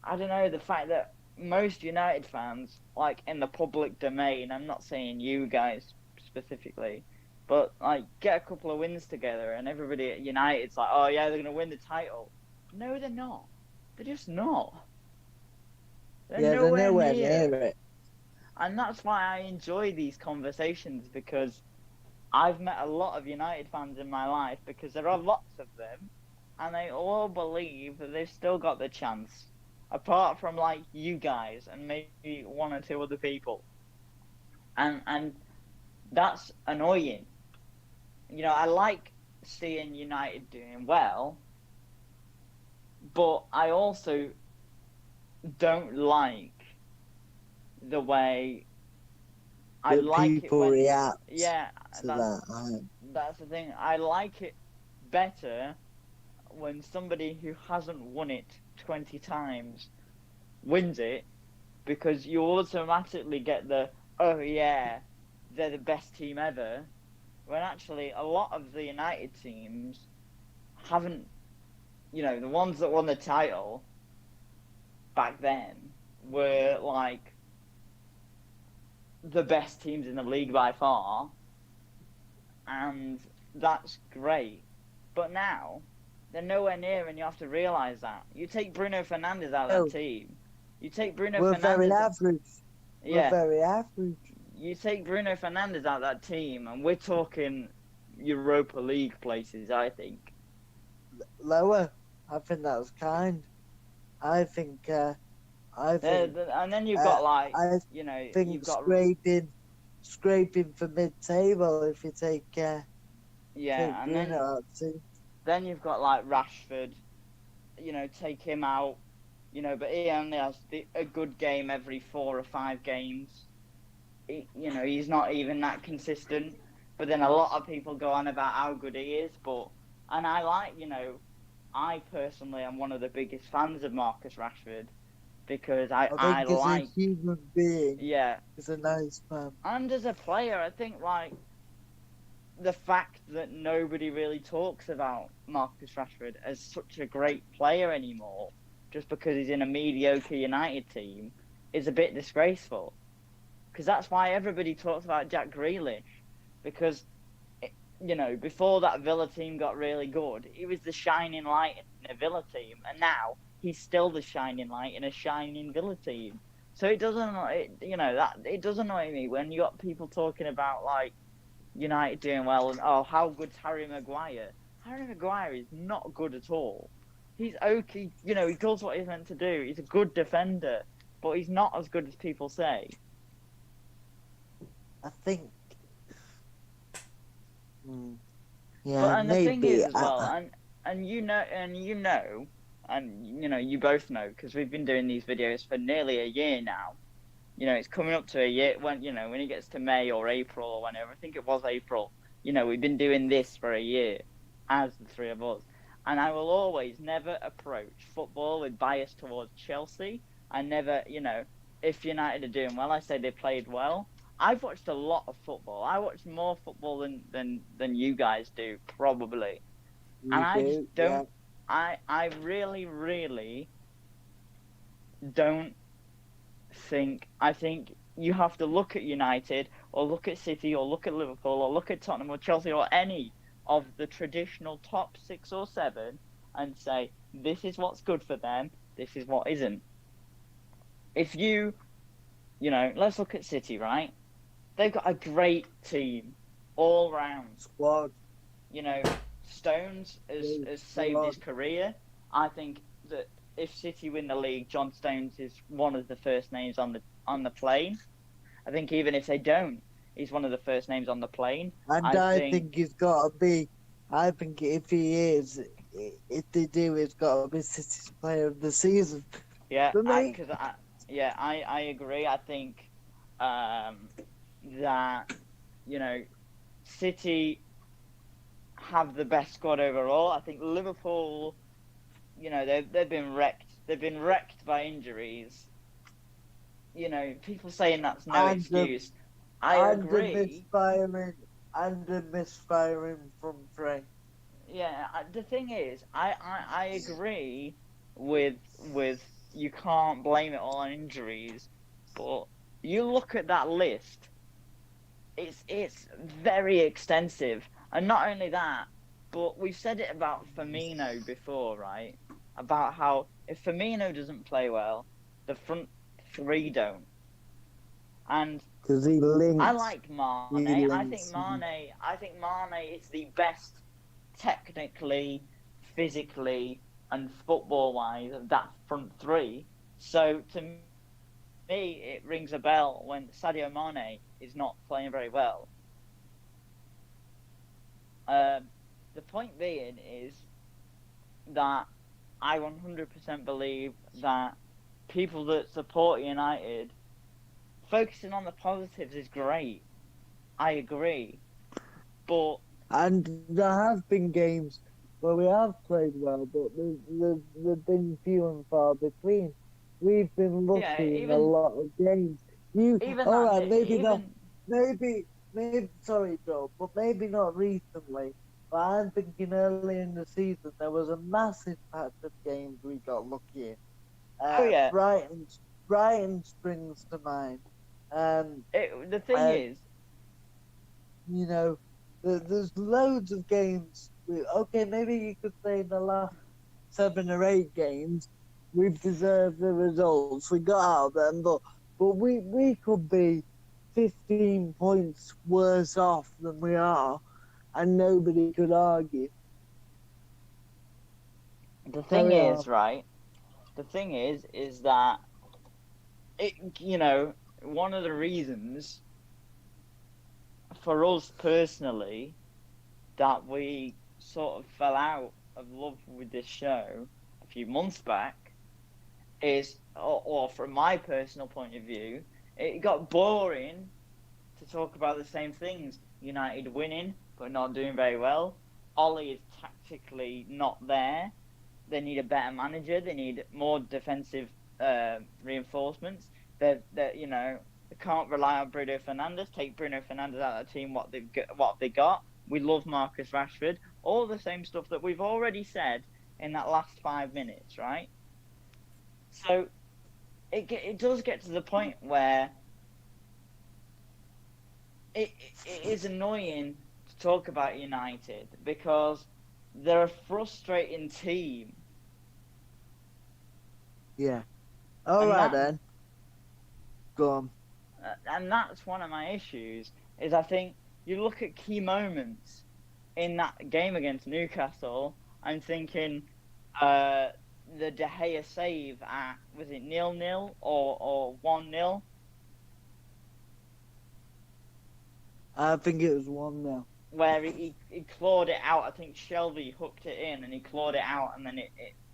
[SPEAKER 3] I don't know, the fact that most United fans, in the public domain, I'm not saying you guys specifically, but get a couple of wins together, and everybody at United's like, oh yeah, they're gonna win the title. No, they're not. They're just not. They're nowhere near
[SPEAKER 2] it.
[SPEAKER 3] And that's why I enjoy these conversations, because I've met a lot of United fans in my life, because there are lots of them, and they all believe that they've still got the chance, apart from you guys and maybe one or two other people. And that's annoying. I like seeing United doing well, but I also don't like the way
[SPEAKER 2] people react.
[SPEAKER 3] Yeah,
[SPEAKER 2] to
[SPEAKER 3] that's the thing. I like it better when somebody who hasn't won it 20 times wins it, because you automatically get oh yeah, they're the best team ever, when actually a lot of the United teams haven't, the ones that won the title back then were the best teams in the league by far, and that's great. But now they're nowhere near, and you have to realise that. You take Bruno Fernandes out of that team. You take Bruno
[SPEAKER 2] We're
[SPEAKER 3] Fernandes.
[SPEAKER 2] Very average.
[SPEAKER 3] Yeah.
[SPEAKER 2] We're very average.
[SPEAKER 3] You take Bruno Fernandes out of that team, and we're talking Europa League places, I think.
[SPEAKER 2] Lower. I think that was kind. I think.
[SPEAKER 3] And then you've got
[SPEAKER 2] you've got scraping for mid-table if you take.
[SPEAKER 3] And
[SPEAKER 2] Bruno
[SPEAKER 3] then you've got Rashford. Take him out. But he only has a good game every 4 or 5 games. He's not even that consistent. But then a lot of people go on about how good he is. And I personally am one of the biggest fans of Marcus Rashford, because I
[SPEAKER 2] think as
[SPEAKER 3] like
[SPEAKER 2] a human being.
[SPEAKER 3] Yeah.
[SPEAKER 2] He's a nice man.
[SPEAKER 3] And as a player, I think the fact that nobody really talks about Marcus Rashford as such a great player anymore, just because he's in a mediocre United team, is a bit disgraceful. Because that's why everybody talks about Jack Grealish. Because, before that Villa team got really good, he was the shining light in a Villa team. And now he's still the shining light in a shining Villa team. So it does annoy me when you got people talking about, United doing well, and, oh, how good's Harry Maguire? Harry Maguire is not good at all. He's okay, he does what he's meant to do. He's a good defender, but he's not as good as people say.
[SPEAKER 2] I think. Yeah,
[SPEAKER 3] but, and
[SPEAKER 2] maybe.
[SPEAKER 3] The thing is as well, and you both know, because we've been doing these videos for nearly a year now. It's coming up to a year when it gets to May or April or whenever. I think it was April. We've been doing this for a year, as the three of us. And I will always never approach football with bias towards Chelsea. I never, if United are doing well, I say they played well. I've watched a lot of football. I watch more football than you guys do, probably. I just don't. Yeah. I really, really don't think. I think you have to look at United or look at City or look at Liverpool or look at Tottenham or Chelsea or any of the traditional top 6 or 7 and say, this is what's good for them, this is what isn't. If let's look at City, right? They've got a great team all round.
[SPEAKER 2] Squad.
[SPEAKER 3] Stones has saved his career. I think that if City win the league, John Stones is one of the first names on the plane. I think even if they don't, he's one of the first names on the plane.
[SPEAKER 2] And I think he's got to be. I think if he is, if they do, he's got to be City's player of the season.
[SPEAKER 3] Yeah,
[SPEAKER 2] For me.
[SPEAKER 3] I agree. I think that City have the best squad overall. I think Liverpool, they've been wrecked. They've been wrecked by injuries. People saying that's no excuse. I agree.
[SPEAKER 2] And the misfiring from Trey.
[SPEAKER 3] Yeah, the thing is, I agree with you can't blame it all on injuries, but you look at that list, it's very extensive. And not only that, but we've said it about Firmino before, right? About how if Firmino doesn't play well, the front 3 don't. And
[SPEAKER 2] because he links.
[SPEAKER 3] I like Mane. I think Mane is the best technically, physically, and football-wise of that front 3. So to me, it rings a bell when Sadio Mane is not playing very well. The point being is that I 100% believe that people that support United, focusing on the positives is great. I agree.
[SPEAKER 2] And there have been games where we have played well, but they've been few and far between. We've been lucky in a lot of games. Sorry, Joe, but maybe not recently. But I'm thinking early in the season there was a massive patch of games we got lucky in. Brighton springs to mind.
[SPEAKER 3] The thing is,
[SPEAKER 2] there's loads of games. Maybe you could say in the last 7 or 8 games we've deserved the results. We got out of them, but we could be 15 points worse off than we are, and nobody could argue.
[SPEAKER 3] The thing is, right? The thing is that one of the reasons for us personally that we sort of fell out of love with this show a few months back is, or from my personal point of view, it got boring to talk about the same things. United winning but not doing very well. Ollie is tactically not there. They need a better manager. They need more defensive reinforcements. They can't rely on Bruno Fernandes. Take Bruno Fernandes out of the team. What they got. We love Marcus Rashford. All the same stuff that we've already said in that last 5 minutes, right? So it does get to the point where it is annoying to talk about United because they're a frustrating team.
[SPEAKER 2] Yeah. All right then. Go on.
[SPEAKER 3] And that's one of my issues, is I think you look at key moments in that game against Newcastle, I'm thinking the De Gea save at, was it 0-0 or 1-0?
[SPEAKER 2] I think it was 1-0.
[SPEAKER 3] Where he clawed it out. I think Shelby hooked it in and he clawed it out, and then it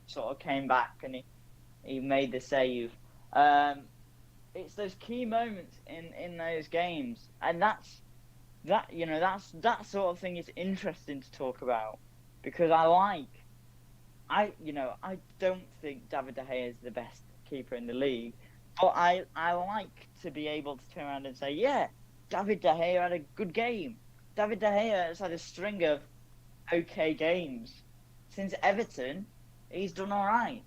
[SPEAKER 3] sort of came back and he made the save. It's those key moments in those games, and that sort of thing is interesting to talk about, because I don't think David De Gea is the best keeper in the league, but I like to be able to turn around and say, yeah, David De Gea had a good game. David De Gea has had a string of okay games. Since Everton, he's done all right.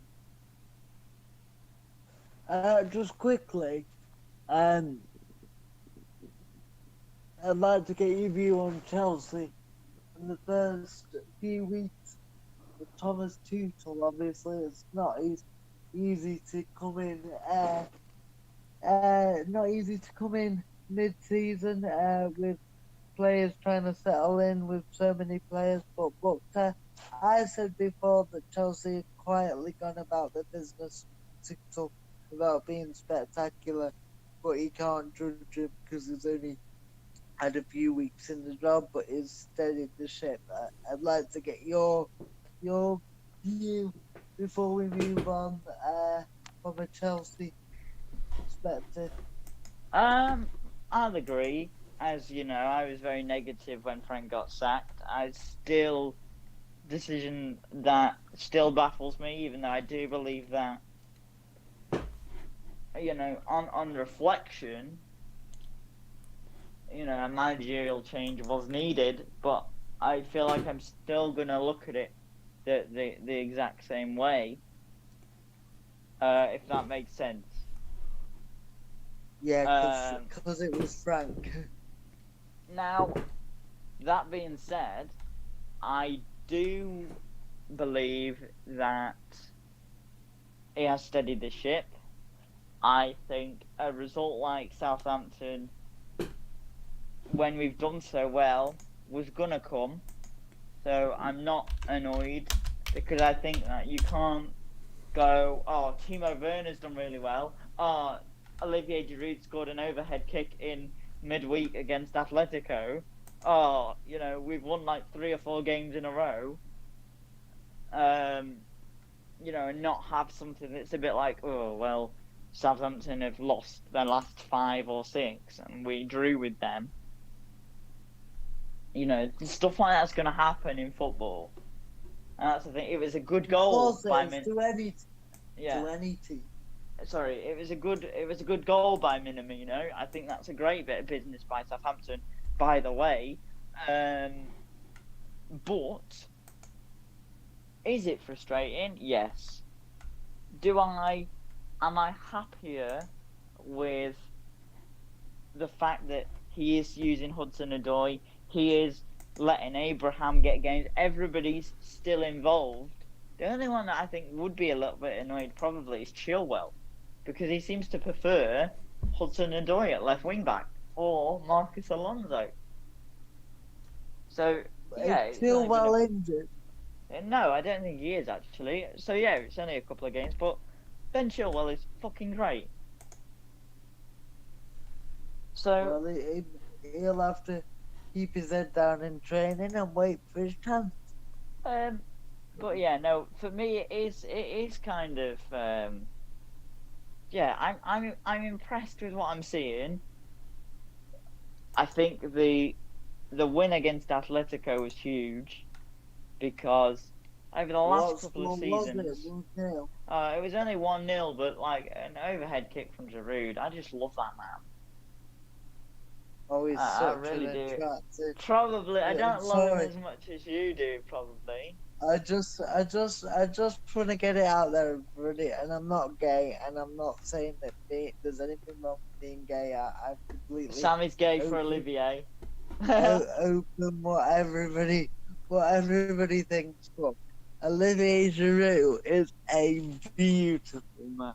[SPEAKER 2] Just quickly, I'd like to get your view on Chelsea in the first few weeks with Thomas Tuchel. Obviously, it's not easy to come in. Not easy to come in mid-season with players trying to settle in with so many players. But I said before that Chelsea had quietly gone about their business Tuchel without being spectacular. But you can't judge him because he's only had a few weeks in the job, but he's steadied the ship. I'd like to get your view before we move on from a Chelsea perspective.
[SPEAKER 3] I'd agree. As you know, I was very negative when Frank got sacked. Decision that still baffles me, even though I do believe that, on reflection, a managerial change was needed, but I feel like I'm still gonna look at it the exact same way, if that makes sense.
[SPEAKER 2] Yeah, because it was Frank.
[SPEAKER 3] Now, that being said, I do believe that he has steadied the ship. I think a result like Southampton, when we've done so well, was gonna come. So I'm not annoyed, because I think that you can't go, oh, Timo Werner's done really well. Oh, Olivier Giroud scored an overhead kick in midweek against Atletico. Oh, we've won like 3 or 4 games in a row. And not have something that's a bit like, oh, well, Southampton have lost their last 5 or 6 and we drew with them. Stuff like that's going to happen in football. And that's the thing. It was a good goal by
[SPEAKER 2] to any team.
[SPEAKER 3] Sorry, it was a good goal by Minamino. I think that's a great bit of business by Southampton, by the way. But is it frustrating? Yes. Am I happier with the fact that he is using Hudson-Odoi? He is letting Abraham get games. Everybody's still involved. The only one that I think would be a little bit annoyed probably is Chilwell, because he seems to prefer Hudson-Odoi at left wing back or Marcus Alonso. So yeah,
[SPEAKER 2] Chilwell injured.
[SPEAKER 3] No, I don't think he is actually. So yeah, it's only a couple of games, but Ben Chilwell is fucking great. So
[SPEAKER 2] he'll have to keep his head down in training and wait for his chance.
[SPEAKER 3] But yeah, no, for me it is kind of I'm impressed with what I'm seeing. I think the win against Atletico was huge, because over the last couple of seasons, it was only 1-0, but like an overhead kick from Giroud, I just love that man.
[SPEAKER 2] Oh, he's
[SPEAKER 3] I really do. Probably, I don't love him as much as you do, probably.
[SPEAKER 2] I just want to get it out there, everybody, and I'm not gay, and I'm not saying that there's anything wrong with being gay. I completely.
[SPEAKER 3] Sam is gay for Olivier.
[SPEAKER 2] Open what everybody thinks. But Olivier Giroud is a beautiful man.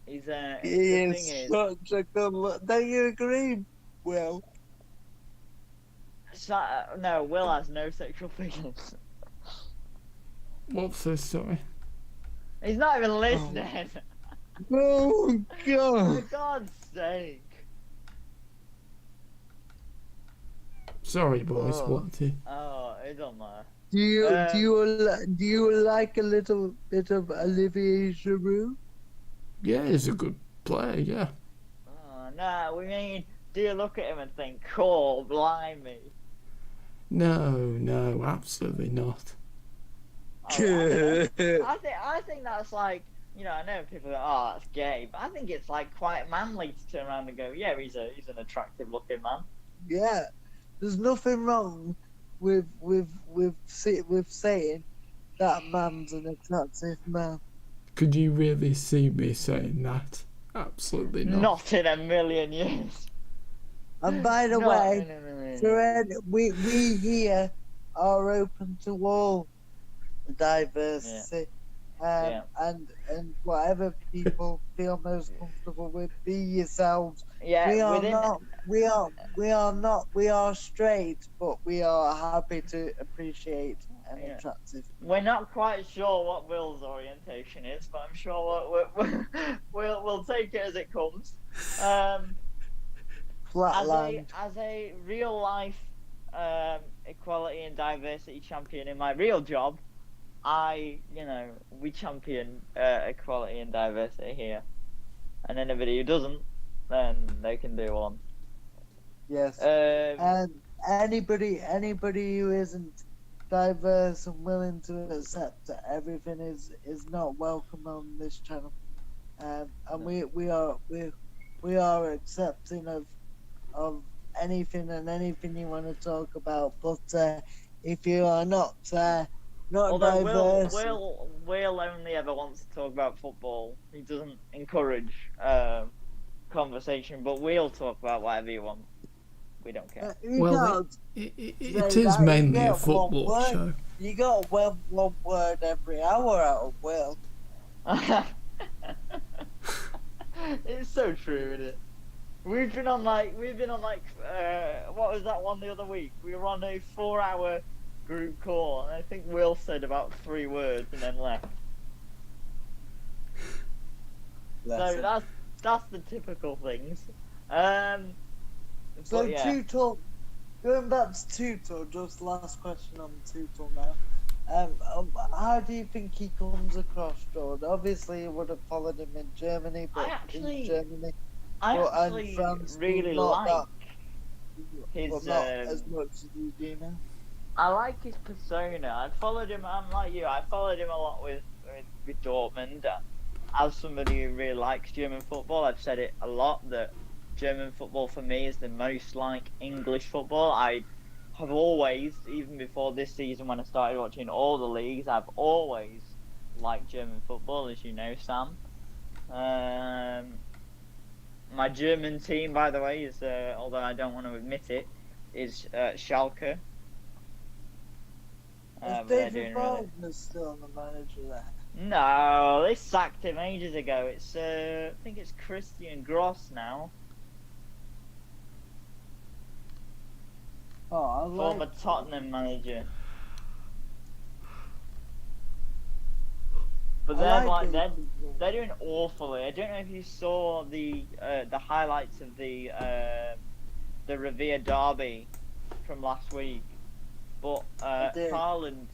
[SPEAKER 3] He
[SPEAKER 2] is such a good look. Don't you agree, Will?
[SPEAKER 3] No, Will has no sexual feelings.
[SPEAKER 1] What's this, sorry?
[SPEAKER 3] He's not even listening.
[SPEAKER 2] Oh God!
[SPEAKER 3] For God's sake.
[SPEAKER 1] Sorry, boys. What?
[SPEAKER 3] Oh, it don't matter.
[SPEAKER 2] Do you like a little bit of Olivier Giroud?
[SPEAKER 1] Yeah, he's a good player. Yeah.
[SPEAKER 3] Oh no, we mean, do you look at him and think, "Cool, blimey"?
[SPEAKER 1] No, absolutely not.
[SPEAKER 3] Oh, I think that's like, I know people go, "Oh, that's gay," but I think it's like quite manly to turn around and go, "Yeah, he's an attractive looking man."
[SPEAKER 2] Yeah, there's nothing wrong with saying that man's an attractive man.
[SPEAKER 1] Could you really see me saying that? Absolutely not.
[SPEAKER 3] Not in a million years.
[SPEAKER 2] And by the way, we here are open to all diversity. And whatever people feel most comfortable with, be yourselves.
[SPEAKER 3] Yeah,
[SPEAKER 2] We are straight, but we are happy to appreciate and attractive.
[SPEAKER 3] We're not quite sure what Will's orientation is, but I'm sure we'll take it as it comes. As a real life equality and diversity champion in my real job, we champion equality and diversity here, and anybody who doesn't, then they can do one.
[SPEAKER 2] Yes. And anybody who isn't diverse and willing to accept that everything is not welcome on this channel. And we are accepting of anything and anything you want to talk about. But if you are not diverse,
[SPEAKER 3] Will only ever wants to talk about football. He doesn't encourage conversation, but we'll talk about whatever you want. We don't care.
[SPEAKER 1] Well, it is mainly a football show.
[SPEAKER 2] You got one word every hour out of Will.
[SPEAKER 3] It's so true, isn't it? We've been on like what was that one the other week? We were on a 4-hour group call, and I think Will said about 3 words and then left. So that's the typical things.
[SPEAKER 2] So
[SPEAKER 3] yeah.
[SPEAKER 2] Tuchel, going back to Tuchel, just last question on Tuchel now. How do you think he comes across, Jordan? Obviously, you would have followed him in Germany, but in Germany,
[SPEAKER 3] I actually
[SPEAKER 2] France,
[SPEAKER 3] really like his.
[SPEAKER 2] But not as much as you do now.
[SPEAKER 3] I like his persona. I followed him. I'm like you. I followed him a lot with Dortmund. As somebody who really likes German football, I've said it a lot that German football for me is the most like English football. I have always, even before this season when I started watching all the leagues, I've always liked German football, as you know, Sam. My German team, by the way, is, although I don't want to admit it, is Schalke.
[SPEAKER 2] Is David Brom still the manager there?
[SPEAKER 3] No, they sacked him ages ago. It's I think it's Christian Gross now. Former Tottenham manager. But they're doing awfully. I don't know if you saw the highlights of the Revere Derby from last week, but Haaland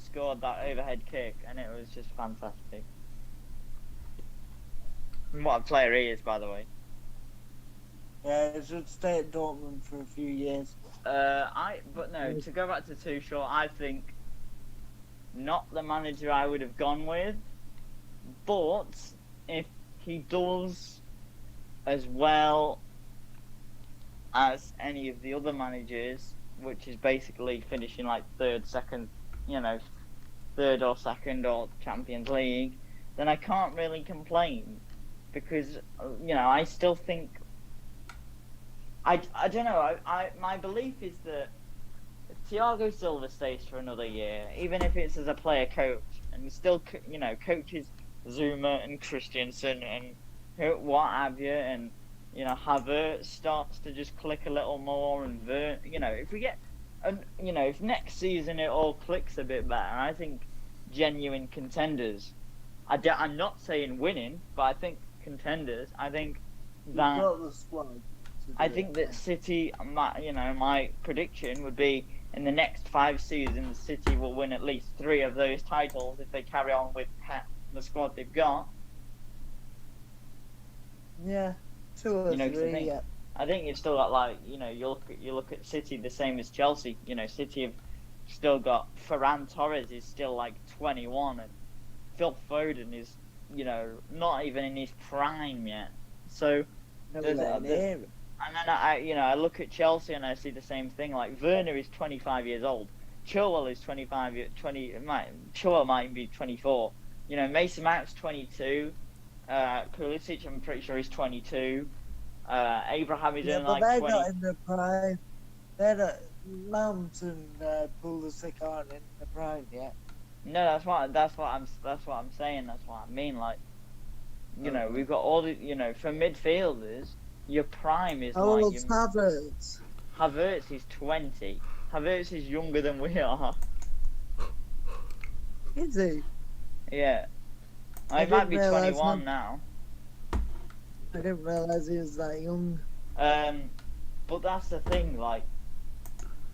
[SPEAKER 3] scored that overhead kick, and it was just fantastic. And what a player he is, by the way.
[SPEAKER 2] Yeah, he should stay at Dortmund for a few years.
[SPEAKER 3] To go back to Tuchel, I think not the manager I would have gone with, but if he does as well as any of the other managers, which is basically finishing like third or second or Champions League, then I can't really complain, because I still think I don't know. My belief is that if Thiago Silva stays for another year, even if it's as a player coach, and he still coaches Zuma and Christensen and what have you, and Havertz starts to just click a little more, and if we get, if next season it all clicks a bit better, I think genuine contenders. I'm not saying winning, but I think contenders. I think that.
[SPEAKER 2] You've got the squad.
[SPEAKER 3] I think that City, my prediction would be in the next 5 seasons, City will win at least 3 of those titles if they carry on with the squad they've got.
[SPEAKER 2] Yeah, 2 or 3.
[SPEAKER 3] I think you've still got you look at City the same as Chelsea. City have still got Ferran Torres is still like 21, and Phil Foden is not even in his prime yet. So. And then I look at Chelsea and I see the same thing. Like Werner is 25 years old. Chilwell is 25. Chilwell might be 24. Mason Mount's 22. Pulisic, I'm pretty sure he's 22. Abraham is
[SPEAKER 2] Yeah,
[SPEAKER 3] in
[SPEAKER 2] but
[SPEAKER 3] like
[SPEAKER 2] they're
[SPEAKER 3] 20.
[SPEAKER 2] not in the prime. They're not. Mount and Pulisic aren't in the prime yet.
[SPEAKER 3] No, that's what I'm saying. That's what I mean. Like, you know, we've got all the, you know, for midfielders, your prime is
[SPEAKER 2] How
[SPEAKER 3] like
[SPEAKER 2] old's Havertz?
[SPEAKER 3] Havertz is 20. Havertz is younger than we are.
[SPEAKER 2] Is he?
[SPEAKER 3] Yeah.
[SPEAKER 2] I
[SPEAKER 3] He might
[SPEAKER 2] didn't
[SPEAKER 3] be
[SPEAKER 2] realise
[SPEAKER 3] 21 now.
[SPEAKER 2] I didn't realise he was that young.
[SPEAKER 3] But that's the thing. Like,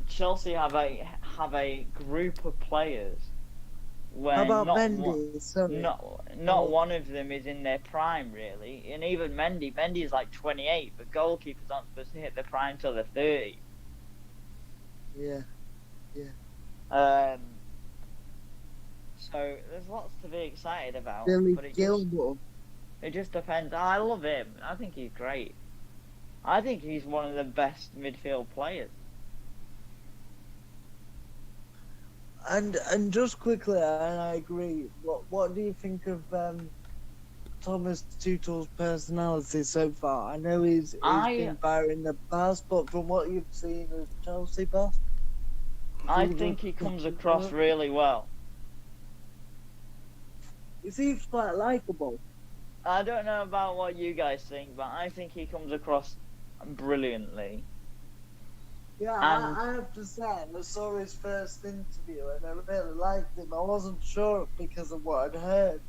[SPEAKER 3] Chelsea have a group of players where
[SPEAKER 2] How about
[SPEAKER 3] not
[SPEAKER 2] Mendy? Sorry.
[SPEAKER 3] not one of them is in their prime really, and even Mendy is like 28, but goalkeepers aren't supposed to hit their prime till they're 30.
[SPEAKER 2] Yeah.
[SPEAKER 3] So there's lots to be excited about.
[SPEAKER 2] Billy
[SPEAKER 3] But
[SPEAKER 2] Gilmore.
[SPEAKER 3] it just depends. I love him. I think he's great. I think he's one of the best midfield players.
[SPEAKER 2] And just quickly, and I agree. What do you think of Thomas Tuchel's personality so far? I know he's been fire in the past, but from what you've seen as Chelsea boss,
[SPEAKER 3] I think he comes across really well.
[SPEAKER 2] he seems quite likable.
[SPEAKER 3] I don't know about what you guys think, but I think he comes across brilliantly.
[SPEAKER 2] Yeah, I have to say, I saw his first interview and I really liked him. I wasn't sure because of what I'd heard.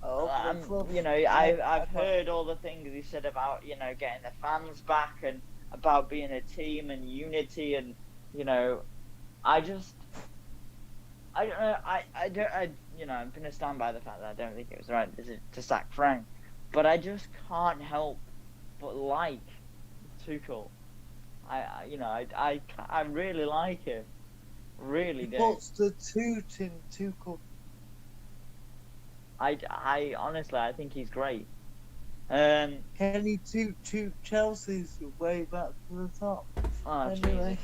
[SPEAKER 3] You know, I've heard all the things he said about, you know, getting the fans back and about being a team and unity, and, you know, I don't know, you know, I'm gonna stand by the fact that I don't think it was the right decision to sack Frank, but I just can't help but like Tuchel. I really like him. Really do.
[SPEAKER 2] What's the toot in Tuchel?
[SPEAKER 3] I honestly, I think he's great.
[SPEAKER 2] Can he toot Chelsea's way back to the top?
[SPEAKER 3] Oh,
[SPEAKER 2] Anyway.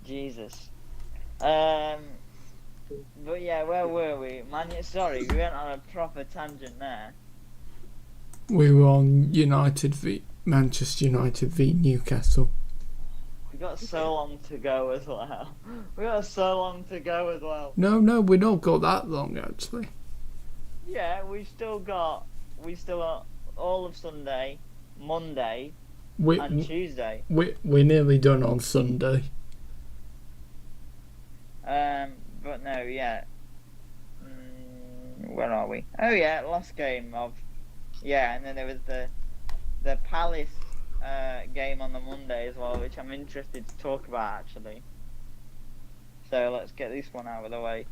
[SPEAKER 3] Jesus. But yeah, where were we? Sorry, we went on a proper tangent there.
[SPEAKER 1] We were on Manchester United v Newcastle.
[SPEAKER 3] We got so long to go as well.
[SPEAKER 1] No, we not got that long actually.
[SPEAKER 3] Yeah, we still got all of Sunday, Monday, and Tuesday.
[SPEAKER 1] We're nearly done on Sunday.
[SPEAKER 3] But no, yeah. Where are we? Oh yeah, last game of, yeah, and then there was the Palace game on the Monday as well, which I'm interested to talk about actually. So let's get this one out of the way.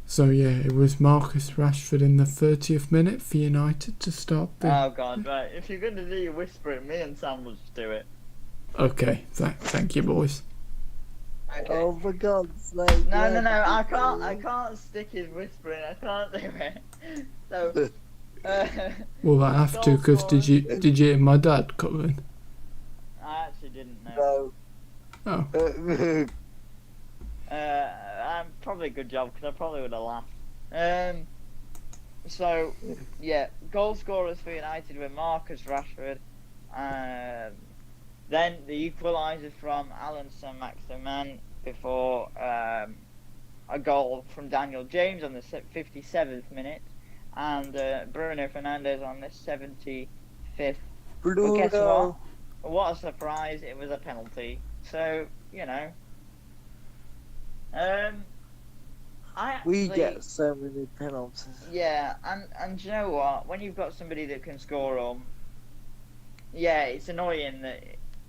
[SPEAKER 1] So yeah, it was Marcus Rashford in the 30th minute for United to start the...
[SPEAKER 3] Oh god, right. If you're going to do your whispering, me and Sam will just do it.
[SPEAKER 1] Okay, thank you boys.
[SPEAKER 3] Okay.
[SPEAKER 2] Oh, for God's sake.
[SPEAKER 3] No, I can't stick his whispering, I can't do it. So...
[SPEAKER 1] Well, I have to, because did you hear my dad coming?
[SPEAKER 3] I actually didn't know.
[SPEAKER 1] Oh.
[SPEAKER 3] Probably a good job, because I probably would have laughed. So, yeah, goal scorers for United were Marcus Rashford. Then the equaliser from Alan Saint-Maximin before a goal from Daniel James on the 57th minute. And Bruno Fernandes on the 75th.
[SPEAKER 2] Bruno.
[SPEAKER 3] Well, guess what? What a surprise, it was a penalty. So, you know.
[SPEAKER 2] We get so many penalties.
[SPEAKER 3] Yeah, and do you know what? When you've got somebody that can score them, yeah, it's annoying that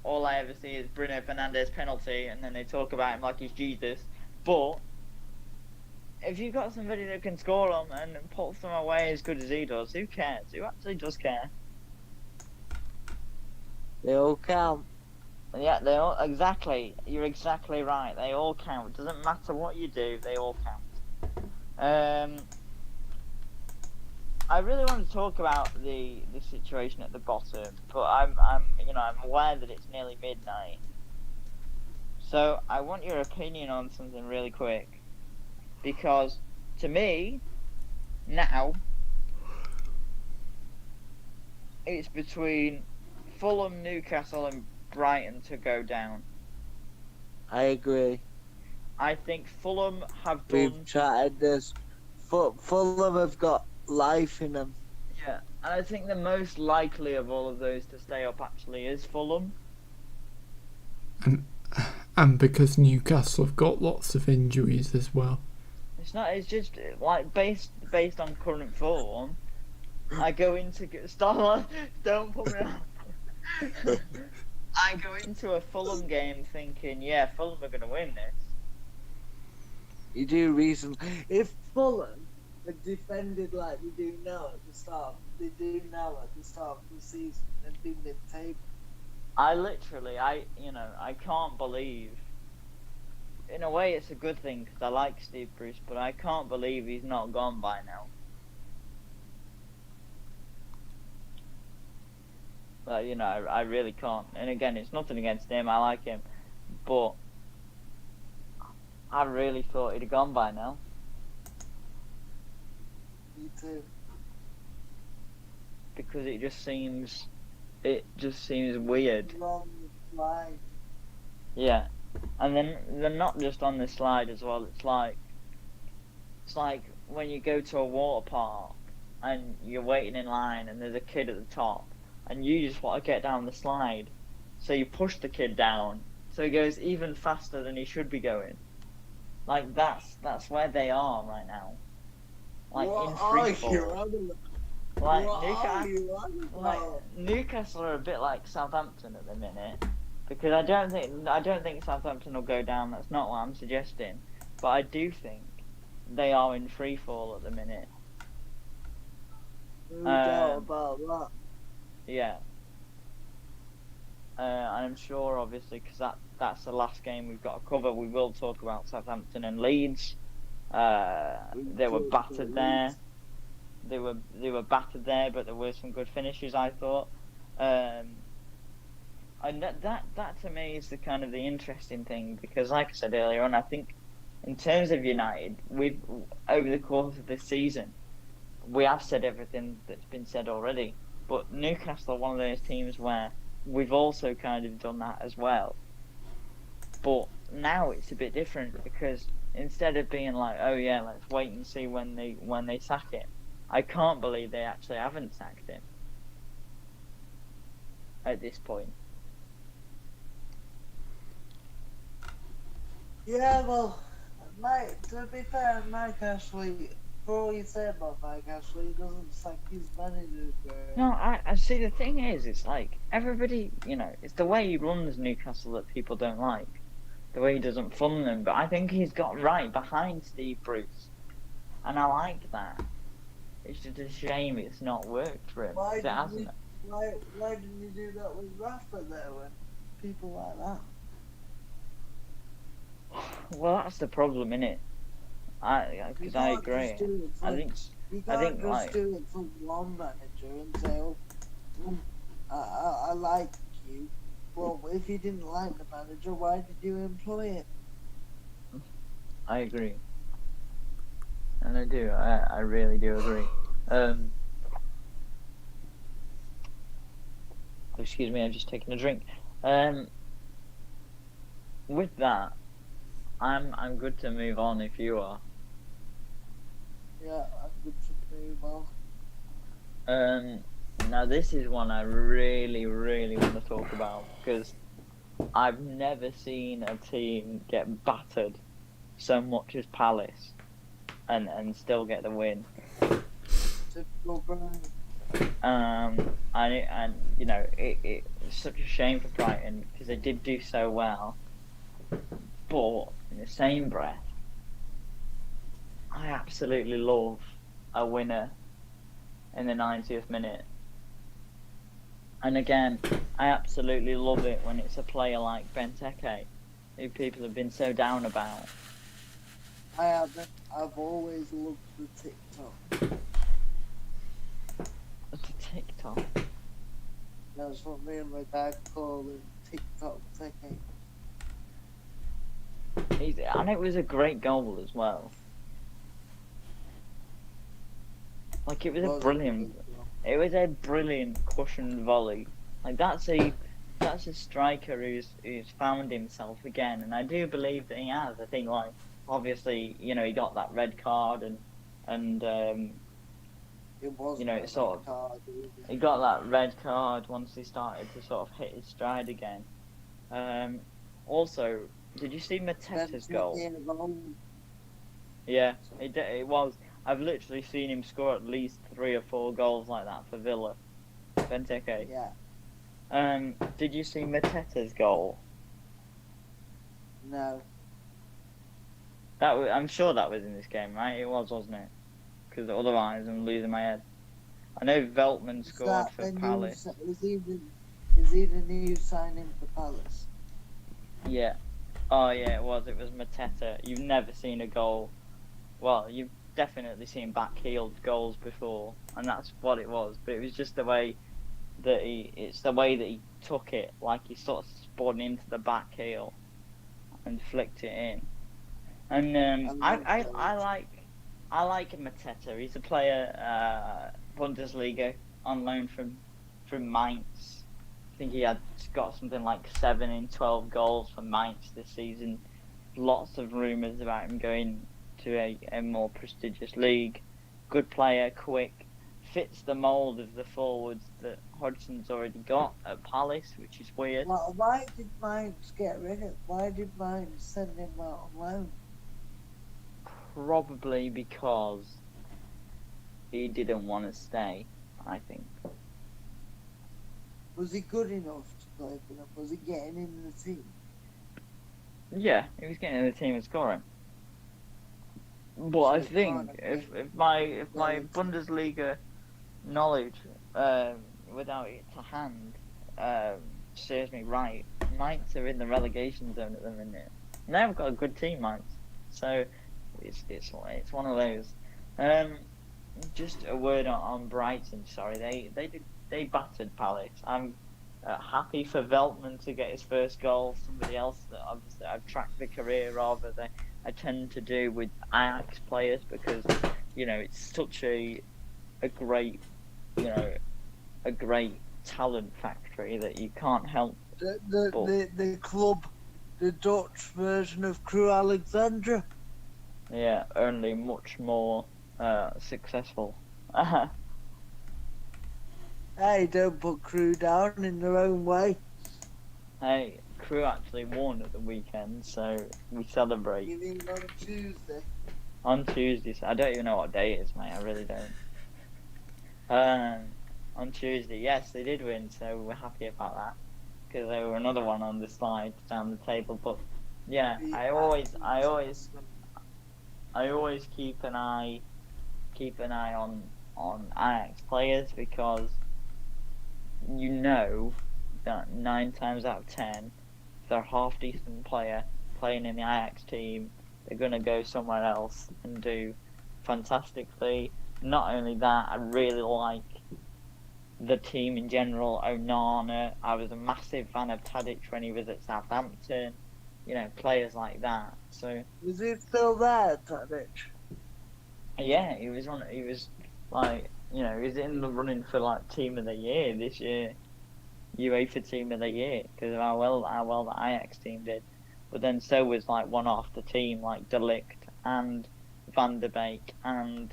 [SPEAKER 3] all I ever see is Bruno Fernandes penalty, and then they talk about him like he's Jesus. But if you've got somebody that can score them and puts them away as good as he does, who cares? Who actually does care?
[SPEAKER 2] They all count.
[SPEAKER 3] Yeah, they all, exactly. You're exactly right. They all count. Doesn't matter what you do, they all count. I really want to talk about the situation at the bottom, but I'm aware that it's nearly midnight. So I want your opinion on something really quick, because to me now it's between Fulham, Newcastle, and Brighton to go down.
[SPEAKER 2] I agree.
[SPEAKER 3] I think Fulham have
[SPEAKER 2] We've
[SPEAKER 3] done.
[SPEAKER 2] chatted this. Fulham have got life in them.
[SPEAKER 3] Yeah, and I think the most likely of all of those to stay up actually is Fulham.
[SPEAKER 1] And because Newcastle have got lots of injuries as well.
[SPEAKER 3] It's not. It's just like based on current form. I go into don't put me on. I go into a Fulham game thinking, yeah, Fulham are going to win this.
[SPEAKER 2] You do reason. If Fulham had defended like they do now at the start of the season and been mid-table.
[SPEAKER 3] I can't believe. In a way, it's a good thing because I like Steve Bruce, but I can't believe he's not gone by now. But I really can't. And again, it's nothing against him. I like him, but I really thought he'd have gone by now.
[SPEAKER 2] Me too.
[SPEAKER 3] Because it just seems weird.
[SPEAKER 2] Long line.
[SPEAKER 3] Yeah, and then they're not just on the slide as well. It's like when you go to a water park and you're waiting in line and there's a kid at the top and you just want to get down the slide, so you push the kid down so he goes even faster than he should be going. Like that's where they are right now. Like
[SPEAKER 2] What
[SPEAKER 3] in
[SPEAKER 2] are
[SPEAKER 3] free
[SPEAKER 2] you
[SPEAKER 3] fall.
[SPEAKER 2] on about?
[SPEAKER 3] Like
[SPEAKER 2] What are you on about?
[SPEAKER 3] Newcastle are a bit like Southampton at the minute, because I don't think Southampton will go down. That's not what I'm suggesting, but I do think they are in free fall at the minute.
[SPEAKER 2] No doubt about that.
[SPEAKER 3] Yeah. I'm sure, obviously, because that's the last game we've got to cover. We will talk about Southampton and Leeds. They were battered there. They were battered there, but there were some good finishes, I thought. And that to me is the kind of the interesting thing, because like I said earlier on, I think in terms of United, we've over the course of this season, we have said everything that's been said already. But Newcastle are one of those teams where we've also kind of done that as well. But now it's a bit different, because instead of being like, oh yeah, let's wait and see when they sack him, I can't believe they actually haven't sacked him at this point.
[SPEAKER 2] Yeah, well, to be fair, Mike Ashley, for all you say about Mike Ashley, he doesn't sack his managers.
[SPEAKER 3] No, I see. The thing is, it's like everybody, it's the way he runs Newcastle that people don't like. The way he doesn't fund them, but I think he's got right behind Steve Bruce, and I like that. It's just a shame it's not worked for him.
[SPEAKER 2] Why
[SPEAKER 3] It hasn't.
[SPEAKER 2] didn't you do that with Rashford there when people like that?
[SPEAKER 3] Well, that's the problem, innit? Because I agree. I think
[SPEAKER 2] You
[SPEAKER 3] I
[SPEAKER 2] can't
[SPEAKER 3] think,
[SPEAKER 2] just do it for one manager and say, oh, I like you. Well, if you didn't like the manager, why did you employ him?
[SPEAKER 3] I agree. And I do. I really do agree. Excuse me, I'm just taking a drink. With that, I'm good to move on if you are.
[SPEAKER 2] Yeah, I'm good to move on.
[SPEAKER 3] Now this is one I really, really want to talk about, because I've never seen a team get battered so much as Palace and still get the win.
[SPEAKER 2] Typical Brian.
[SPEAKER 3] It's such a shame for Brighton, because they did do so well, but in the same breath, I absolutely love a winner in the 90th minute. And again, I absolutely love it when it's a player like Benteke, who people have been so down about.
[SPEAKER 2] I haven't. I've always loved the TikTok.
[SPEAKER 3] The TikTok.
[SPEAKER 2] That's what me and my dad call it, TikTok taking.
[SPEAKER 3] And it was a great goal as well. Like, it was a brilliant cushioned volley Like that's a striker who's found himself again, and I do believe that he has. I think like obviously he got that red card and
[SPEAKER 2] It was
[SPEAKER 3] it sort of he got that red card once he started to sort of hit his stride again. Also, did you see Mateta's goal? Yeah, it was. I've literally seen him score at least 3 or 4 goals like that for Villa. Benteke.
[SPEAKER 2] Yeah.
[SPEAKER 3] Did you see Mateta's goal?
[SPEAKER 2] No.
[SPEAKER 3] I'm sure that was in this game, right? It was, wasn't it? Because otherwise I'm losing my head. I know Veltman scored for Palace.
[SPEAKER 2] Is he the new signing for Palace?
[SPEAKER 3] Yeah. Oh yeah, it was. It was Mateta. You've never seen a goal. Well, you've definitely seen back-heeled goals before, and that's what it was. But it was just the way that he took it, like he sort of spun into the back heel and flicked it in. And I like Mateta. He's a player, Bundesliga, on loan from Mainz. I think he had got something like 7 in 12 goals for Mainz this season. Lots of rumours about him going to a more prestigious league. Good player, quick, fits the mould of the forwards that Hodgson's already got at Palace, which is weird.
[SPEAKER 2] Well, why did Mainz get rid of? Why did Mainz send him out on loan?
[SPEAKER 3] Probably because he didn't want to stay, I think.
[SPEAKER 2] Was he good enough to play for them? Was he getting in the team?
[SPEAKER 3] Yeah, he was getting in the team and scoring. But I think if my Bundesliga knowledge, without it to hand, serves me right, Mainz are in the relegation zone at the minute. And they've got a good team, Mainz. So it's one of those. Just a word on Brighton. Sorry, they battered Palace. I'm happy for Veltman to get his first goal. Somebody else that obviously I've tracked the career of, as I tend to do with Ajax players, because it's such a great a great talent factory that you can't help.
[SPEAKER 2] The club, the Dutch version of Crew Alexandra.
[SPEAKER 3] Yeah, only much more successful.
[SPEAKER 2] Hey, don't put Crew down in their own way.
[SPEAKER 3] Hey, Crew actually won at the weekend, so we celebrate.
[SPEAKER 2] You mean on Tuesday?
[SPEAKER 3] On Tuesday, so I don't even know what day it is, mate. I really don't. On Tuesday, yes, they did win, so we're happy about that, because they were another one on the slide down the table. But yeah, I always keep an eye on Ajax players, because that 9 times out of 10, if they're a half decent player playing in the Ajax team, they're gonna go somewhere else and do fantastically. Not only that, I really like the team in general. Onana, I was a massive fan of Tadic when he was at Southampton. Players like that. So
[SPEAKER 2] is he still there, Tadic?
[SPEAKER 3] Yeah, he was like, he was in the running for like Team of the Year this year, UEFA Team of the Year, because of how well the Ajax team did. But then so was like one off the team, like De Ligt and Van der Beek and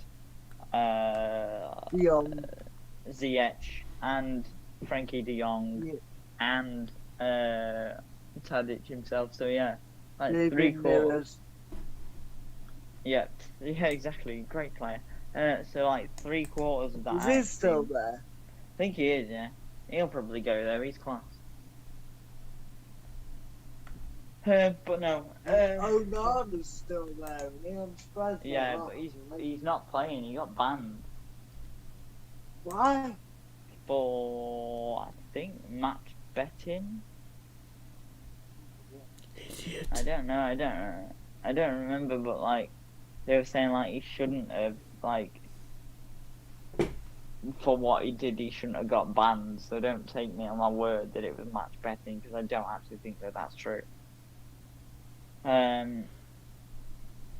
[SPEAKER 3] Ziyech and Frankie De Jong and Tadic himself. So yeah, like 3/4. Yeah, exactly. Great player. So like 3/4 of that.
[SPEAKER 2] Is he still there?
[SPEAKER 3] I think he is. Yeah, he'll probably go there. He's class. But no.
[SPEAKER 2] Onana's still there, and I'm surprised.
[SPEAKER 3] Yeah, but he's not playing. He got banned.
[SPEAKER 2] Why?
[SPEAKER 3] For I think match betting.
[SPEAKER 1] Idiot.
[SPEAKER 3] I don't know. I don't remember, but like they were saying like he shouldn't have, like, for what he did, he shouldn't have got banned. So don't take me on my word that it was match betting, because I don't actually think that that's true.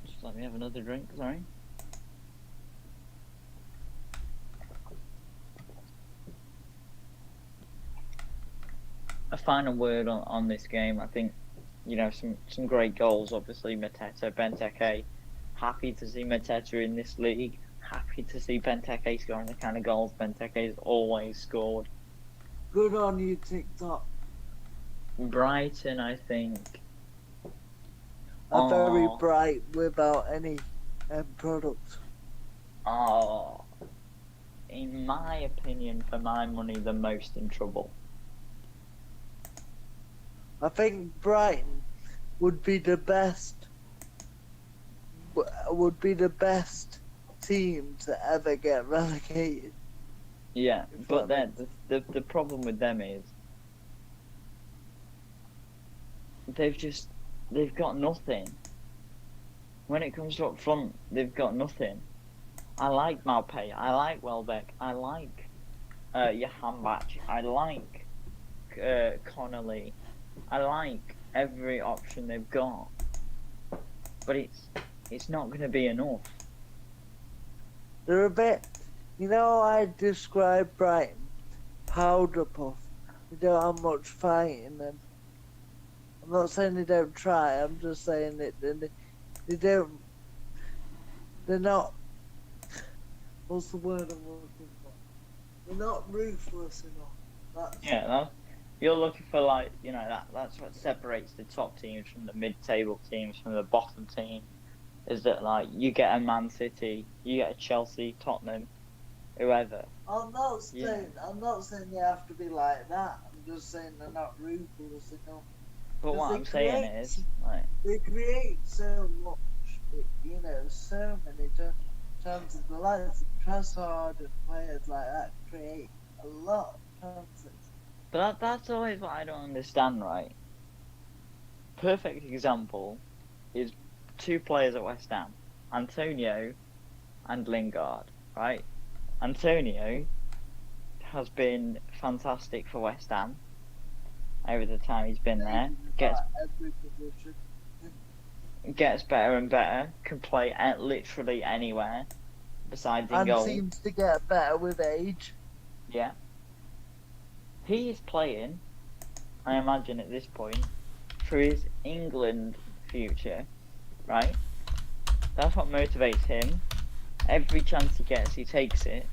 [SPEAKER 3] Just let me have another drink. Sorry. a final word on this game. I think, some great goals. Obviously, Mateta, Benteke. Happy to see Mateta in this league. Happy to see Benteke scoring the kind of goals Benteke has always scored.
[SPEAKER 2] Good on you, TikTok.
[SPEAKER 3] Brighton, I think,
[SPEAKER 2] are very bright without any product.
[SPEAKER 3] In my opinion, for my money, the most in trouble.
[SPEAKER 2] I think Brighton would be the best team to ever get relegated.
[SPEAKER 3] Yeah, but then the problem with them is they've got nothing. When it comes to up front, they've got nothing. I like Maupay, I like Welbeck, I like Yahambach, I like Connolly, I like every option they've got. But it's not going to be enough.
[SPEAKER 2] They're a bit, I describe Brighton, powder puff. They don't have much fighting, and I'm not saying they don't try. I'm just saying that they don't. They're not. What's the word I'm looking for? They're not ruthless enough.
[SPEAKER 3] You're looking for that's what separates the top teams from the mid-table teams from the bottom team. Is that you get a Man City, you get a Chelsea, Tottenham, whoever.
[SPEAKER 2] I'm not saying they have to be like that. I'm just saying they're not ruthless enough.
[SPEAKER 3] But what I'm saying is,
[SPEAKER 2] they create so much, so many chances. The likes of Trossard and players like that create a lot of chances.
[SPEAKER 3] But that's always what I don't understand, right? Perfect example is two players at West Ham, Antonio and Lingard, right? Antonio has been fantastic for West Ham over the time he's been there. Gets better and better, can play at literally anywhere besides in goal.
[SPEAKER 2] And seems to get better with age.
[SPEAKER 3] Yeah. He is playing, I imagine at this point, for his England future, right? That's what motivates him. Every chance he gets, he takes it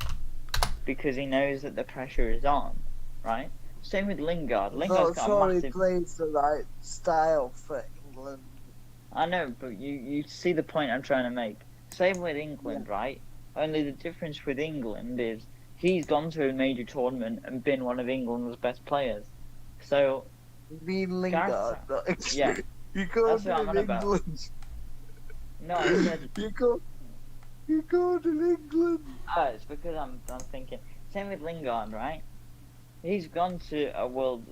[SPEAKER 3] because he knows that the pressure is on, right? Same with Lingard. Lingard's got a massive...
[SPEAKER 2] he plays the right style for England.
[SPEAKER 3] I know, but you see the point I'm trying to make. Same with England, right? Only the difference with England is he's gone to a major tournament and been one of England's best players. So...
[SPEAKER 2] You mean Lingard?
[SPEAKER 3] Yeah.
[SPEAKER 2] You called
[SPEAKER 3] That's what I'm
[SPEAKER 2] England.
[SPEAKER 3] about. No, I said...
[SPEAKER 2] You called it England.
[SPEAKER 3] Oh, it's because I'm thinking... Same with Lingard, right? He's gone to a World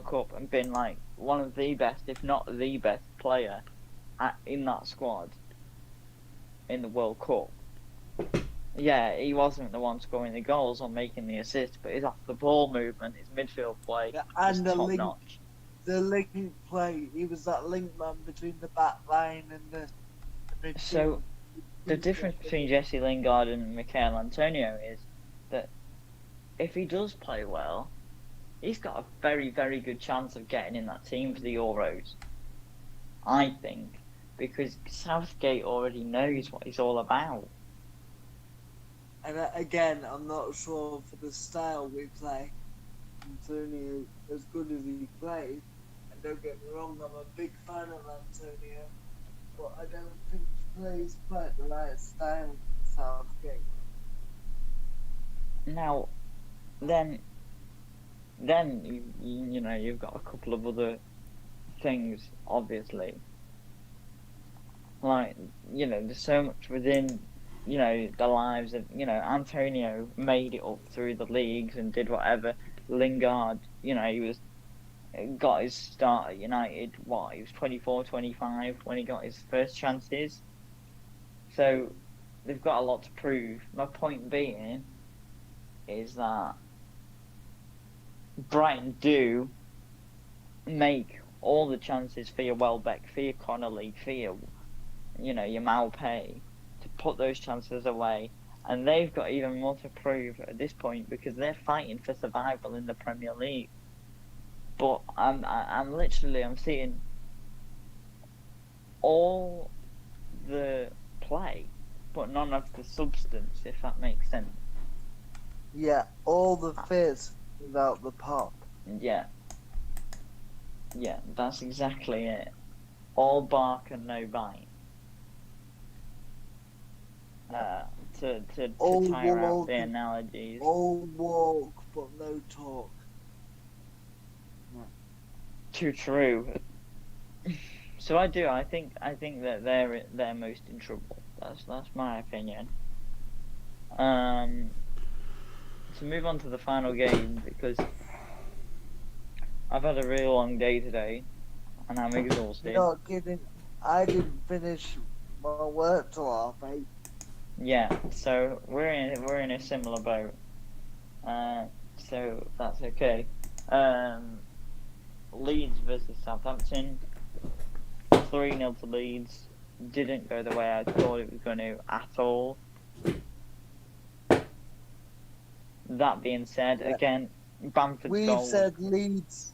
[SPEAKER 3] Cup and been one of the best, if not the best player in that squad in the World Cup. Yeah, he wasn't the one scoring the goals or making the assists, but his off-the-ball movement, his midfield play,
[SPEAKER 2] and
[SPEAKER 3] was top-notch.
[SPEAKER 2] The link play, he was that link man between the back line and the
[SPEAKER 3] So, the difference between Jesse Lingard and Mikel Antonio is that if he does play well, he's got a very, very good chance of getting in that team for the Euros. I think, because Southgate already knows what he's all about.
[SPEAKER 2] And again, I'm not sure for the style we play. Antonio, as good as he plays, and don't get me wrong, I'm a big fan of Antonio, but I don't think he plays quite the right style for Southgate.
[SPEAKER 3] Now, then you've got a couple of other things, obviously. There's so much within, the lives of, Antonio made it up through the leagues and did whatever. Lingard, he got his start at United, he was 24, 25 when he got his first chances. So, they've got a lot to prove. My point being is that Brighton do make all the chances for your Welbeck, for your Connolly, for your Maupay, to put those chances away. And they've got even more to prove at this point because they're fighting for survival in the Premier League. But I'm seeing all the play, but none of the substance, if that makes sense.
[SPEAKER 2] Yeah, all the fizz without the pop.
[SPEAKER 3] Yeah, that's exactly it. All bark and no bite. To tire out the analogies.
[SPEAKER 2] All walk but no talk.
[SPEAKER 3] Too true. So I think that they're most in trouble. That's my opinion. To move on to the final game, because I've had a really long day today and I'm exhausted.
[SPEAKER 2] You're not kidding. I didn't finish my work till 8:30.
[SPEAKER 3] Yeah, so we're in a similar boat. So that's okay. Leeds versus Southampton. 3-0 to Leeds. Didn't go the way I thought it was going to at all. That being said, again, Bamford's goal.
[SPEAKER 2] We've said Leeds.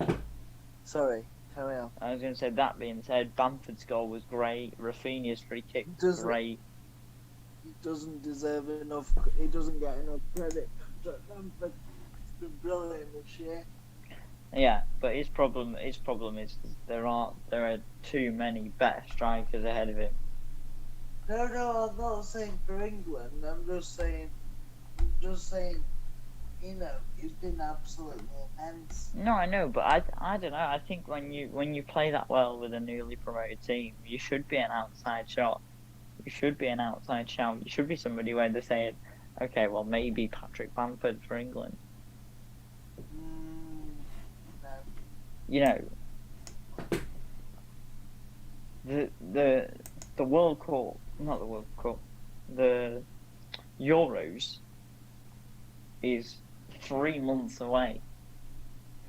[SPEAKER 2] Sorry, carry on.
[SPEAKER 3] I was going to say, that being said, Bamford's goal was great. Rafinha's free kick was great.
[SPEAKER 2] He doesn't deserve enough. He doesn't get enough credit. Bamford's been brilliant this year.
[SPEAKER 3] Yeah, but his problem is there are too many better strikers ahead of him.
[SPEAKER 2] No, I'm not saying for England. I'm just saying, you know, he's been absolutely immense.
[SPEAKER 3] No, I know, but I don't know. I think when you play that well with a newly promoted team, you should be an outside shot. You should be an outside shout. You should be somebody where they're saying, okay, well maybe Patrick Bamford for England.
[SPEAKER 2] No.
[SPEAKER 3] You know, the World Cup, not the World Cup, the Euros is 3 months away.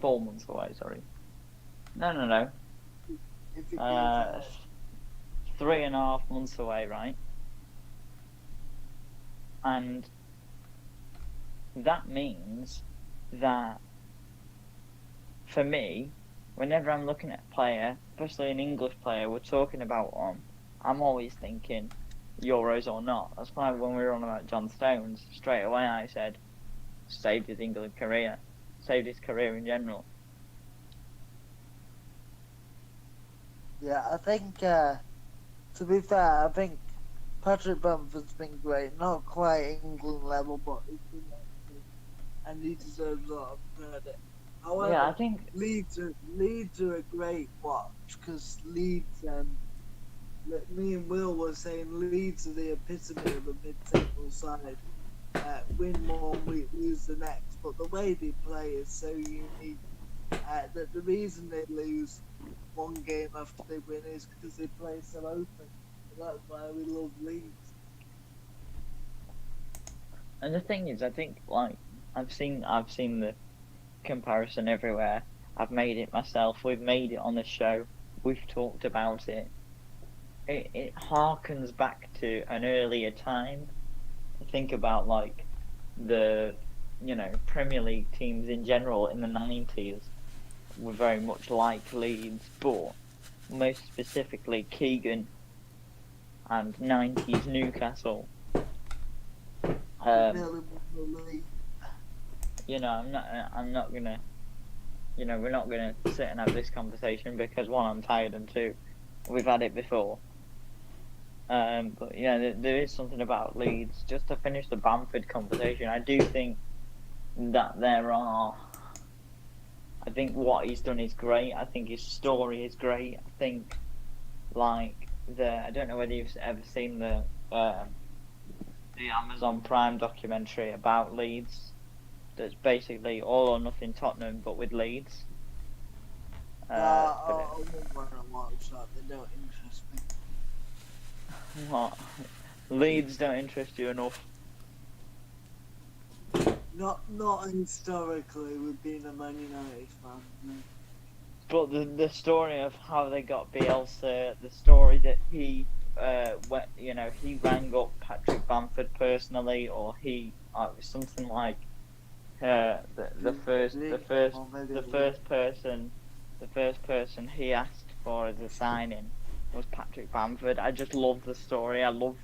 [SPEAKER 3] 4 months away, sorry. No.
[SPEAKER 2] If it
[SPEAKER 3] 3.5 months away, right? And that means that for me, whenever I'm looking at a player, especially an English player, we're talking about one, I'm always thinking Euros or not. That's why when we were on about John Stones, straight away I said, saved his England career, saved his career in general.
[SPEAKER 2] Yeah, I think, to be fair, I think Patrick Bamford's been great. Not quite England level, but he's been excellent. And he deserves a lot of credit. However,
[SPEAKER 3] Yeah, I think
[SPEAKER 2] Leeds are a great watch, because Leeds, me and Will were saying Leeds are the epitome of a mid-table side. Win one week, lose the next. But the way they play is so unique that the reason they lose one game after they win is because they play so open. And that's why we love Leeds.
[SPEAKER 3] And the thing is, I think, like, I've seen the comparison everywhere. I've made it myself. We've made it on the show. We've talked about it. It harkens back to an earlier time. Think about, like, the, Premier League teams in general in the 90s were very much like Leeds, but most specifically Keegan and 90s Newcastle. I'm not gonna, we're not gonna sit and have this conversation because one, I'm tired, and two, we've had it before. But yeah, there is something about Leeds. Just to finish the Bamford conversation, I do think that I think what he's done is great. I think his story is great. I think, like, I don't know whether you've ever seen the Amazon Prime documentary about Leeds. That's basically All or Nothing Tottenham, but with Leeds.
[SPEAKER 2] I won't want to watch that. They don't interest me.
[SPEAKER 3] What? Leeds don't interest you enough?
[SPEAKER 2] Not historically, with being a Man United fan. No.
[SPEAKER 3] But the story of how they got Bielsa, the story that he, he rang up Patrick Bamford personally, or he, something like, the first person the first person he asked for as a signing was Patrick Bamford. I just love the story. I love,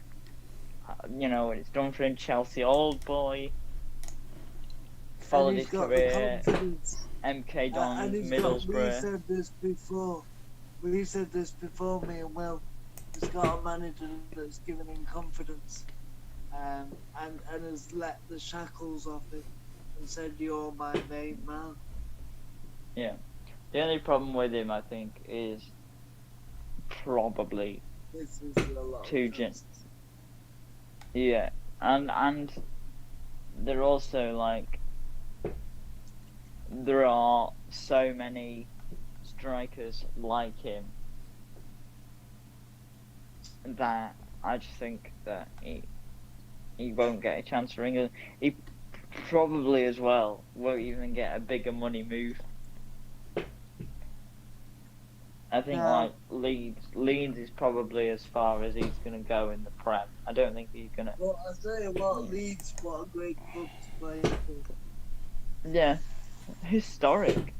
[SPEAKER 3] what it's done for him. Chelsea old boy, followed his career, MK Dons, Middlesbrough.
[SPEAKER 2] We said this before, me and Will. He's got a manager that's given him confidence, and has let the shackles off him and said, "You're my main man."
[SPEAKER 3] Yeah. The only problem with him, I think, is probably too Yeah, and they're also like there are so many strikers like him that I just think that he won't get a chance for England. He probably as well won't even get a bigger money move. I think Leeds is probably as far as he's going to go in the Prem. I don't think he's going to.
[SPEAKER 2] Well, I tell you what, Leeds, what a great club to play for.
[SPEAKER 3] Yeah, historic.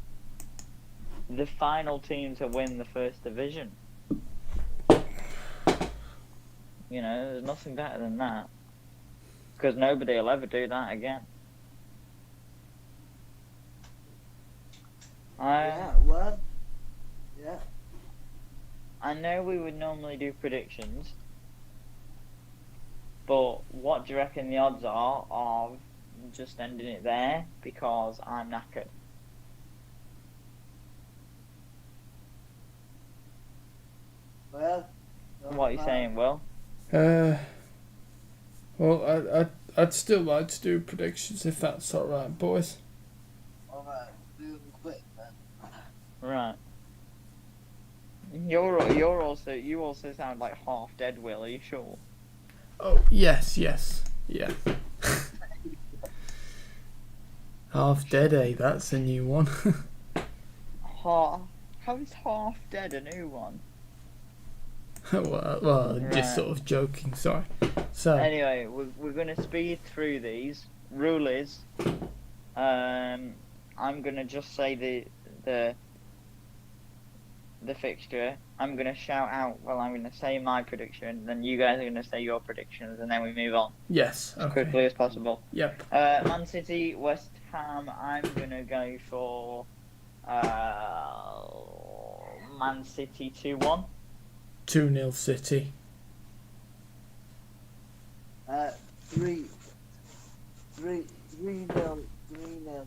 [SPEAKER 3] The final team to win the first division. There's nothing better than that. Because nobody will ever do that again.
[SPEAKER 2] Yeah.
[SPEAKER 3] I know we would normally do predictions, but what do you reckon the odds are of just ending it there? Because I'm knackered.
[SPEAKER 2] Well,
[SPEAKER 3] what are you saying, Will?
[SPEAKER 1] Well, I'd still like to do predictions if that's alright, boys.
[SPEAKER 2] Alright, do them quick then.
[SPEAKER 3] Right. You also sound like half dead, Will. Are you sure?
[SPEAKER 1] Oh yes, yeah. Half dead, eh? That's a new one.
[SPEAKER 3] How is half dead a new one?
[SPEAKER 1] well,
[SPEAKER 3] Right.
[SPEAKER 1] Just sort of joking. Sorry. So
[SPEAKER 3] anyway, we're gonna speed through these. Rule is, I'm gonna just say the fixture. I'm going to shout out I'm going to say my prediction, then you guys are going to say your predictions, and then we move on
[SPEAKER 1] yes,
[SPEAKER 3] as
[SPEAKER 1] okay.
[SPEAKER 3] quickly as possible.
[SPEAKER 1] Yep.
[SPEAKER 3] Man City, West Ham, I'm going to go for Man City 2-1.
[SPEAKER 1] 2-0 City.
[SPEAKER 2] 3-0.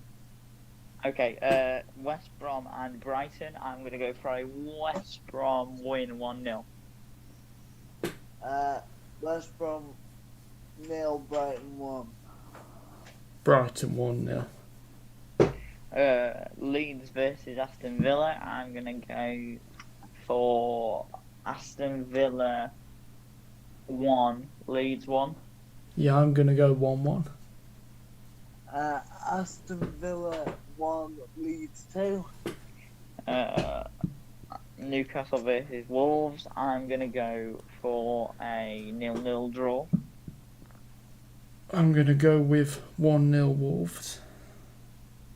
[SPEAKER 3] Okay, West Brom and Brighton, I'm going to go for a West Brom win 1-0.
[SPEAKER 2] West Brom 0, Brighton 1.
[SPEAKER 1] Brighton 1-0.
[SPEAKER 3] Leeds versus Aston Villa, I'm going to go for Aston Villa 1, Leeds 1.
[SPEAKER 1] Yeah, I'm going to go 1-1.
[SPEAKER 2] Aston Villa 1, Leeds 2.
[SPEAKER 3] Newcastle versus Wolves, I'm going to go for a 0-0 draw.
[SPEAKER 1] I'm going to go with 1-0 Wolves.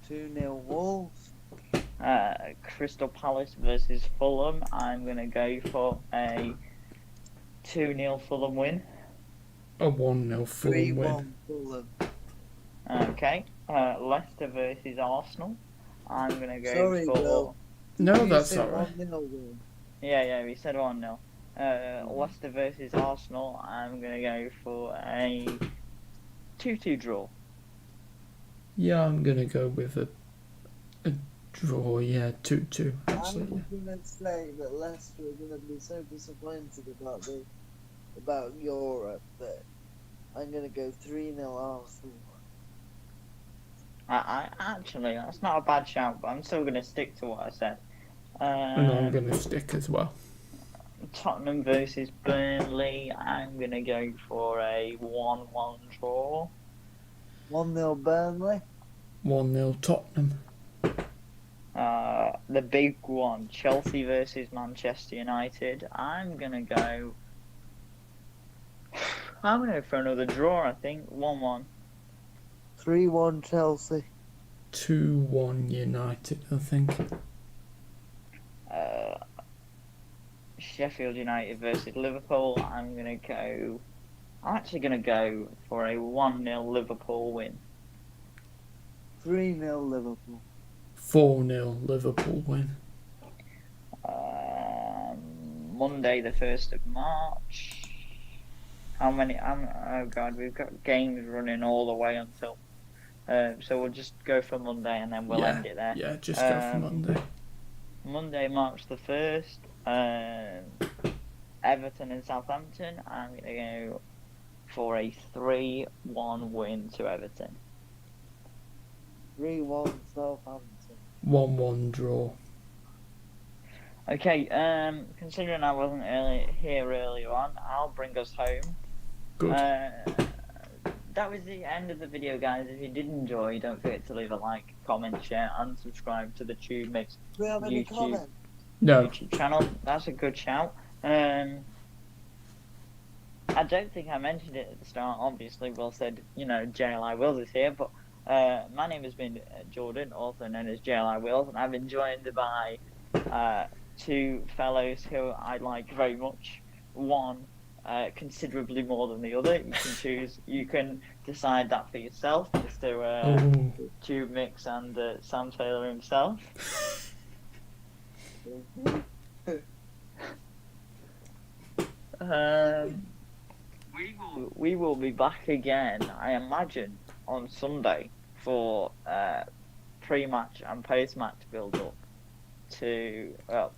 [SPEAKER 2] 2-0 Wolves.
[SPEAKER 3] Crystal Palace versus Fulham, I'm going to go for a 2-0 Fulham win.
[SPEAKER 1] A 1-0 Fulham win.
[SPEAKER 2] 3-1 Fulham.
[SPEAKER 3] Okay. Leicester versus Arsenal, I'm going to go for...
[SPEAKER 2] Will.
[SPEAKER 1] No, that's alright.
[SPEAKER 3] Yeah, we said 1-0. Leicester versus Arsenal, I'm going to go for a 2-2 draw.
[SPEAKER 1] Yeah, I'm going to go with a draw, 2-2, actually.
[SPEAKER 2] I'm going to say that Leicester are going to be so disappointed about Europe that I'm going to go 3-0 Arsenal.
[SPEAKER 3] I actually, that's not a bad shout, but I'm still going to stick to what I said.
[SPEAKER 1] And I'm going to stick as well.
[SPEAKER 3] Tottenham versus Burnley, I'm going to go for a 1-1 draw.
[SPEAKER 2] 1-0 Burnley.
[SPEAKER 1] 1-0 Tottenham.
[SPEAKER 3] The big one, Chelsea versus Manchester United, I'm going to go for another draw, I think. 1-1.
[SPEAKER 2] 3-1 Chelsea.
[SPEAKER 1] 2-1 United, I think.
[SPEAKER 3] Sheffield United versus Liverpool. I'm actually gonna go for a 1-0 Liverpool win.
[SPEAKER 2] 3-0 Liverpool.
[SPEAKER 1] 4-0 Liverpool win.
[SPEAKER 3] Monday the 1st of March. How many? Oh God, we've got games running all the way until. So we'll just go for Monday and then we'll end it there.
[SPEAKER 1] Yeah, just go for Monday.
[SPEAKER 3] Monday, March the 1st. Everton and Southampton. I'm going to go for a 3-1 win to Everton.
[SPEAKER 2] 3-1 Southampton.
[SPEAKER 1] 1-1 draw.
[SPEAKER 3] Okay, considering I wasn't here earlier on, I'll bring us home.
[SPEAKER 1] Good.
[SPEAKER 3] That was the end of the video, guys. If you did enjoy, don't forget to leave a like, comment, share, and subscribe to the TubeMix
[SPEAKER 2] Do we have any
[SPEAKER 3] YouTube
[SPEAKER 2] comments?
[SPEAKER 1] No.
[SPEAKER 3] YouTube channel. That's a good shout. I don't think I mentioned it at the start. Obviously, Will said, JLIWheels is here, but my name has been Jordan, also known as JLIWheels, and I've been joined by two fellows who I like very much. One, considerably more than the other. You can choose. You can decide that for yourself. Mr. TubeMix and Sam Taylor himself. We will be back again, I imagine, on Sunday for pre-match and post-match build-up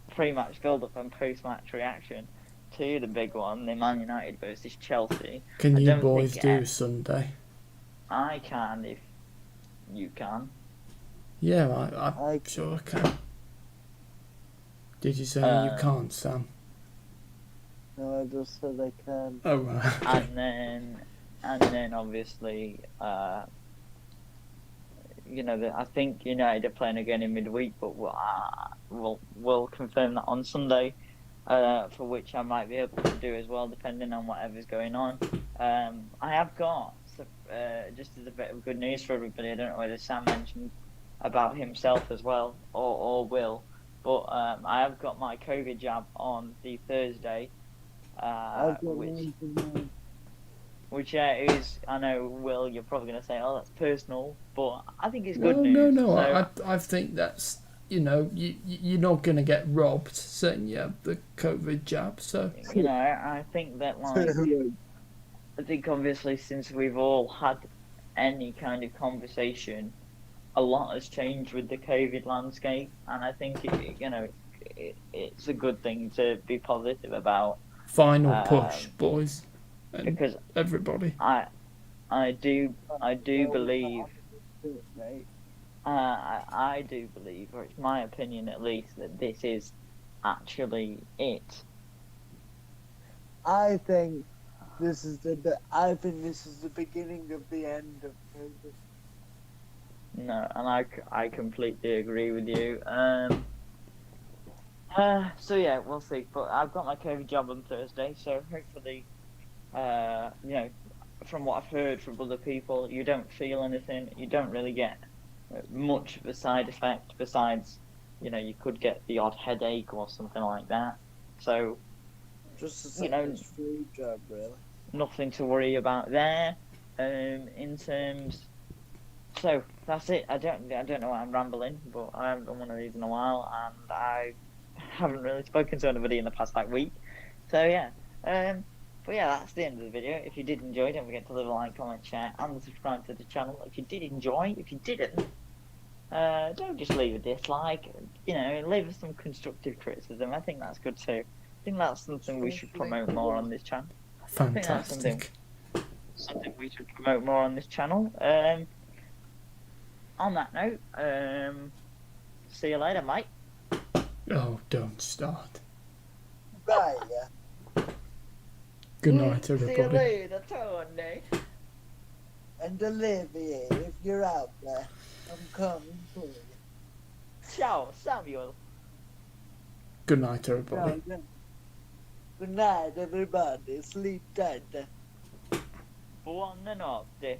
[SPEAKER 3] pre-match build-up and post-match reaction to the big one, the Man United versus Chelsea.
[SPEAKER 1] Can you boys do Sunday?
[SPEAKER 3] I can if you can.
[SPEAKER 1] Yeah, I'm sure I can. Did you say you can't, Sam?
[SPEAKER 2] No, I just said I can.
[SPEAKER 1] Oh, right.
[SPEAKER 3] And then obviously, I think United are playing again in midweek, but we'll confirm that on Sunday, for which I might be able to do as well, depending on whatever's going on. I have got, just as a bit of good news for everybody, I don't know whether Sam mentioned about himself as well, or Will, but I have got my COVID jab on the Thursday, which is, I know, Will, you're probably going to say, oh, that's personal, but I think it's good news.
[SPEAKER 1] No,
[SPEAKER 3] So,
[SPEAKER 1] I think that's, you're not going to get robbed saying you have the COVID jab, so.
[SPEAKER 3] I think that, I think obviously since we've all had any kind of conversation, a lot has changed with the COVID landscape, and I think, it's a good thing to be positive about.
[SPEAKER 1] Final push, boys. And
[SPEAKER 3] because
[SPEAKER 1] everybody.
[SPEAKER 3] I do believe, I do believe, or it's my opinion at least, that this is actually it.
[SPEAKER 2] I think this is the beginning of the end of COVID.
[SPEAKER 3] No, and I completely agree with you. So yeah, we'll see. But I've got my COVID job on Thursday, so hopefully, from what I've heard from other people, you don't feel anything. You don't really get much of a side effect besides, you could get the odd headache or something like that. So,
[SPEAKER 2] just a flu job, really.
[SPEAKER 3] Nothing to worry about there. In terms. So that's it. I don't know why I'm rambling, but I haven't done one of these in a while, and I haven't really spoken to anybody in the past week. So yeah. But yeah, that's the end of the video. If you did enjoy, don't forget to leave a like, comment, share, and subscribe to the channel. If you did enjoy, if you didn't, don't just leave a dislike. Leave us some constructive criticism. I think that's good too. I think that's something we should promote more on this channel.
[SPEAKER 1] Fantastic.
[SPEAKER 3] Something we should promote more on this channel. On that note, see you later, mate.
[SPEAKER 1] Oh, don't start.
[SPEAKER 2] Right, yeah.
[SPEAKER 1] Good night, everybody.
[SPEAKER 3] See you later, Tony.
[SPEAKER 2] And Olivia, if you're out there, I'm coming for you.
[SPEAKER 3] Ciao, Samuel.
[SPEAKER 1] Good night, everybody.
[SPEAKER 2] Good night, everybody. Sleep tight.
[SPEAKER 3] Buonanotte.